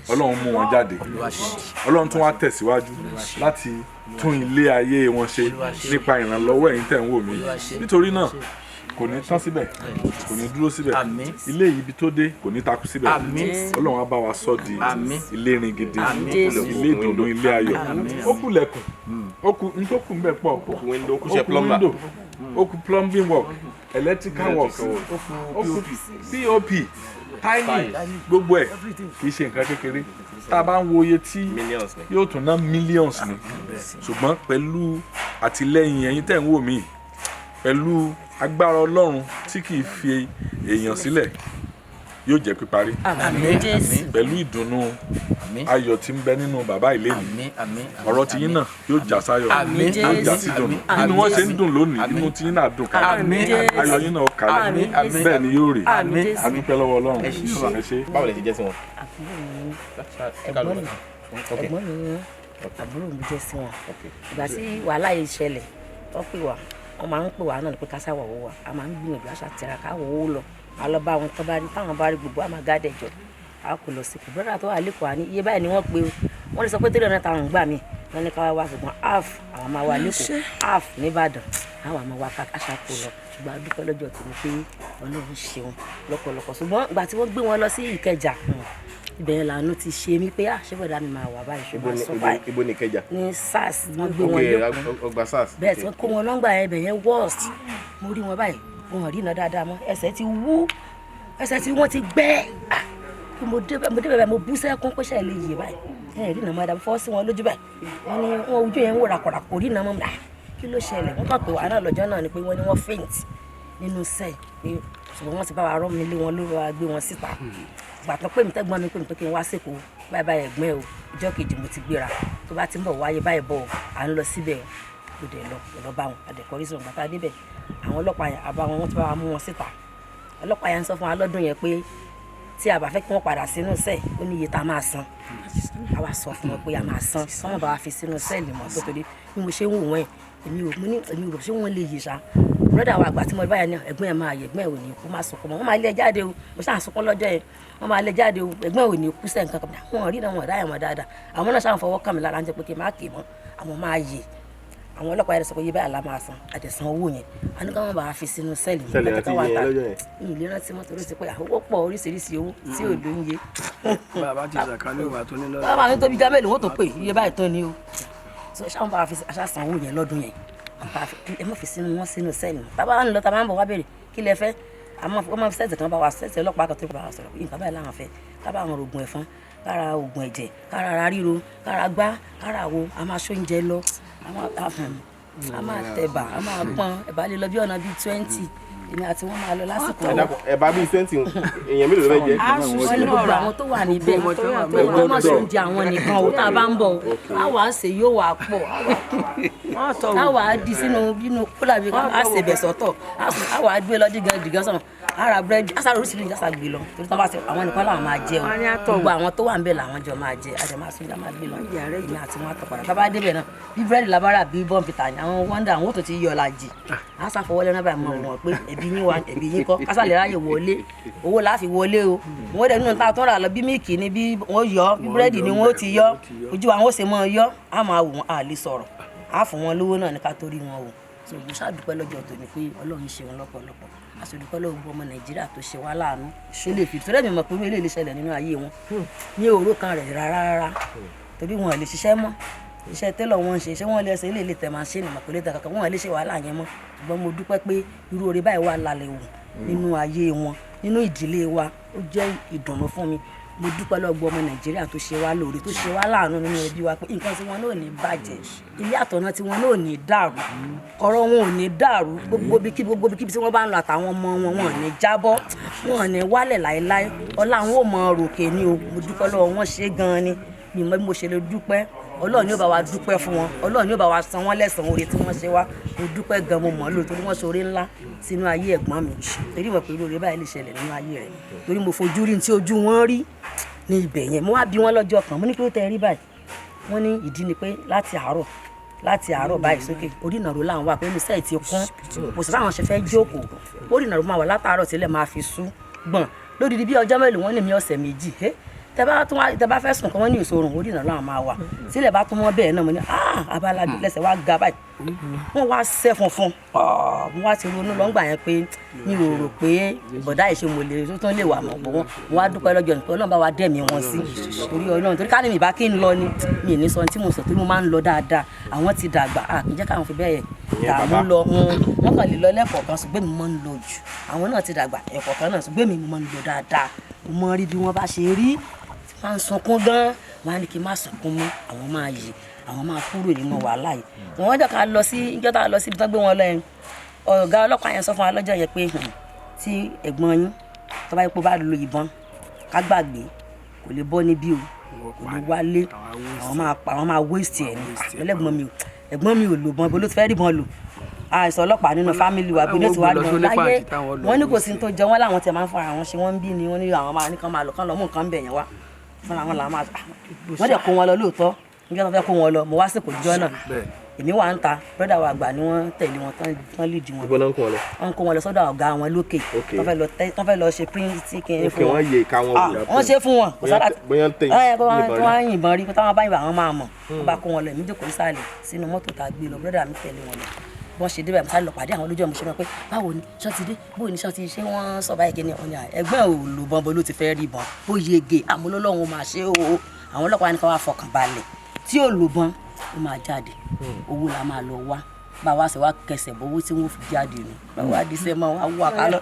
Ọlọ́run mú wọn jáde. Ọlọ́run tún wá tẹ̀síwájú láti tún ilé ayé wọn ṣe nípa ìrànlọ́wọ́ ẹ̀yin tẹ̀ ń wò mí. Nítorí náà kò ní tán síbẹ̀, kò ní dúró síbẹ̀. Ilé yìí ibi tó dé kò ní takú síbẹ̀. Ọlọ́run á bá wa sọ di ilé rin gidi, ilé ìdùnnú, ilé ayọ̀. Ó kù lẹ̀kùn Oku ntoku mbẹ pọ̀. Oku window, oku Oku plumber. window. Oku plumbing work, electrical work, oku POP, tiny, gbogbo ẹ̀ kì í ṣe nǹkan kékeré. Tá a bá ń wo iye tí yóò tún ná millions ni. Ṣùgbọ́n pẹ̀lú àtìlẹ́yìn ẹ̀yin tẹ́ ń wò mí, pẹ̀lú agbára Ọlọ́run tí kì í fi èèyàn sílẹ̀, yóò jẹ́ píparí. Pẹ̀lú ìdùnnú ayọ̀ tí ń bẹ nínú bàbá ìlénì. Ọ̀rọ̀ tí yín náà yóò já sáyọ̀, yóò já sí dùnnú. Inú wọn ṣe ń dùn lónìí, inú tí yín náà dùn kálẹ̀. Ayọ̀ yín náà kálẹ̀. Bẹ́ẹ̀ ni yóò rí. A dúpẹ́ lọ́wọ́ Ọlọ́run. Ẹ ṣé. Báwo lẹ ti jẹ́ sí wọn? Ẹ̀gbọ́n mi àbúrò mi jẹ́ sí wọn. Ìgbà tí wàhálà yìí ṣẹlẹ̀, wọ́n pè wá, wọ́n máa ń pè wá náà ní pé ká sáwọ̀ owó wa. A máa ń gbìyànjú àṣà tẹ̀ra ká wọ̀ owó lọ. A lọ bá wọn tán bá rí, táwọn bá rí gbogbo àmà gádẹ̀ jọ. A kò lọ sí kù. Brọ́dà tó wà lẹ́kọ̀ọ́ àní iye báyìí ni wọ́n pe o. Wọ́n lè sọ pé 300,000 gbà mí. Wọ́n ní ká wá ṣùgbọ́n half àwọn máa wà lẹ́kọ̀ọ́, half ní Ìbàdàn. Àwọn máa wá ká àṣà kò lọ. Ṣùgbọ́n a dúpẹ́ lọ́jọ́ tèmi pé Ọlọ́run ṣeun lọ́pọ̀lọpọ̀. Ṣùgbọ́n ìgbà tí wọ́n gbé wọn lọ sí Ìkẹjà, ibẹ̀ yẹn làánú ti ṣe mí pé ṣé bọ̀dá mi máa wà báyìí ṣùgbọ́n sọ báyìí. Ibo ni Ìkẹjà? Ní SARS wọ́n gbé wọn lẹ́kọ̀ọ́. Ọgbà SARS. Bẹ́ẹ̀ tí wọ́n kó wọn lọ́ngbà yẹn, ibẹ̀ yẹn worst. Mo rí wọn báyìí, wọn ò rí iná dáadáa mọ́. Ẹsẹ̀ ti wú, ẹsẹ̀ tí wọ́n ti gbẹ́. Kí mo dé bẹ́ẹ̀ mo bú sẹ́kún pé ṣe lè yè báyìí. Ẹ rí iná mọ́ dáa, fọ́ sí wọn lójú báyìí. Wọ́n ní wọn ojú yẹn ń wò ràkọ̀ràkọ̀ rí iná mọ́ mi. Kí ló ṣẹlẹ̀? Wọ́n kàn pé wàhálà lọ́jọ́ náà ni pé wọ́n ní wọ́n faint nínú sẹ́ẹ̀ pé ṣùgbọ́n wọ́n ti bá wa rán mi lé wọn lórí wa gbé wọn síta. Ìgbà tó pè mí tẹ́gbọ́n mi pè mí pé kí n wá sèkó báyìí báyìí ẹ̀gbọ́n ẹ̀ o ìjọ́ kejì mo ti gbéra tó bá ti ń bọ̀ wáyé báyìí bọ̀ à ń lọ síbẹ̀ o dẹ̀ lọ bá wọn àdẹ̀kọ́rí sọ̀rọ̀ gbàtà débẹ̀ àwọn ọlọ́pàá yẹn àbá wọn ti bá wa mú wọn síta ọlọ́pàá yẹn ń sọ fún wa lọ́dún yẹn pé tí a bá fẹ́ kí wọ́n padà sínú sẹ́ẹ̀ ó ní iye tá a máa san a wá sọ fún wọn pé a máa san sọ́wọ́n bá wa fi sínú sẹ́ẹ̀lì mọ́ tó torí bí mo ṣe ń wò wọ́n èmi rò ṣé wọ́n lè yè ṣá brọ́dà wa àgbà tí mo báyà ní ẹ̀gbọ́n ẹ̀ máa yẹ ẹ̀gbọ́n ẹ̀ ò ní kú má sunkún mọ́ wọ́n máa lé ẹ jáde o mo ṣáà sunkún lọ́jọ́ yẹn wọ́n máa lé jáde o ẹ̀gbọ́n ẹ̀ ò ní kú sẹ́ẹ̀ nǹkan kan wọ́n rí náà wọ́n dá ẹ̀wọ̀n dáadáa àwọn náà ṣáà ń fọwọ́ kàn mí lára ń jẹ́ pé kí n má kè mọ́ àwọn máa yè àwọn ọlọ́pàá yẹn sọ pé yé báyà la máa san àdẹ̀sán owó yẹn a ní káwọn bá wa fi sínú sẹ́ẹ̀lì àti yẹn lọ́jọ́ yẹn. ìlera tí mo torí ti pé owó pọ̀ oríṣiríṣi owó tí ò ló ń yé. bàbá ti sàkálẹ̀ wà tó ní lọ́dọ̀. bàbá mi tóbi jábẹ́lì wọ́n tó pè iye báyìí tán ni o so ṣáwọn bá wa fi aṣáṣan owó yẹn lọ́dún yẹn ẹ má fi sínú wọn sínú sẹ́ẹ̀lì bàbá ń lọ tá a máa ń bọ̀ wá bèrè kí lẹ fẹ́ wọ́n máa fi sẹ́ẹ̀tì kan bá wa sẹ́ẹ̀tì ọlọ́pàá kan tó bá wa sọ̀rọ̀ nǹkan báyìí láwọn fẹ́ ká bá àwọn oògùn ẹ̀fọn kára oògùn ẹ̀jẹ̀ kára ara ríro kára gbá kára wo a máa ṣó oúnjẹ lọ a máa tẹ̀bà a máa pọn ẹ̀bà lè lọ bí ọ̀nà bíi 20 èmi àti wọn máa lọ lásìkò wọn. ẹ̀bà bíi 20 èèyàn mélòó ló fẹ́ jẹ. wọ́n ní gbogbo àwọn tó wà níbẹ̀ wọ́n máa ṣe oúnjẹ àwọn nìkan o tá a bá ń bọ̀ a wà á ṣe yóò wà á pọ̀ a wà á di sínú kólà bí a ṣe bẹ̀ sọ́tọ̀ a wà á gbé lọ dìgan sọ̀rọ̀ ara búrẹ́dì aṣáájú oríṣiríṣi aṣáájú gbé lọ torí tí wọ́n bá ṣe àwọn nìkan làwọn máa jẹ o gbogbo àwọn tó wà níbẹ̀ làwọn jọ máa jẹ àjọ máa sún ìjà máa gbé lọ èmi àti wọn àtọ̀padà tá a bá débẹ̀ náà bí búrẹ́dì labára bí bọ́ǹpìtà ni àwọn wọ́ndà àwọn ò tó ti yọ làjì a ṣàfọwọ́lẹ́ náà báyìí mọ̀ wọ́n pé ẹbí yín wa ẹbí yín kọ́ kásálẹ̀ ráyè wọlé owó láfi wọlé o wọ́n dẹ̀ nínú táwọn tó rà lọ bí míìkì ni bí wọ́n yọ bí búrẹ́dì ni wọ́n ti yọ ojú àwọn ó ṣe mọ́ yọ á máa wò wọ́n á lè sọ̀rọ̀ á fún wọn lówó náà ní ká torí wọn o so mo ṣàdúpẹ́ lọ́jọ́ tòní pé Ọlọ́run ṣe wọn lọ́pọ̀lọpọ̀ àṣòdùpẹ́ lọ́wọ́ gbọ́ ọmọ Nàìjíríà tó ṣe wá láàánú ṣe lè fi torí ẹ̀mí mọ̀ pé ilé ìṣẹ̀lẹ̀ nínú ayé wọn ní òró kan rẹ̀ rárá torí wọn ò lè ṣiṣẹ́ mọ́ iṣẹ́ tẹ́lọ̀ wọn ṣe iṣẹ́ wọn lè ṣe ilé tẹ̀ máa ṣe ní mọ̀pẹ́lẹ́ tẹ̀ kankan wọn lè ṣe wàhálà yẹn mọ́ ṣùgbọ́n mo dúpẹ́ pé irú oore báyìí wà lálẹ́ wò nínú ayé wọn nínú ìdílé wa ó jẹ́ ìdùnnú fún mi mo dúpẹ́ lọ́gbọ́ ọmọ Nàìjíríà tó ṣe wá lóore tó ṣe wá láàánú nínú ẹbí wa pé nǹkan tí wọn náà ní bàjẹ́ ilé àtọ̀nà tí wọn náà ní dàrú ọ̀rọ̀ wọn ò ní dàrú gbogbo bíkíbi tí wọ́n bá ń lọ àtàwọn ọmọ wọn wọn ò ní jábọ́ wọn ò ní wálẹ̀ láéláé ọlá wọn ò mọ ròkè ni o mo dúpẹ́ lọ́wọ́ wọn ṣe gan-an ni mi mọ bí mo ṣe lè dúpẹ́ Ọlọ́run ni ó bá wa dúpẹ́ fún wọn Ọlọ́run ni ó bá wa san wọ́n lẹ́san oore tí wọ́n ṣe wá mo dúpẹ́ gan mo mọ̀ lóòótọ́ torí wọ́n ṣe oore ńlá sínú ayé ẹ̀gbọ́n mi torí mọ̀ pé oore báyìí lè ṣẹlẹ̀ nínú ayé rẹ̀ torí mo fojú rí tí ojú wọn rí ní ibẹ̀ yẹn mo wá bí wọ́n lọ́jọ́ kan mo ní kí ló tẹ́ rí báyìí wọ́n ní ìdí ni pé láti àárọ̀ báyìí sókè orí ìnàró làwọn wà pé mi sẹ́ẹ̀ ti kún kò sí báwọn ṣe fẹ́ jókòó orí ìnàró máa wà látàárọ̀ sílẹ̀ máa fi sú gbọ̀n lódìdí bí ọjọ́ mélòó wọ́n ní mi ọ̀sẹ̀ méjì tẹ bá fẹ́ sùn kí wọ́n ní ìṣòro orí ìnàró làwọn máa wà sílẹ̀ bá tún wọ́n bẹ́ẹ̀ náà mo ní abala lẹ́sẹ̀ wá ga báyìí wọ́n wá sẹ́ funfun mo wá ti ronú lọ́ngbà yẹn pé mi ò rò pé bọ̀dá ìṣe mo lè tó tán lè wà mọ̀ bọ̀ wọ́n wá dúpẹ́ lọ́jọ́ nípa Ọlọ́run bá wa dẹ̀mí wọn sí torí Ọlọ́run torí ká ní mi bá kí n lọ ni mi ní sọ tí mo sọ torí mo máa ń lọ dáadáa àwọn ti dàgbà kì í jẹ́ káwọn fi bẹ́ẹ̀ dààmú lọ wọ́n kàn lè lọ lẹ́kọ̀ọ́ kan ṣùgbọ́n mi máa ń lọ jù àwọn náà ti dàgbà ẹ̀kọ́ kan náà ṣùgbọ́n mi máa ń lọ dáadáa mo máa rí bí wọ́n bá ṣe rí tí wọ́n á sunkún gan wọ́n á ní kí n má sunkún mọ́ àwọn máa yí àwọn máa kúrò nínú wàhálà yìí wọ́n jẹ́ ká lọ sí ìjọ tá a lọ síbi tán gbé wọn lọ yẹn ọ̀gá ọlọ́pàá yẹn sọ fún wa lọ́jọ́ yẹn pé tí ẹ̀gbọ́n yín tó bá yẹ kó bá lo ìbọn ká gbàgbé kò lè bọ́ níbí o kò lè wálé àwọn máa waste ẹ̀ ní ẹ̀gbọ́n mi ò lò bọ́n ibo ló ti fẹ́ rí bọ́n lò àìsàn ọlọ́pàá nínú fámìlì wa bí ló ti wá lọ láyé wọ́n ní kò sí tó jẹ wọ́n láwọn tí a máa ń fara àwọn ṣe wọ́n ń bí ni wọ́n ní àwọn máa ní kán máa lọ kán lọ mú nǹkan bẹ̀ yẹn wá fún àwọn làwọn máa wọ́n dẹ̀ kó wọn lọ lóòótọ́ nígbà tó fẹ́ kó wọn lọ mo wá sí kò jọ náà èmi wà ń ta brọ́dà wa àgbà ni wọ́n tẹ̀lé wọn tán lead wọn wọ́n kó wọn lọ sọ́dọ̀ ọ̀gá wọn lókè tó fẹ́ lọ ṣe píríntì fún wọn wọ́n ṣe fún wọn kò sára tó wá yìnbọn rí táwọn bá yìnbọn àwọn máa mọ̀ wọ́n bá kó wọn lọ èmi jókòó nísàlẹ̀ sínú mọ́tò tá a gbé lọ brọ́dà mi tẹ̀lé wọn lọ wọ́n ṣe débẹ̀ mọ́tà lọ pàdé àwọn olójú ọmọ ṣe máa pé báwo ni ṣọ́ọ̀tì dé bóyá ní ṣọ́ọ̀tì ṣé wọ́n sọ báyìí kí ni ọ̀nà ẹgbẹ́ ò lò bọ́n bó ló ti fẹ́ rí bọ́n bó yege àmúlọ́lọ́run máa ṣe o àwọn ọlọ́pàá ní ká wá fọkàn balẹ̀ tí ò lò bọ́n ó máa jáde owó la máa lọ wá bá wa ṣe wá kẹsẹ̀ bọ́ owó tí wọ́n fi jáde nù bá wa di sẹ́mọ́ wa wú àkálọ́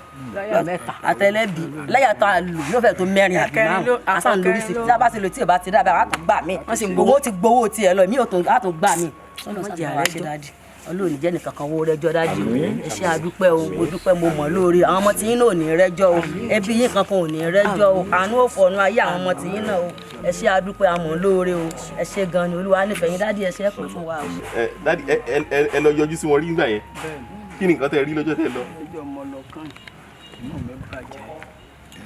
àtẹlẹ́bí lẹ́yà tó a lò yóò fẹ́ tó mẹ́rin àbí márùn asán lórí sí tí a bá ti lò tí ò bá ti dábàá a tún gbà mí owó ti gbowó tiẹ̀ lọ mí ò tún gbà mí ọ̀nà sábà wá ṣe dájú olóòní jẹ́ nìkan kan wo rẹ́jọ́ dájú ẹ ṣé adúpẹ́ o mo dúpẹ́ mo mọ̀ lóore àwọn ọmọ tiyín náà ò ní rẹ́jọ́ o ẹbí yín kankan ò ní rẹ́jọ́ o àánú ò fọ̀nù ayé àwọn ọmọ tiyín náà o ẹ ṣé adúpẹ́ àmọ̀ lóore o ẹ ṣé gan ni olúwa nífẹ̀ẹ́ yín dádì ẹ ṣé pé fún wa o. dádì ẹ lọ yọjú sí wọn rí nígbà yẹn kí ni nǹkan tẹ rí lọ́jọ́ tẹ lọ. ẹjọ́ ọmọ lọ kàn inú mi bàjẹ́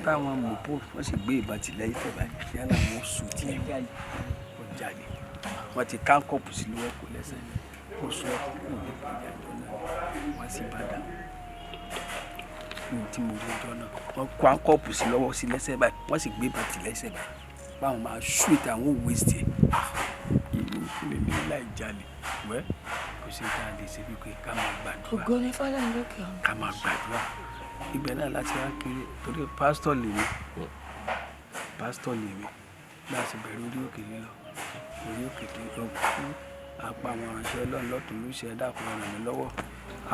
táwọn mọ̀pó wọ́n sì gbé ìbátìlẹ́yìn tẹ̀ báyìí yálà wọn sùn tí wọ́n jáde wọ́n ti ká kọ́ọ̀pù sí lọ́wọ́ kò lẹ́sẹ̀ ó sọ ọkùnrin nípa ìyàjọ náà wá sí Ìbàdàn ní tí mo rí ọjọ́ náà wọ́n kó àkọ́ọ̀pù sí lọ́wọ́ sí lẹ́sẹ̀ báyìí wọ́n sì gbé bàtì lẹ́sẹ̀ báyìí báwọn máa ṣú ìta àwọn òwe sí ẹ̀ ìlú ìfúnni ní láì jalè wẹ́ kò sí ká lè ṣe wípé ká máa gbàdúrà ògo ni fọlọ́run lókè ọ̀run ká máa gbàdúrà ibẹ̀ náà láti wá kiri torí pásítọ̀ lèmi bá a ṣe bẹ̀rẹ̀ orí òkè lílọ orí òkè lílọ fún apá àwọn aránṣẹ́ Ọlọ́run lọ́tún ló ṣe dákun ràn mí lọ́wọ́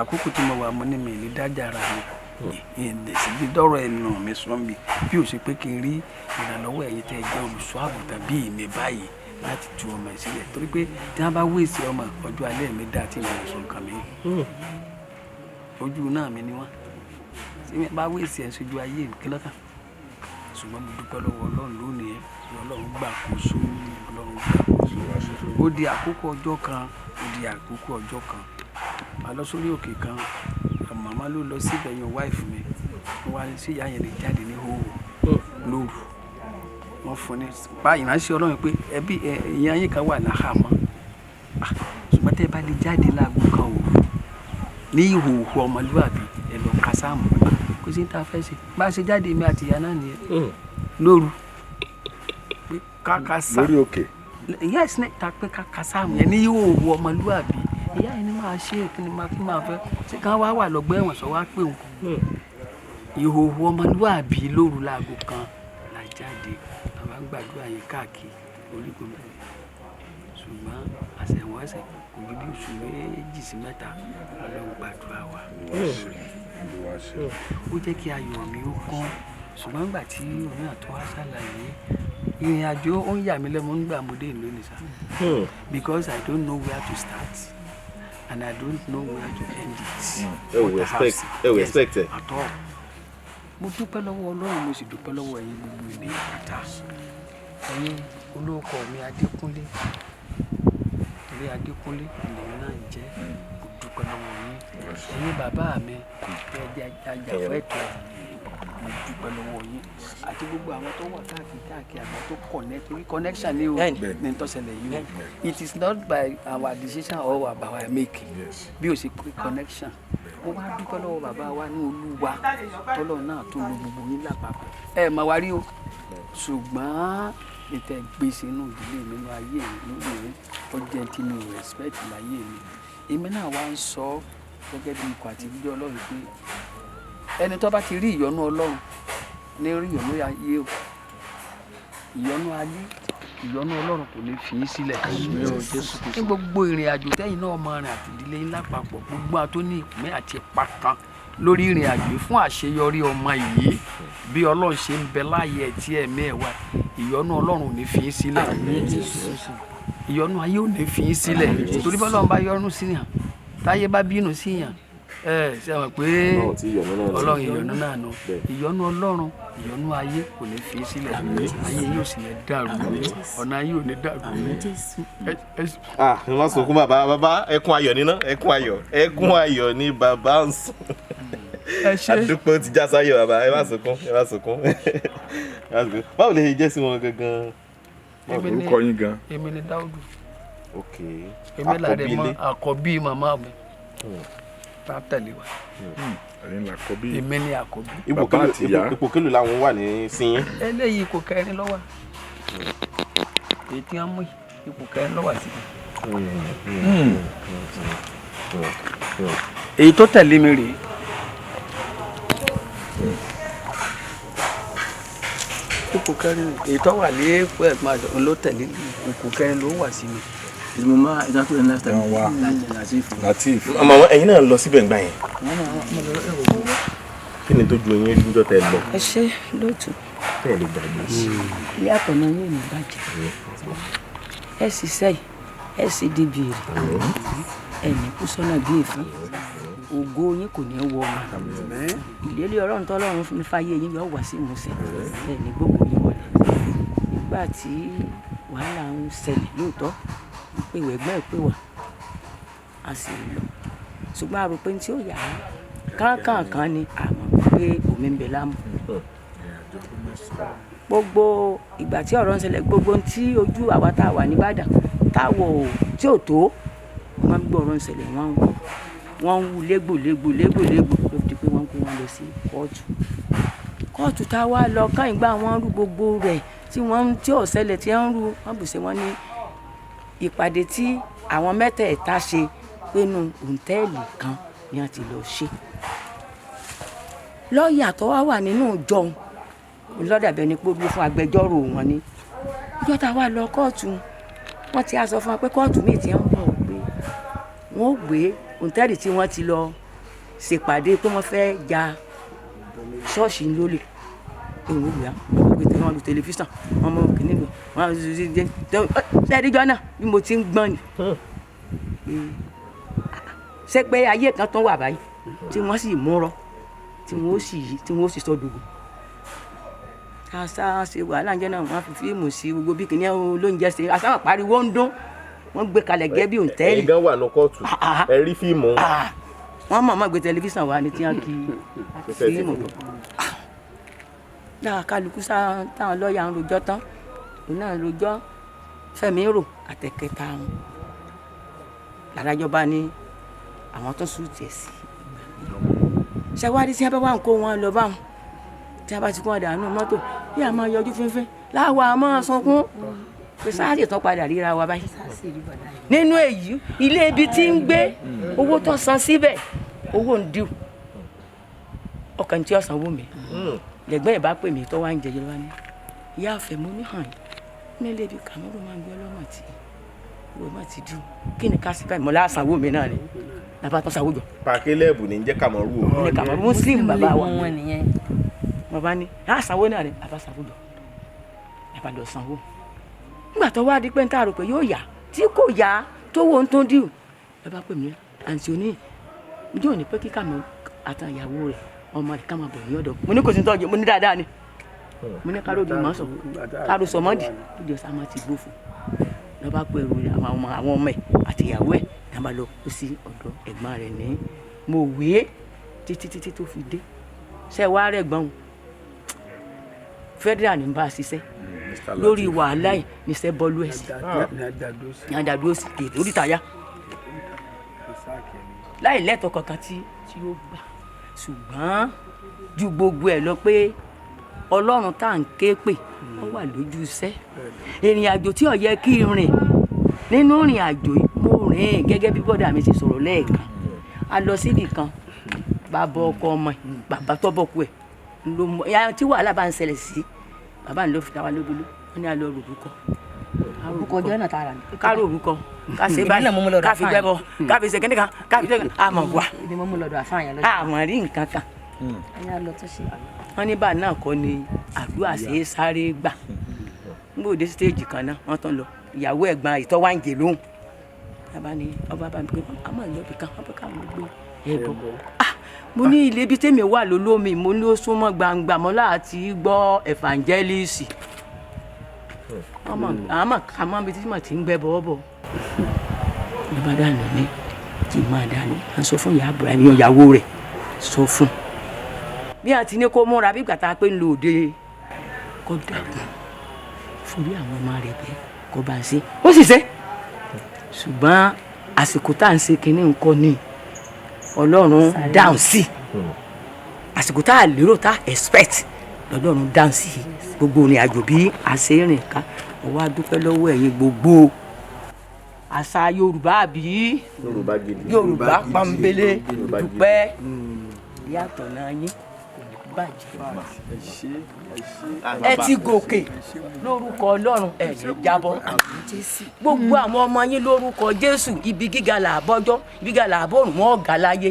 àkókò tí mo wà mo ní mi ní dájà ara mi ìyẹn síbi dọ́rọ̀ ẹnu mi sọ́n mi bí ó ṣe pé kí n rí ìrànlọ́wọ́ ẹ̀yin tẹ́ ẹ jẹ́ olùṣọ́ àgùntàn bí èmi báyìí láti tú ọmọ ẹ̀ sílẹ̀ torí pé tí wọ́n bá wéèsì ọmọ ọjọ́ alẹ́ mi dá tí ìrìn àṣọ nǹkan mi ojú náà mi ni wọ́n tí wọ́n bá wéèsì ẹ̀ ṣojú ayé mi kí lọ́kàn ṣùgbọ́n mo dúpẹ́ lọ́wọ́ Ọlọ́run lónìí Ọlọ́run gbàkóso ó di àkókò ọjọ́ kan a lọ sórí òkè kan màmá ló lọ síbẹ̀ yan wáìfù mi wọ́n wá sí ìyá yẹn lè jáde ní hóhó lóru wọ́n fún ní bá ìránṣẹ́ Ọlọ́run pé ẹbí ìyá yín kan wà láhàámọ́ ṣùgbọ́n tẹ́ ẹ bá lè jáde láago kan òru ní ìhòòhò ọmọlúwàbí ẹ lọ ka sáàmù kò sí ní ta fẹ́ ṣe bá a ṣe jáde mi àti ìyá náà nìyẹn lóru pé káka sáà lórí òkè ìyá ìsinmi ta pé káka sáàmù yẹn ní ìhòòhò ọmọlúwàbí ìyá yẹn ni máa ṣe kí ni máa fẹ́ ṣé ká wá wà lọ́gbọ́ ẹ̀wọ̀n sọ wá pé òun ìhòòhò ọmọlúwàbí lóru láago kan la jáde àwọn gbàdúrà yẹn káàkiri orígun ṣùgbọ́n àṣẹwọ̀n ẹsẹ̀ kò bí oṣù méjì sí mẹ́ta Ọlọ́run gbàdúrà wa ó jẹ́ kí ayọ̀ mi ó kán ṣùgbọ́n nígbà tí òun àtọ́ wá ṣàlàyé ìrìn àjò ó ń yà mí lẹ́nu nígbà mo dé ìlú nìsa because I don't know where to start and I don't know where to end it. Respect it. At all. Mo dúpẹ́ lọ́wọ́ Ọlọ́run mo sì dúpẹ́ lọ́wọ́ ẹ̀yin gbogbo ìní ìpàtà ẹ̀yin olóòkọ mi Adékúnlé torí Adékúnlé ìlẹ̀yìn náà ń jẹ́ mo dúpẹ́ lọ́wọ́ yín ẹ̀yin bàbá mi ajàfẹ́ ẹ̀tọ́ mo dúpẹ́ lọ́wọ́ yín àti gbogbo àwọn tó wà káàkiri àwọn tó connect torí connection ni o ní tọ́sẹ̀lẹ̀ yìí o it is not by our decision or by our making bí o ṣe pé connection mo wá dúpẹ́ lọ́wọ́ bàbá wa ní Olúwa tọ́lọ́ náà tó lo gbogbo yín lápapọ̀ ẹ mà wá rí o ṣùgbọ́n ètò ìgbésẹ̀ inú ìdílé mi nínú ayé mi lórí ó jẹ́ tí mi ò respect láyé mi èmi náà wá ń sọ gẹ́gẹ́ bí ikọ̀ àti ìdílé Ọlọ́run pé ẹni tó bá ti rí ìyọ́nú Ọlọ́run ní rí ìyọ́nú ayé o ìyọ́nú ayé ìyọ́nú Ọlọ́run kò ní fi í sílẹ̀ ní gbogbo ìrìn àjò tẹ́yìn náà máa rìn àti ìdílé yín lápapọ̀ gbogbo àtúní ìpín àti ipa kan lórí ìrìn àjò fún àṣeyọrí ọmọ yìí bí Ọlọ́run ṣe ń bẹ láàyè ẹ̀ tí ẹ̀mí ẹ̀ wá ìyọ́nú Ọlọ́run ò ní fi í sílẹ̀ ìyọ́nú ayé ò ní fi í sílẹ̀ torí bọ́lọ́run bá yọ́nú síyàn táyé bá bínú síyàn ṣe mọ̀ pé Ọlọ́run ìyọ́nú náà nù ìyọ́nú Ọlọ́run ìyọ́nú ayé kò ní fi í sílẹ̀ ayé yóò sì ní dàrú ọ̀nà ayé ò ní dàrú. Má sunkún bàbá ẹkún ayọ̀ níná ẹkún ayọ̀ ní bàbá ń sùn. Àdúpọ̀ ti já sáyọ̀ bàbá ẹ má sunkún. Báwo lè jẹ́ sí wọn gangan? Orúkọ yín gan. Èmi ni Dáúdù. Èmi làdé mọ àkọ́bí màmá mi tá tẹ̀lé wa. Ẹ̀yin là àkọ́bí. Èmi ni àkọ́bí. Ipò kélòó làwọn wà ní síyín? Eléyìí ipò kẹrin ló wà. Èyí tí wọ́n mú ipò kẹrin ló wà sí mi. Èyí tó tẹ̀lé mi rèé. Ipò kẹrin èyí tó wà ní ipò ẹ̀gbọ́n àjọ ló tẹ̀lé ipò kẹrin ló wà sí mi. Ìmọ̀mọ́ ìdákùnrin náà tẹ̀lé wá Latif. Àmọ́ ẹ̀yin náà lọ síbẹ̀ ńgbà yẹn. Kí ni tó ju eyín lójọ́ tẹ lọ? Ẹ ṣe lóòtú. Tẹ́ ẹ lè gbàgbé. Ilé àtọ̀nà yóò ní bàjẹ́. Ẹ sì sẹ́yìn, ẹ sì di bìrì. Ẹ̀mí kú sọ́nà bí èéfín. Ògo yín kò ní wọ ọmọ. Ìlérí Ọlọ́run tó Ọlọ́run fún mi fáyé yín yóò wá sí ìmúṣẹ. Ẹ̀mí gbogbo yín wọlé. Nígbà tí wàhálà ń ṣẹlẹ̀ lóòótọ́, pé ìwé ẹgbẹ́ ìpè wà, a sì lọ. Ṣùgbọ́n a rò pé tí ó yà á kánkànkan ni àmọ́ pé omi ń bẹ láàmú. Gbogbo ìgbà tí ọ̀rọ̀ ń ṣẹlẹ̀ gbogbo tí ojú àwa tá a wà ní Ìbàdàn táwọ̀ tí ò tó wọ́n ń gbọ́ ọ̀rọ̀ ń ṣẹlẹ̀ wọ́n ń wú légbò ló fi di pé wọ́n kó wọn lọ sí kóòtù tá a wá lọ káyìn gbà wọ́n rú gbogbo rẹ̀ tí ò ṣẹlẹ̀ tí wọ́n rú wọ́n bù ṣe wọ́n ní ìpàdé tí àwọn mẹ́tẹ̀ẹ̀ta ṣe pinnu òǹtẹ́ẹ̀lì kan ni a ti lọ ṣe. Lọ́ọ̀yà tó wà nínú ìjọ lọ́dàbẹ̀ ni pé ó dúró fún agbẹjọ́rò wọn ni. Ìjọ tá a wá lọ kóòtù wọ́n ti sọ fún wa pé kóòtù míì ti ń bọ̀ pé wọ́n ó gbé òǹtẹ́ẹ̀lì tí wọ́n ti lọ ṣèpàdé pé wọ́n fẹ́ ja ṣọ́ọ̀ṣì lólè. Èwo wíwá wọ́n gbé wọn lu tẹlifíṣàn wọ́n mọ kìnìún wọn ṣẹ́ẹ́díjọ́ náà bí mo ti ń gbọ́n ni. Ṣé pé ayé kan tó wà báyìí tí wọ́n sì múrọ́ tí wọ́n sì sọ dògbò. Àṣà ṣe wàhálà ńjẹ́ náà wọ́n fi fíìmù sí gbogbo bí kìnìún olóúnjẹ ṣe àṣà wọn pariwo ń dún wọ́n gbé kalẹ̀ gẹ́gẹ́ bí òǹtẹ́ẹ̀lì. Ẹ̀yin gan wà ní kóòtù ẹ rí fíìmù. Wọ́n mọ̀ gbé tẹlifíṣàn wa ní tí wọ́n kí fíìmù. Dáa kálukú sáà táwọn lọ́ọ̀yà ń rojọ́ tán òun náà rojọ́ Fẹ́mi rò àtẹ̀kẹta wọn. Làdájọ́ bá ní àwọn tó sùn tiẹ̀ sí. Ṣé wá rí tí wọ́n bá wà ń kó wọn lọ báwọn tí wọ́n bá ti kó wọn dànù mọ́tò bí a máa yọjú fínfín láwa a máa sunkún pé sáàsì tán padà ríra wa báyìí. Nínú èyí ilé ibi tí ń gbé owó tó san síbẹ̀ owó ń dìrù ọkàn tí ó sanwó mi lẹ́gbẹ́ ìbá pè mí tó wá ń jẹjẹrẹ wá ní ìyá àfẹ́ mo ní hàn nílé ibi kàmúrò máa ń gbé ọlọ́mọ tí owó má ti dùn kí ni ká sí báyìí mo lásanwó mi náà ni nàbà tó sanwó jọ. Caleb ní jẹ́ Kàmọ́rù o. ní Kàmọ́rù Muslim bàbá wa bàbá ní àsanwó náà ni bàbá sanwó jọ bàbá lọ sanwó. Nígbà tó wá di pé ń tà rò pé yóò yá tí kò yá tó wo ń tó dìrù bàbá pè mí àǹtí òní ǹjẹ́ òní pé kí Kàmọ́rù àtàn ìyàwó rẹ̀ ọmọ rẹ̀ ká máa bọ̀ ní ọ̀dọ̀ mo ní kò sí tọ́jú mo ní dáadáa ni mo ní káró di màá sọ káró sọmọ́dì lóde ọ̀sán máa ti gbófo lọ́ba pé ẹrù àwọn ọmọ ẹ̀ àti ìyàwó ẹ̀ náà bá lọ kó sí ọ̀dọ̀ ẹ̀gbọ́n rẹ̀ ní mo wé títí tó fi dé ṣe wá rẹ̀ gbọ́n federal ní bá a ṣiṣẹ́ lórí wàhálà yìí níṣẹ́ bọ́ọ̀lù ẹ̀sìn ní àdàdúró sí kèdè orí tàyà láì lẹ́tọ̀ọ́ kankan tí ó gbà ṣùgbọ́n ju gbogbo ẹ̀ lọ pé Ọlọ́run tá à ń ké pè ó wà lójú iṣẹ́ ìrìn àjò tí ó yẹ kí n rìn nínú ìrìn àjò yìí mo rìn gẹ́gẹ́ bí bọ́dà mi ti sọ̀rọ̀ lẹ́ẹ̀kan a lọ síbì kan bàbá ọkọ ọmọ ẹ̀ bàbá tọ́bọ̀kú ẹ̀ ló mọ ìyá tí wàhálà bá ń ṣẹlẹ̀ sí bàbá mi ló fi dá wa lógolo wọ́n ní a lọ rò lóko orúkọ ọjọ́ náà tààrà ni. kárò orúkọ ká ṣe báyìí ká fi gbẹ́bọ ká fi ṣe kíní kan ká fi ṣe àmọ̀ wá. ibi mọ́ mú lọ́dọ̀ àfáàyàn lọ́dọ̀. àmọ̀ rí nǹkan kan. ẹ̀yà lọ tó ṣe. wọ́n ní báà náà kọ́ ni àdúrà ṣe é sáré gbà. nígbà òde stéèjì kan náà wọ́n tán lọ ìyàwó ẹ̀gbọ́n ìtọ́ wá ń jè lóhùn. bàbá ni ọba bá mi pé àmọ́ ìlọ́bì kan wọ́n fẹ́ káwọn gbé ẹbọ. mo ní ilé ibi tèmi wà lólómi mo ní ó súnmọ́ gbangba mọ́ láti gbọ́ evangelist. àmọ́ àmọ́ ibi tí mo ti ń gbẹ́ bọ́ọ̀bọ̀. bàbá dànù ní kí n máa dànù à ń sọ fún ìyá àbúrò ẹ̀yìn ìyàwó rẹ̀ sọ fún. bí a ti ní kó múra bí gbàtà pé ń lo òde kó dàgbà forí àwọn ọmọ rẹ̀ bẹ́ẹ̀ kó bá ń ṣe ó sì ṣe. ṣùgbọ́n àsìkò tá à ń ṣe kinní nǹkan ni ọlọ́run dáhùn sí àsìkò tá a lérò tá a expect lọ́lọ́run dáhùn sí gbogbo ìrìn àjò bí a ṣe rìn ká mo wá dúpẹ́ lọ́wọ́ ẹ̀yin gbogbo àṣà Yorùbá àbí Yorùbá pọ́nbélé dúpẹ́ yàtọ̀ náà yín bàjẹ́ ẹ ti gòkè lórúkọ Ọlọ́run ẹ lè jábọ́ gbogbo àwọn ọmọ yín lórúkọ Jésù ibi gíga làbọ́jọ́ ibi gíga làbọ́rùn wọn ọ̀gá láyé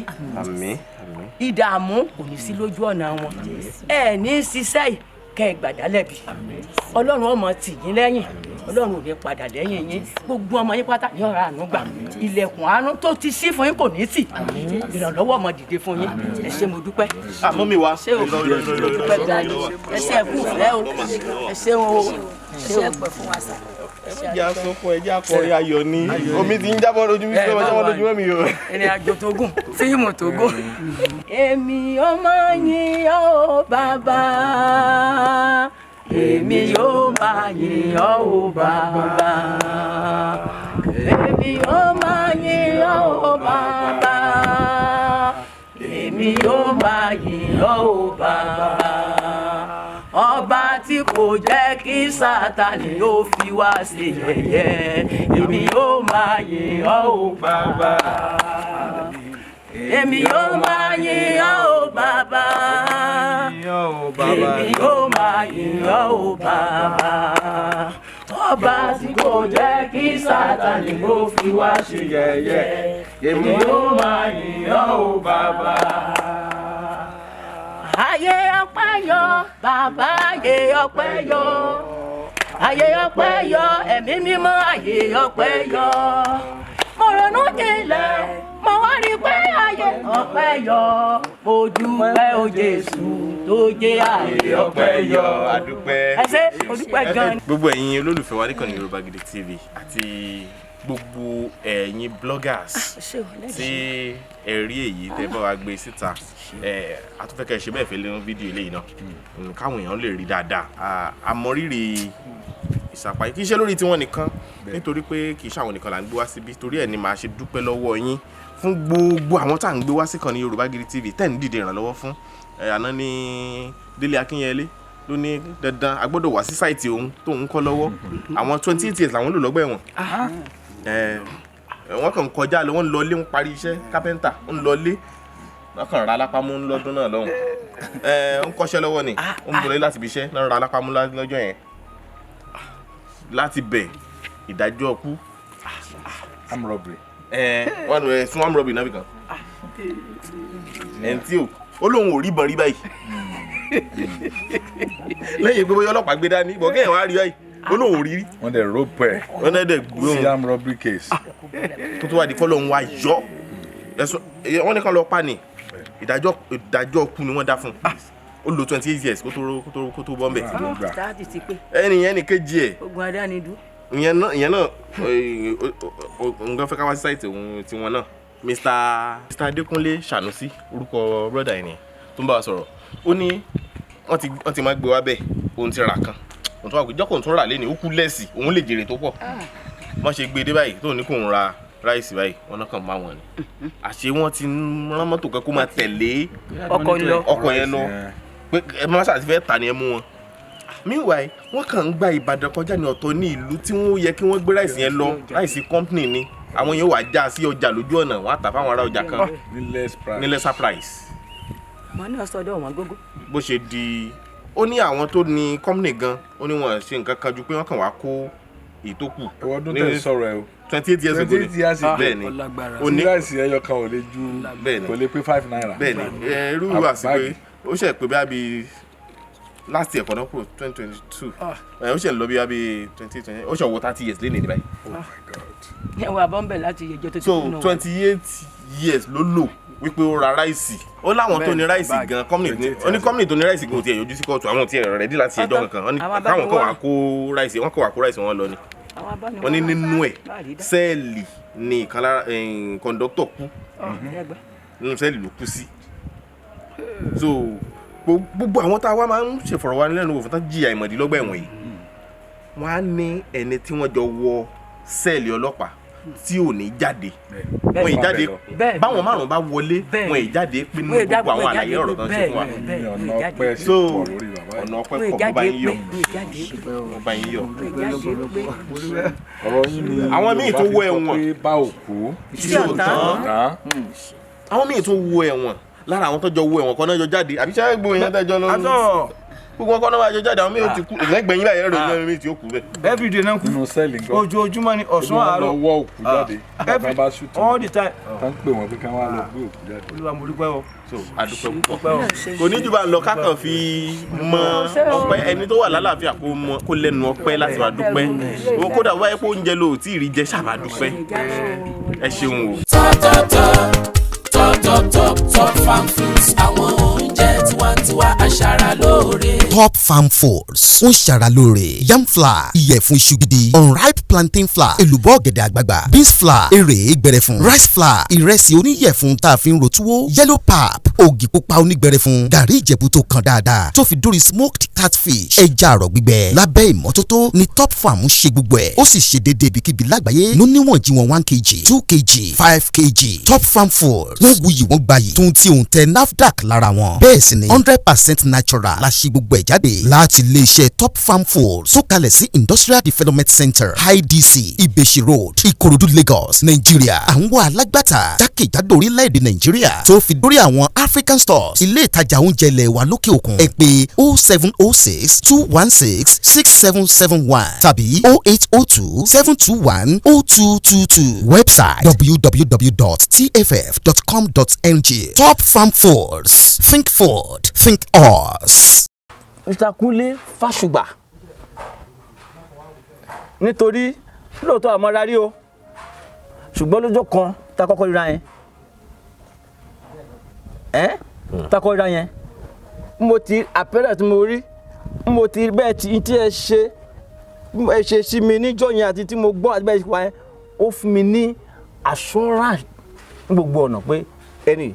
ìdààmú kò ní sí lójú ọ̀nà wọn ẹ ní ṣiṣẹ́ kẹ́ ẹ gbàdálẹ̀bí Ọlọ́run ọmọ tì yín lẹ́yìn Ọlọ́run ò ní padà lẹ́yìn yín gbogbo ọmọ yín pátá ní ọ̀rọ̀ àánú gbà ilẹ̀kùn àánú tó ti ṣí fún yín kò ní tì ìrànlọ́wọ́ ọmọ dìde fún yín ẹ ṣé mo dúpẹ́. àmọ́ mi wá. ṣé o dúpẹ́ gan ni ẹ ṣé ẹ kú ìfẹ́ o ẹ ṣé o ṣé ẹ pẹ́ fún wa sà. ẹjẹ asọkun ẹjẹ akọrin ayọ̀ ni omi ti ń jábọ́ lójú mi sọ jábọ́ lójú mọ́ mi o. ìrìn àjò tó gùn fíìmù tó gùn. èmi ọmọ yín ó bàbá èmi yóò máa yìn ọ́ o bàbá èmi yóò máa yìn ọ́ o bàbá èmi yóò máa yìn ọ́ o bàbá ọba tí kò jẹ́ kí Sátánì ó fi wá ṣe yẹ̀yẹ́ èmi yóò máa yìn ọ́ o bàbá èmi yóò máa yìn ọ́ o bàbá èmi yóò máa yìn ọ́ o bàbá ọba tí kò jẹ́ kí Sátánì ó fi wá ṣe yẹ̀yẹ́ èmi yóò máa yìn ọ́ o bàbá. Ayé ọpẹ́ yọ bàbá ayé ọpẹ́ yọ ayé ọpẹ́ yọ ẹ̀mí mímọ́ ayé ọpẹ́ yọ mo ronú jinlẹ̀ mo wá rí pé ayé ọpẹ́ yọ mo dúpẹ́ o Jésù tó jẹ́ ayé ọpẹ́ yọ. àdúpẹ́ ẹ ṣé o dúpẹ́ gan. gbogbo ẹ̀yin olólùfẹ́ wa níkànnì Yorùbá Gidi TV àti gbogbo ẹ̀yin bloggers tí ẹ rí èyí tẹ́ bá wa gbé síta a tún fẹ́ kẹ́ ẹ ṣe bẹ́ẹ̀ fẹ́ lẹ́nu fídíò eléyìí náà káwọn èèyàn lè rí dáadáa àmọrírì ìsapá kì í ṣe lórí tiwọn nìkan nítorí pé kì í ṣàwọn nìkan là ń gbé wá síbí torí ẹ̀ ni màá ṣe dúpẹ́ lọ́wọ́ yín fún gbogbo àwọn tá à ń gbé wá sí ìkànnì Yorùbá Gidi TV tẹ́ ń dìde ìrànlọ́wọ́ fún àná ní Délé Akínyẹlé ló ní dandan a gbọ́dọ̀ wá sí sáìtì òun tó ń kọ́ lọ́wọ́ àwọn 28 years làwọn lò lọ́gbà ẹ̀wọ̀n wọ́n kàn kọjá lọ wọ́n lọ lé ń parí iṣẹ́ kápẹ́ńtà ń lọ lé wọ́n kàn ra alápámú lọ́dún náà lọ́hùn ń kọ́ṣẹ́ lọ́wọ́ ni ó ń bọ̀lẹ́ láti ibi iṣẹ́ náà ra alápámú lọ́jọ́ yẹn láti bẹ̀ ìdájọ́ ọkú arm robbery wọ́n lọ sún arm robbery náà bìkan ẹni tí ó lóun ò rí ìbọn rí báyìí lẹ́yìn pé bóyá ọlọ́pàá gbé dání ìbọn kéèyàn wá rí báyìí ó lóun ò rí rí wọ́n dẹ̀ rope ẹ̀ wọ́n dẹ̀ gbóhùn sí arm robbery case tó tó wá di kọ́ lóun wá yọ wọ́n ní kán lọ pa ni ìdájọ́ ọkú ni wọ́n dá fún ó lò 28 years kó tó bọ́ mbẹ̀. ẹni kejì ẹ̀ ogun adánidú. ìyẹn náà nǹkan fẹ́ ká wá sí sáìtì òun tiwọn náà Mr. Adékúnlé Ṣànúsí orúkọ brọ́dà ẹ̀ nìyẹn tó ń bá wa sọ̀rọ̀ ó ní wọ́n ti máa gbé wá bẹ́ẹ̀ òun ti rà kan òun tó wà pé jọ́kọ̀ tó ń rà lé ní ó kú lẹ́sì òun lè jèrè tó pọ̀ wọ́n ṣe gbé dé báyìí tóun ní kò ń ra ráìsì báyìí wọn náà kàn máa wọn ni àṣé wọn ti rán mọ́tò kan kó máa tẹ̀lé ọkọ̀ yẹn lọ pé ẹ má ṣàti fẹ́ tà ní ẹ mú wọn. meanwhile wọ́n kàn ń gba Ìbàdàn kọjá ní ọ̀tọ̀ ní ìlú tí wọ́n yẹ kí wọ́n gbé ráìsì yẹn lọ ráìsì company ni àwọn yẹn wà já sí ọjà lójú ọ̀nà wọ́n á tà fáwọn ará ọjà kan ní lesser price. mo ní ọsọdọ wọn gógó. bó ṣe di ó ní àwọn tó ní company gan ó ní wọn ṣe nǹkan kan ju pé wọ́n kàn wá kó èyí tó kù. ọdún tẹ̀ sọ̀rọ̀ ẹ̀ o. 28 years ago. 28 years ago. bẹ́ẹ̀ni òní ráìsì ẹyọ kan ò lè ju kò lè pé 5 naira. bẹ́ẹ̀ni irú àsìkò ó ṣe pé bí last year kọ́nà kúrò 2022 ó ṣe lọ bí 2020 ó ṣe wọ 30 years lé ní báyìí. oh my god. ẹwà bọ́m̀bẹ̀ láti ẹjọ́ tó ti kú náà. so 28 years ló lò wípé ó ra ráìsì ó láwọn tó ní ráìsì gan company tó ní ráìsì gan ò tiẹ̀ yọjú sí kóòtù àwọn ò tiẹ̀ rẹ̀dí láti ẹjọ́ kankan káwọn kọ̀ wá kó ráìsì wọn lọ ni wọ́n ní nínú ẹ̀ sẹ́ẹ̀lì ni ìkan lára kọ̀ǹdọ́tọ̀ kú nínú sẹ́ẹ̀lì ló kú sí. so gbogbo àwọn tá a wá máa ń ṣèfọ̀rọ̀wánilẹ́nuwò fún tán jìyà ìmọ̀dínlọ́gbà ẹ̀wọ̀n yìí wọ́n á ní ẹni tí wọ́n jọ wọ sẹ́ẹ̀lì ọlọ́pàá tí ò ní jáde wọn ì jáde báwọn márùn bá wọlé wọn ì jáde pé nínú gbogbo àwọn àlàyé ọ̀rọ̀ tán ṣe fún wa so ọ̀nà ọpẹ́ pọ̀ bó bá yín yọ ọ̀rọ̀ yín ni àwọn míì tó wọ ẹ̀wọ̀n bá òkú tí ò tán àwọn míì tó wọ ẹ̀wọ̀n lára àwọn tó jọ wọ ẹ̀wọ̀n kan náà jọ jáde àbí ṣáà gbogbo èèyàn tẹ́jọ́ lọ́wọ́ gbogbo ọkọ náà wá jọ jáde àwọn míì ti kú lẹ́gbẹ̀yìn báyìí ẹ̀rọ ìlú mi tí ó kú bẹ́ẹ̀. everyday náà kú ojoojúmọ́ ni ọ̀sán àárọ̀ wọ́ òkú jáde bàbá bá ṣùtù all the time. tán pè wọ́n pé ká wá lọ gbé òkú jáde. olúwa mo dúpẹ́ o. so adúpẹ́ púpọ̀ kò ní jù bá lọ kákan fi mọ ọpẹ́ ẹni tó wà lálàáfíà kó lẹ́nu ọpẹ́ láti wá dúpẹ́ kódà wáyé pé oúnjẹ ló tí ì rí jẹ ṣàbà dúpẹ́ ẹ ṣeun o. top farm foods àwọn oúnjẹ tiwantiwa aṣara lóore. top farm foods ń ṣara lóore yam flour ìyẹ̀fun iṣu gidi unripe plantain flour èlùbọ́ ọ̀gẹ̀dẹ̀ àgbagbà beans flour èrè gbẹrẹfun rice flour ìrẹsì oníyẹ̀fun tá a fi ń ro túwó yellow pap ògì pupa onígbẹrẹfun gàrí ìjẹ̀bú tó kan dáadáa tó fi dórí smoked catfish ẹja àrọ̀ gbígbẹ lábẹ́ ìmọ́tótó ni top farm ń ṣe gbogbo ẹ̀ ó sì ṣe déédéé ibikíbi lágbàáyé ló níwọ̀n jí wọn 1 kg 2 kg 5 kg top farm foods wọ́n wuyì wọ́n gbayì tó ń tí òun tẹ nafdac lára wọn bẹ́ẹ̀ sì ni 100% natural la ṣe gbogbo ẹ̀ jáde láti iléeṣẹ́ top farm foods tó kalẹ̀ sí industrial development center idc ibeshi road ikorodu lagos nigeria àwọn alágbàtà jákèjádò orílẹ̀-èdè nigeria tó fi dórí àwọn african stores ilé ìtajà oúnjẹ ilẹ̀ wa lókè òkun ẹ pè 0706 216 6771 tàbí 0802 721 0222 website www.tff.com.ng top farm foods think food think us. Mr. Kunle Fásùgbà nítorí lóòótọ́ àmọ́ rárí o ṣùgbọ́n lọ́jọ́ kan tá a kọ́kọ́ ríra yẹn tá a kọ́kọ́ ríra yẹn mo ti àpẹẹrẹ tí mo rí mo ti bẹ́ẹ̀ tí ẹ ṣe sí mi níjọ́ yẹn àti tí mo gbọ́ àti bẹ́ẹ̀ ṣe wá yẹn ó fún mi ní assurance ní gbogbo ọ̀nà pé ẹni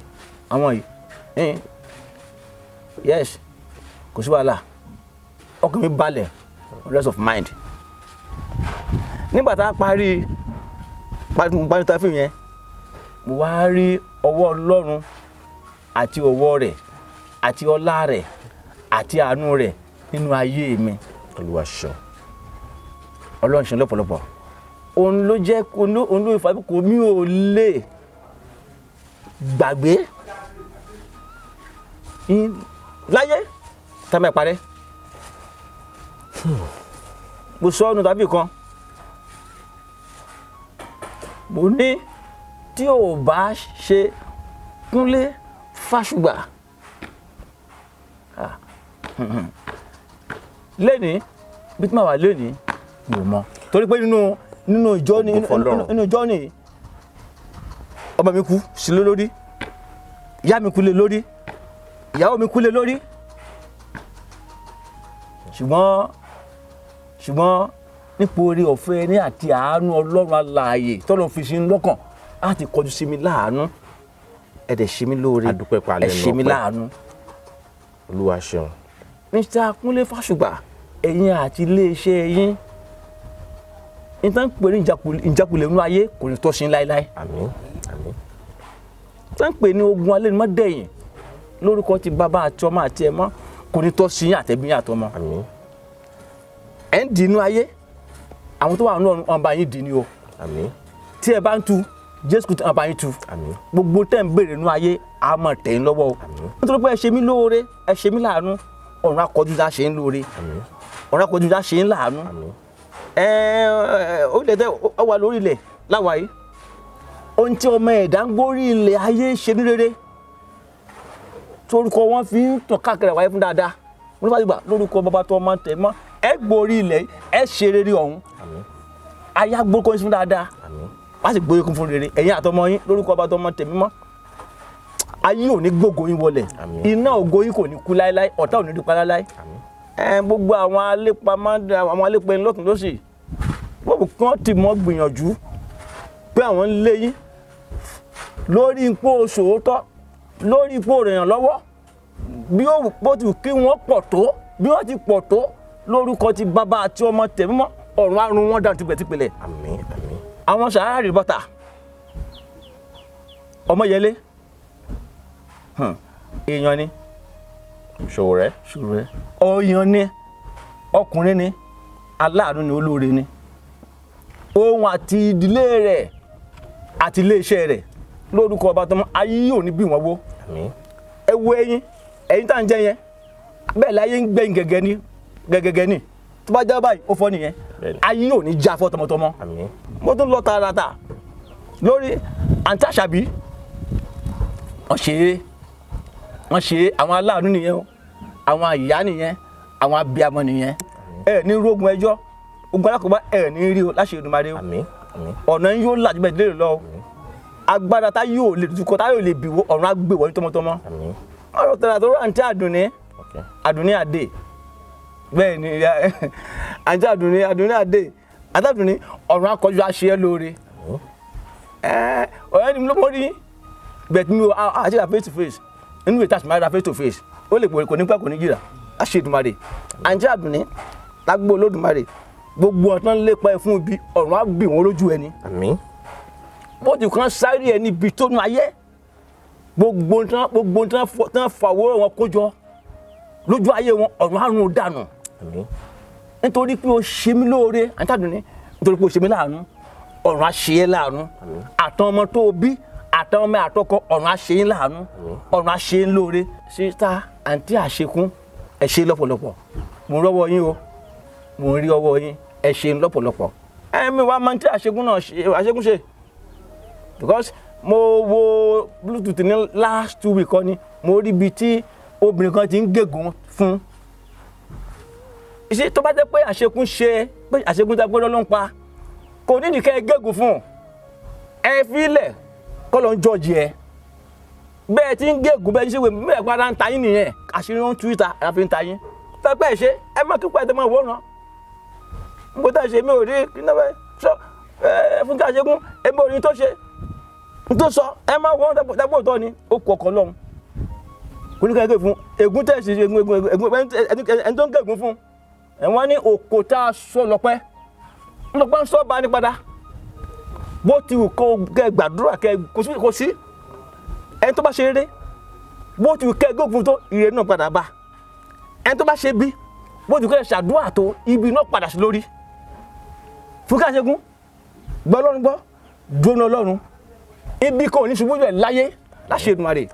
àwọn yìí yes kò sí wàhálà ọkàn mi balẹ̀ rest of mind nígbà tá a parí tàfíìmù yẹn mo wá rí ọwọ́ Ọlọ́run àti ọwọ́ rẹ̀ àti ọlá rẹ̀ àti àánú rẹ̀ nínú ayé mi. Olúwa ṣeun. Ọlọ́run ṣeun lọ́pọ̀lọpọ̀ òun ló jẹ́ òun ló fà kó mi ò lè gbàgbé láyé tàbí parẹ́ mo sọ ọ́nù tàbí kan mo ní tí ò bá ṣe Kúnlé Fásùgbà lẹ́ni bí tí màá wà lẹ́ni mi ò mọ̀ torí pé nínú ìjọ ni ọmọ mi kú sí lórí ìyá mi kú lé lórí ìyàwó mi kú lé lórí ṣùgbọ́n nípa oore ọ̀fẹ́ ní àti àánú Ọlọ́run alààyè tọ́lọ́ fi sí lọ́kàn láti kọjú sí mi láàánú ẹ̀dẹ̀ ṣe mí lóore ẹ̀ ṣe mí láàánú. Olúwa ṣeun. Mr. Kúnlé Fásùgbà ẹ̀yin àti iléeṣẹ́ yín ìtàn pè ní ìjákulẹ̀ nínú ayé kò ní tó sí láéláé. Àmín àmín. ìtàn pè ní ogun alẹ́ ní mọ́dẹ̀yìn lórúkọ ti bàbá àti ọmọ àti ẹ̀mọ́ kò ní tó sí àtẹ̀bí àtọmọ. Àmín. ẹ̀ ń dì inú ayé àwọn tó wà nínú ọba yín dì ní o. Àmín. tí ẹ bá ń tu Jésù kò tí ọba yín tu. Àmín. gbogbo tẹ́ ń béèrè nínú ayé a máa tẹ̀ ń lọ́wọ́ o. Àmín. nítorí pé ẹ ṣe mí lóore ẹ ṣe mí láàánú ọ̀run akọjú dá ṣe ń lóore ọ̀run akọjú dá ṣe ń láàánú ó lè tẹ́ ọ wà lórí ilẹ̀ láwa yìí ohun tí ọmọ ẹ̀dá ń gbórí ilẹ̀ ayé ṣe ní rere torúkọ wọn fi ń tàn káàkiri àwáyé fún dáadáa wọn bá ti gbà lórúkọ bàbá tó ọmọ tẹ̀ mọ́ ẹ gbórí ilẹ̀ ẹ ṣe rere ọ̀hún ayé agbórúkọ yín fún dáadáa wá sì gbóyè kún fún rere ẹ̀yin àtọmọ yín lórúkọ bàbá tó ọmọ tẹ̀ mímọ́ ayé ò ní gbógo yín wọlẹ̀ iná ògo yín kò ní kú láéláé ọ̀tá ò ní dúpá láéláé gbogbo àwọn alépa ẹni lọ́tún lọ́sì gbogbo kí wọ́n ti mọ́ gbìyànjú pé àwọn ń lé yín lórí ipò sòótọ́ lórí ipò rèèyàn lọ́wọ́ bí ó bó ti kí wọ́n pọ̀ tó bí wọ́n ti pọ̀ tó lórúkọ ti bàbá àti ọmọ tẹ̀mí mọ́ ọ̀run àrùn wọn dànù tipẹ́tipẹ́lẹ̀. àmín àmín. àwọn Sahara Reporters Ọmọyẹlé èèyàn ni Ṣòwòrẹ́ ọ̀yàn ni ọkùnrin ni aláàánú ni olóore ni òun àti ìdílé rẹ̀ àti iléeṣẹ́ rẹ̀ lórúkọ ọba tọmọ ayé yóò ní bí wọn wó ẹ wo ẹyin tá à ń jẹ yẹn bẹ́ẹ̀ láyé ń gbẹ̀yìn gẹ́gẹ́ ní tó bá jẹ́ báyìí ó fọ́ nìyẹn ayé yóò ní já fọ́ tọmọtọmọ mo tún lọ tààràtà lórí àǹtí Àṣàbí wọ́n ṣe àwọn aláàánú nìyẹn o àwọn àyà nìyẹn àwọn abiyamọ nìyẹn ẹ ní rógun ẹjọ́ ogun alákòóbá ẹ ní rí o láṣẹ Èdùmàrè o ọ̀nà yín yóò làjú bẹ́ẹ̀ lérè lọ agbára tá yóò lè dúkọ tá yóò lè bìwó ọ̀run á gbé wọ́n ní tọmọtọmọ ọ̀rọ̀ tẹ̀lé àtọ́rọ̀ àǹtí Àdùnní Adé bẹ́ẹ̀ ni àǹtí Àdùnní Adé àtàdùnní ọ̀run akọjú àṣẹ ẹ lóore ọ̀rẹ́ ni mo rí bẹ̀ẹ̀ mi ò àti ra face to face nínú ìta àti máa ra face to face ó lè pòrè kò ní pẹ́ kò ní jìrà á ṣe Èdùmàrè àǹtí Àdùnní lágbó Olódùmarè gbogbo ọ̀tán ń lépa ẹ fún ibi ọ̀run á bì wọ́n lójú ẹni. àmín. bó ti kàn sáré ẹ níbi tó nu ayé gbogbo tán fàwọ́ wọn kó jọ lójú ayé wọn ọ̀run á run dànù. àmín. nítorí pé o ṣe mí lóore àǹtí Àdùnní nítorí pé o ṣe mí láàánú ọ̀run á ṣe é láàánú àtàn ọmọ tó o bí àtàn ọmọ àtọkọ ọ̀run á ṣe é láàánú ọ̀run á ṣe é lóore sísá àǹtí Àṣekún ẹ ṣe lọ́pọ̀lọpọ̀ mo rọ́wọ́ yín o mo rí ọwọ́ yín ẹ ṣe lọ́pọ̀lọpọ̀ mi wá máa ń tí Àṣekún ṣe because mo wo Bluetooth ní last 2 weeks kan ni mo rí ibi tí obìnrin kan ti ń gégùn fún ìṣe tó bá jẹ́ pé Àṣekún ṣe pé Àṣekún tá gbọ́dọ̀ ló ń pa kò ní nìkẹ́ gégùn fún ẹ fílẹ̀ kọ́ ló ń jọ́ọ̀jì ẹ bẹ́ẹ̀ tí ń gégùn bẹ́ẹ̀ ṣe wèé bẹ́ẹ̀ padà ń ta yín nìyẹn àṣírí wọn Twitter àfi ń ta yín tọ́pẹ́ ẹ̀ ṣe ẹ má kíkọ́ ẹ̀ tẹ́ máa wọ́n rán mo tẹ́ ṣe mi ò rí kí náà sọ fún kí Àṣekún èmi ò rí tó ṣe tó sọ ẹ má wọ́n dẹ́gbò tọ́ ni ó kọ̀ ọ̀kọ̀ lọ́hùn kò ní ká gé fún ègún tẹ̀ ṣe ẹni tó ń gégùn fún ẹ̀ wọ́n ní òkò tá a sọ lọ́pẹ́ ńlọpẹ́ ń sọ bá ní padà bó ti wù kẹ́ gbàdúrà kẹ́ kò sí ẹni tó bá ṣe rere bó ti wù kẹ́ gégùn tó ire náà padà bá ẹni tó bá ṣe bí bó ti wù kẹ́ ṣàdúrà tó ibi náà padà sí lórí fún kí Àṣekún gbọ́ Ọlọ́run gbọ́ dúró Ọlọ́run ibi kò ní ṣubú rẹ̀ láyé láṣẹ Èdùmàrè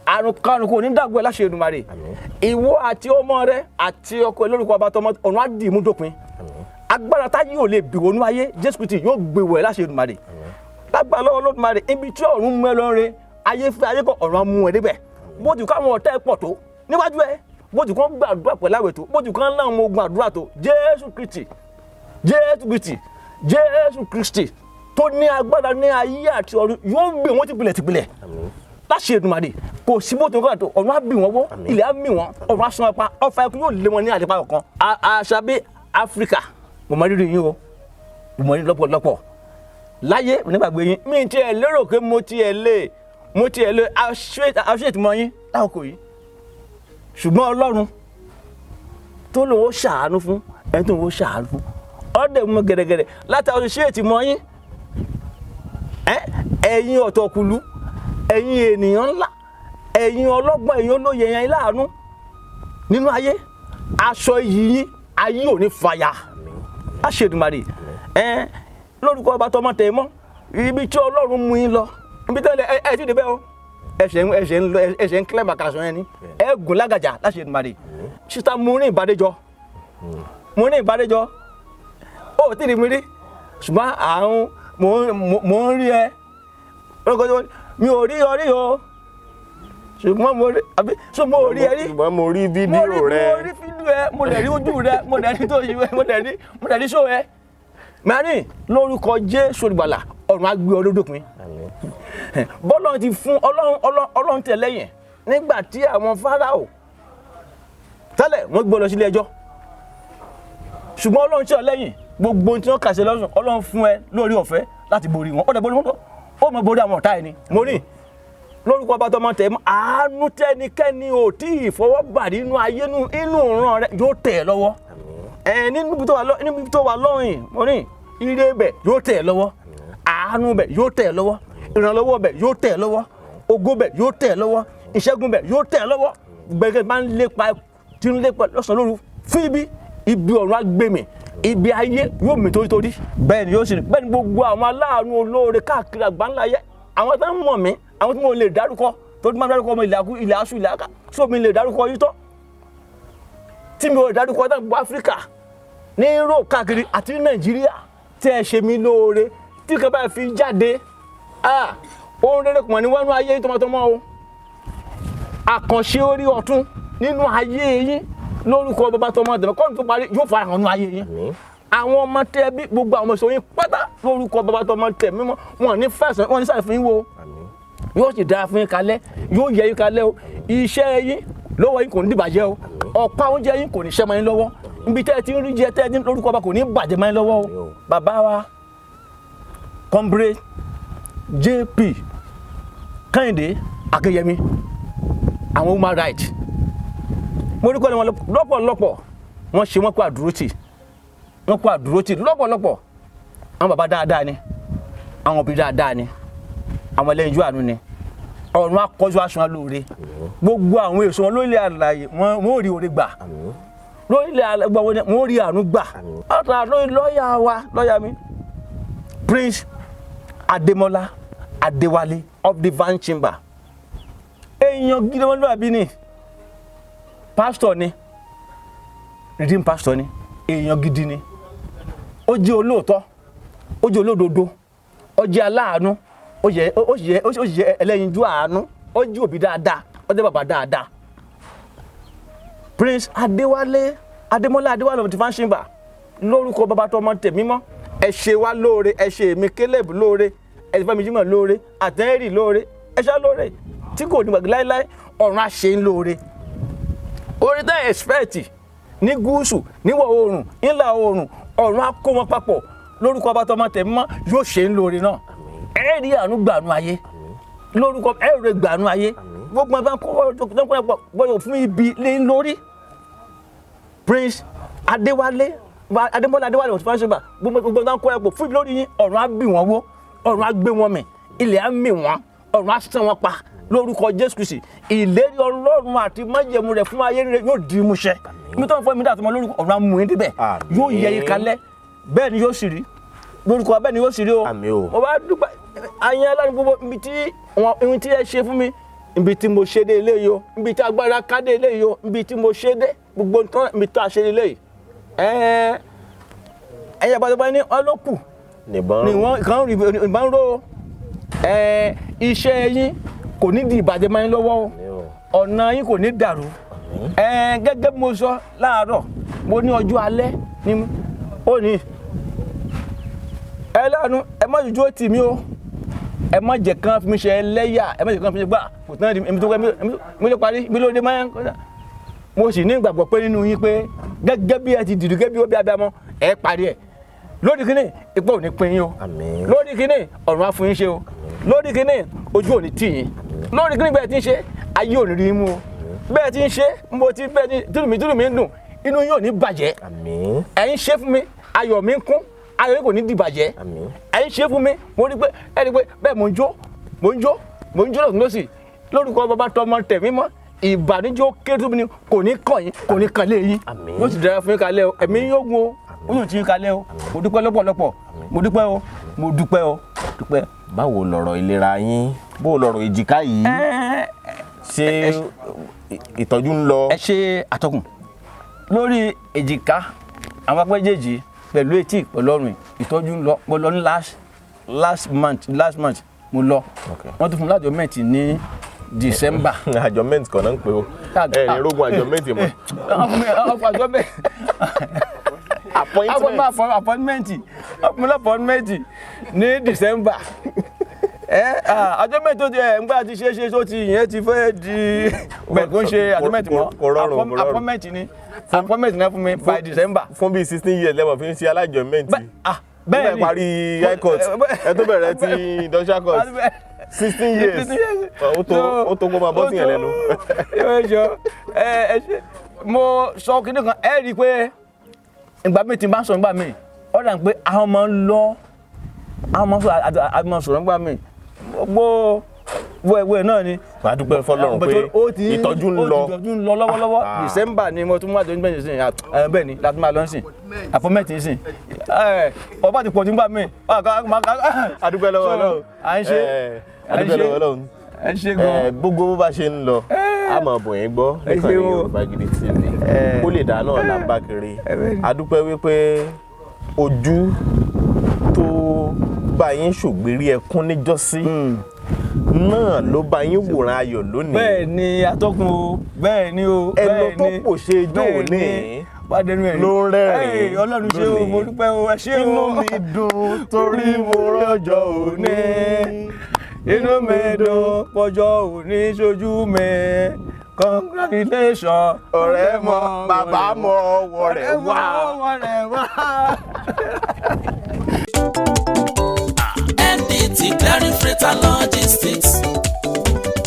àrùn karùn kò ní dàgbò ẹ̀ láṣẹ Èdùmàrè ìwọ àti ọmọ rẹ àti ọkọ lórúkọ ọba tọmọ ọ̀run á dì mú dópin agbára táyé ò lè bìwò nú ayé Jésù Kristi yóò gbèwò ẹ̀ láṣẹ Èdùmàrè lágbára lọ́wọ́ Olódùmarè ibi tí ọ̀run mú ẹ lọ́rin ayé fẹ́ ayé kọ́ ọ̀run á mú ẹ débẹ̀ bó ti kọ́ àwọn ọ̀tá ẹ pọ̀ tó níwájú ẹ bó ti kọ́ gbàdúrà pẹ̀lú àwẹ̀ tó bó ti kọ́ láwọn ọmọ ogun àdúrà tó Jésù Kristi tó ní agbára ní ayé àti ọ̀run yóò gbé wọn tìpìlẹ̀ láṣẹ Èdùmàrè kò sí bó ti kọ́ àtò ọ̀run á bì wọ́n wó ilẹ̀ á mì wọ́n ọ̀run á sán apá ọ̀fà ẹkú yóò lé wọn ní àdìpá ọ̀kan Asabe Afrika mo mọ rírì yín o mo mọ rírì lọ́pọ̀lọpọ̀ láyé nígbàgbé yín mi ti ẹ̀ lérò pé mo ti ẹ̀ lé àṣeyẹ̀tì mọ́ yín lákòókò yìí ṣùgbọ́n Ọlọ́run tó lòun ó ṣàánú fún ẹni tó lòun ó ṣàánú fún ọ̀dẹ̀ mọ gẹ̀dẹ̀gẹ̀dẹ̀ látàrí àṣeyẹ̀tì mọ́ yín ẹ̀yin ọ̀tọ̀kùlú ẹ̀yin ènìyàn ńlá ẹ̀yin ọlọ́gbọ́n ẹ̀yin olóye ẹ̀yin láàánú nínú ayé aṣọ iyì yín ayé ò ní fàyà láṣẹ Èdùmàrè lórúkọ ọba tọmọ tẹ mọ́ ibi tí Ọlọ́run mú yín lọ ibi tẹ́lẹ̀ ẹ ti débẹ̀ o ẹ̀ṣẹ̀ ń kílẹ̀ bàkàrà sọ yẹn ni gùn lágàjà láṣẹ Èdùmàrè sísá mo ní ìbádẹ́jọ ó tí ì rí mi rí ṣùgbọ́n àrùn mò ń rí ẹ mi ò rí ọ rí o ṣùgbọ́n mo rí àbí so mo rí ẹ rí ṣùgbọ́n mo rí fídíò rẹ mo rí fídíò ẹ mo dẹ̀ rí ojú rẹ mo dẹ̀ rí tó yí mo dẹ̀ rí ṣó ẹ mẹ́rin lórúkọ Jésù olùgbàlà ọ̀run á gbé ọ lódòpin bọ́lọ́run ti fún ọlọ́run tẹ̀ lẹ́yìn nígbà tí àwọn Fáráò tẹ́lẹ̀ wọ́n gbé lọ sílé ẹjọ́ ṣùgbọ́n ọlọ́run tí ọ lẹ́yìn gbogbo tí wọ́n kà sí lọ́sùn ọlọ́run fún ẹ lórí ọ̀fẹ́ láti borí wọn ó dẹ̀ borí wọn ó mọ borí àwọn ọ̀tá ẹni mo ní lórúkọ bá tọmọ tẹ àánú tẹnikẹ́ni ò tí ì fọwọ́ bà nínú ayé inú ìran rẹ yóò tẹ̀ ẹ́ lọ́wọ́ níbi tó wà lọ́rùn mo ní ire bẹ̀ yóò tẹ̀ ẹ́ lọ́wọ́ àánú bẹ̀ yóò tẹ̀ ẹ́ lọ́wọ́ ìrànlọ́wọ́ bẹ̀ yóò tẹ̀ ẹ́ lọ́wọ́ ògo bẹ̀ yóò tẹ̀ ẹ́ lọ́wọ́ ìṣẹ́gun bẹ̀ yóò tẹ̀ ẹ́ lọ́wọ́ gbẹ̀gẹ̀ máa ń lépa tí ń lépa lọ́sàn-án lóru fún ibi ọ̀run agbèmí ibi ayé yóò mì torítorí bẹ́ẹ̀ ni yóò sì rí bẹ́ẹ̀ ni gbogbo àwọn aláàánú olóore káàkiri àgbáńlá ayé àwọn tó ń mọ̀ mí àwọn tí mo lè dárúkọ tó ti máa dárúkọ ọmọ ilẹ̀ aṣọ ilẹ̀ aka tó mi lè dárúkọ yìí tọ́ tí mi ò lè dárúkọ ọdún gbogbo Áfíríkà ní Europe káàkiri àti ní Nàìjíríà tí ẹ ṣe mí lóore tí kò bá fi jáde ohun rere kùmọ̀ ní wọ́n nú ayé yín tọmọtọmọ o àkànṣe orí ọ̀tún nínú ayé yín lórúkọ bàbá tọmọ tẹ̀mọ́ kọ́ni tó parí yóò fara hàn nú ayé yín àwọn ọmọ tẹ bí gbogbo àwọn ọmọ yín pátá lórúkọ bàbá tọmọ tẹ̀ mímọ́ wọn ní fẹ̀sán wọn ní sàfihàn yín wo yóò sì dára fún yín kalẹ̀ yóò yẹ yín kalẹ̀ o iṣẹ́ yín lọ́wọ́ yín kò ní dìbàjẹ́ o ọ̀pá oúnjẹ yín kò ní ṣẹ́ mọ́ yín lọ́wọ́ ibi tẹ́ ẹ ti ń rí jẹ tẹ́ ẹ ti ń lórúkọ ọba kò ní bàjẹ́ mọ́ yín lọ́wọ́ o bàbá wa Comrade JP Kẹ́hìndé Akínyẹmí àwọn human rights mo rí kọ́ ni wọn lọ́pọ̀lọpọ̀ wọ́n ṣe wọ́n kó àdúrótì lọ́pọ̀lọpọ̀ àwọn bàbá dáadáa ni àwọn òbí dáadáa ni àwọn ẹlẹ́yinjú àánú ni ọ̀run akọ́jú aṣọ lóore gbogbo àwọn èso wọn lórílẹ̀ àlàyé wọn ò rí oore gbà lórílẹ̀ àlàyé wọn ò rí àánú gbà ọ̀tà lórí lọ́ọ̀yà mi Prince Adémọ́lá Adéwálé of Divine Chamber èèyàn gidi wọn lóàbí ni pastor ni redeemed pastor ni èèyàn gidi ni ó jẹ́ olóòótọ́ ó jẹ́ olódodo ó jẹ́ aláàánú ó jẹ́ ẹlẹ́yinjú àánú ó jẹ́ òbí dáadáa ó jẹ́ bàbá dáadáa Prince Adémọ́lá Adéwálé of Divine Chamber lórúkọ bàbá tó ọmọ tẹ̀mí mọ́ ẹ ṣe wá lóore ẹ ṣe èmi CALEB lóore ẹ ṣe Fẹ́mi Jimoh lóore àtẹ́rì lóore ẹ ṣá lóore tí kò ní gbàgbé láéláé ọ̀run á ṣe ń lóore orí tẹ́ ẹ̀sìpẹ́ẹ̀tì ní gúúsù níwọ̀ oòrùn ìlà oòrùn ọ̀run á kó wọn papọ̀ lórúkọ bá tọmọ tẹ̀mí mọ́ yóò ṣe ń lóore náà ẹ rí àánú gbànú ayé lórúkọ ẹ rẹ gbànú ayé gbogbo ẹgbẹ́ kó gbọ́dọ̀ fún ibi lé lórí Prince Adémọ́lá Adéwálé of Divine Chamber gbogbo ẹgbẹ́ kó ẹ̀pọ̀ fún ibi lórí yín ọ̀run á bì wọ́n wó ọ̀run á gbé wọn mì ilẹ̀ á mì wọ́n ọ̀run á sàn wọ́n pa lórúkọ Jésù Kristi ìlérí Ọlọ́run àti májẹ̀mú rẹ̀ fún ayé rẹ̀ yóò di ìmúṣẹ mi tó ń fọ mi dàtúmọ lórúkọ ọ̀run á mú yín débẹ̀ yóò yẹ yín kalẹ̀ bẹ́ẹ̀ ni yóò sì rí lórúkọ bẹ́ẹ̀ ni yóò sì rí o mo bá dúpẹ́ ayé aláàánú gbogbo ibi tí ohun tí ẹ ṣe fún mi ibi tí mo ṣe dé eléyìí o ibi tí agbára ká dé eléyìí o ibi tí mo ṣe dé gbogbo nǹkan ibi tí a ṣe eléyìí ẹ̀yà bàtàbà ní ọlọ́kù ni wọ́n kàn rí ìbá ń ró iṣẹ́ yín kò ní di ìbàjẹ́ máa ń lọ́wọ́ o ọ̀nà yín kò ní dàrú gẹ́gẹ́ bí mo sọ láàárọ̀ mo ní ọjọ́ alẹ́ ní ó ní ẹ láàánú ẹ má jùjú tì mí o ẹ má jẹ́ kán fi mi ṣe ẹlẹ́yà ẹ má jẹ́ kán fi mi gbà kò tán ẹ̀mí tó mi ló parí mi ló dé máa ń kọ́dà mo sì ní ìgbàgbọ́ pé nínú yín pé gẹ́gẹ́ bí ẹ ti dìdú gẹ́gẹ́ bí ó bí abiyamọ ẹ parí ẹ lórí kínní ipò ò ní pín yín o lórí kínní ọ̀run á fún yín ṣe o lórí kínní ojú ò ní tì yín lórí kínní bẹ́ẹ̀ ti ń ṣe ayé ò ní rí mú o bẹ́ẹ̀ ti ń ṣe mo ti bẹ́ẹ̀ ti tìlù mi ń dùn inú yín ò ní bàjẹ́ ẹ̀yin ṣe fún mi ayọ̀ mi ń kún ayọ̀ yín kò ní dìbàjẹ́ ẹ̀yin ṣe fún mi mo rí pé ẹni pé bẹ́ẹ̀ mo ń jó lọ́sùn lọ́sì lórúkọ bàbá tọmọ tẹ̀mí mọ́ ìbànújẹ́ kéré tó bí ni kò ní kàn yín kò ní kàn lé yín mo sì dára fún yín kalẹ̀ o ẹ̀mí yóò gun o ó yóò ti yín kalẹ̀ o mo dúpẹ́ lọ́pọ̀lọpọ̀ mo dúpẹ́. báwo lọ̀rọ̀ ìlera yín bó lọ̀rọ̀ èjìká yìí ṣé ìtọ́jú ń lọ. ẹ ṣe àtọkùn lórí èjìká àwọn apẹ́jèjì pẹ̀lú etí pẹ̀lọ́rùn ìtọ́jú ń lọ mo lọ ní last month mo lọ wọ́n tún fún mi adjournment ní December. Adjournment kan náà ń pè ó ní rogun adjournment mọ́. appointment ní December. Adjournment tó ti ńgbà ti ṣe tó ti ìyẹn ti fẹ́ di bẹ̀ẹ̀kún ṣe adjournment mọ́ appointment ni náà fún mi by December. Fún bíi 16 years lẹ́mọ̀ fi ń ṣe alájọmẹ́ntì. Bẹ́ẹ̀ ni parí high court ẹ tó bẹ̀rẹ̀ ti industrial court 16 years ó tó kó máa bọ́ sí yẹn lẹ́nu. Mo sọ kíní kan ẹ rí i pé ìgbà mi ti máa ń sọ nígbà mi ó dà pé àwọn ọmọ ń lọ àwọn ọmọ sọ̀rọ̀ nígbà mi gbogbo wẹ́wẹ́ náà ni. Màá dúpẹ́ fọlọ́run pé ìtọ́jú ń lọ lọ́wọ́lọ́wọ́. December ni mo tún wá dọ́jú bẹ́ẹ̀ sí bẹ́ẹ̀ ni láti máa lọ sí appointment sí ọba ti pọ̀ nígbà mi. Adúpẹ́ lọ́wọ́ Ọlọ́run adúpẹ́ lọ́wọ́ Ọlọ́run gbogbo bó bá ṣe ń lọ a máa bọ̀ yín gbọ́ nípa Yorùbá Gidi TV kó lè dá náà là ń bá kiri. Adúpẹ́ wípé ojú tó bá yín ṣògbérí ẹkún níjọ́sí náà ló bá yín wòran ayọ̀ lónìí. Bẹ́ẹ̀ ni atọ́kùn o bẹ́ẹ̀ ni o ẹnu tó pò ṣe ijó òní ló ń rẹ́rìn-ín. Ọlọ́run ṣe o mo dúpẹ́ o ẹ ṣé o. Inú mi dùn torí mo rọ́jọ́ òní. Inú mi dùn pọ́jọ́ òní ṣojú mi. Congratulations ọ̀rẹ́ mọ bàbá mọ ọwọ́ rẹ̀ wá. NDT clearing freight and logistics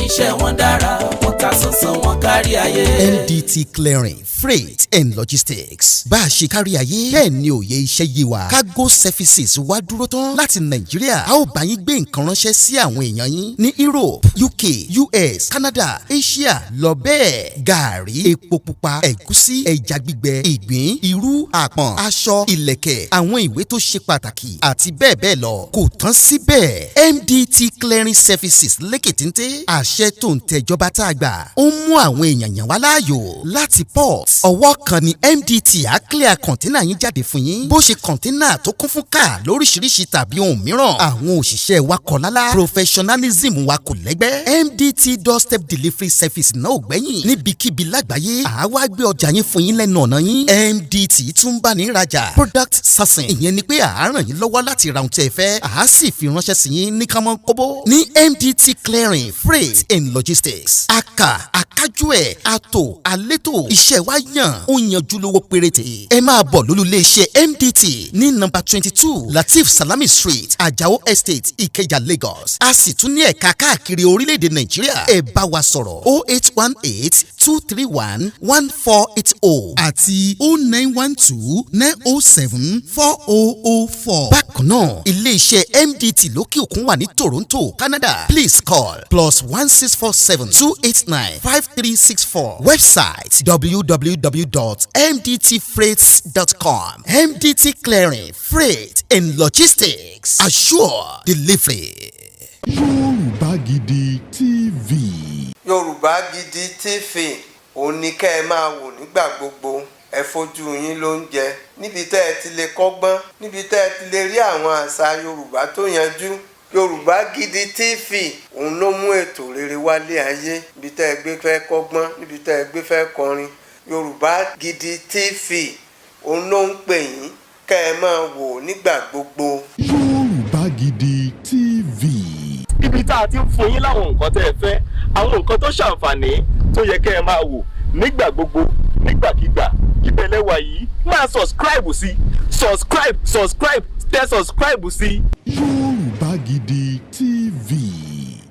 iṣẹ́ wọn dára wọ́n ta sánsan wọn kárí ayé. NDT clearing freight and logistics bá a ṣe kárí ayé bẹ́ẹ̀ ni òye iṣẹ́ yé wa cargo services wá dúró tán láti Nàìjíríà a ó bá yín gbé nǹkan ránṣẹ́ sí àwọn èèyàn yín ní Europe UK US Canada Asia lọ bẹ́ẹ̀ gàárì epo pupa ẹ̀gúsí ẹja gbígbẹ ìgbín irú àpọ̀n aṣọ ìlẹ̀kẹ̀ àwọn ìwé tó ṣe pàtàkì àti bẹ́ẹ̀ bẹ́ẹ̀ lọ kò tán síbẹ̀ MDT clearing services lékètéńté àṣẹ tó ń tẹjọba tá a gbà ó ń mú àwọn èèyàn yàn wá láàyò láti port ọwọ́ kan ni MDT á clear kọ̀ńténà yín jáde fún yín bó ṣe kọ̀ńténà tó kún fún káà lóríṣiríṣi tàbí ohun mìíràn àwọn òṣìṣẹ́ wa kọ̀ lálá professionalism wa kò lẹ́gbẹ́ MDT doorstep delivery service náà ò gbẹ́yìn níbikíbi lágbàáyé àwa gbé ọjà yín fún yín lẹ́nu ọ̀nà yín MDT tún bá ní ìrajà product sourcing ìyẹn ni pé à ràn yín lọ́wọ́ láti ra ohun tí ẹ fẹ́ à sì fi ránṣẹ́ sí yín ní kánmọ́ kóbó ní MDT clearing freight and logistics akájú ẹ̀ àtò àlétò iṣẹ́ wa yàn ó yanjú lówó péréte ẹ máa bọ̀ lólulẹ̀ iṣẹ́ MDT ní nọ́mbà 22 Latif Salami Street Ajao Estate Ikeja Lagos a sì tún ní ẹ̀ka káàkiri orílẹ̀-èdè Nàìjíríà ẹ bá wa sọ̀rọ̀ 08182311480 àti 09129074004. bákan náà ilé-iṣẹ́ MDT lókè òkun wà ní Toronto Canada please call +16472895364 website www.mdtfreights.com. MDT Clearing Freight and Logistics assure delivery. Yoruba Gidi TV. Yoruba Gidi TV òun ni kẹ́ ẹ máa wò nígbà gbogbo ẹ fojú yín ló ń jẹ níbi tẹ́ ẹ ti lè kọ́gbọ́n níbi tẹ́ ẹ ti lè rí àwọn àṣà Yorùbá tó yanjú. Yoruba Gidi TV òun ló mú ètò rere wálé ayé níbi tẹ́ ẹ gbé fẹ́ kọ́gbọ́n níbi tẹ́ ẹ gbé fẹ́ kọrin. Yoruba Gidi TV òun ló ń pè yín kẹ́ ẹ máa wò nígbà gbogbo. Yoruba Gidi TV. Ibi tá a ti ń fún yín láwọn nǹkan tẹ́ ẹ fẹ́ àwọn nǹkan tó ṣàǹfààní tó yẹ kẹ́ ẹ máa wò nígbà gbogbo nígbàkigbà ìbẹ̀lẹ̀ wà yìí máa subscribe sí subscribe tẹ subscribe sí. Yoruba Gidi TV.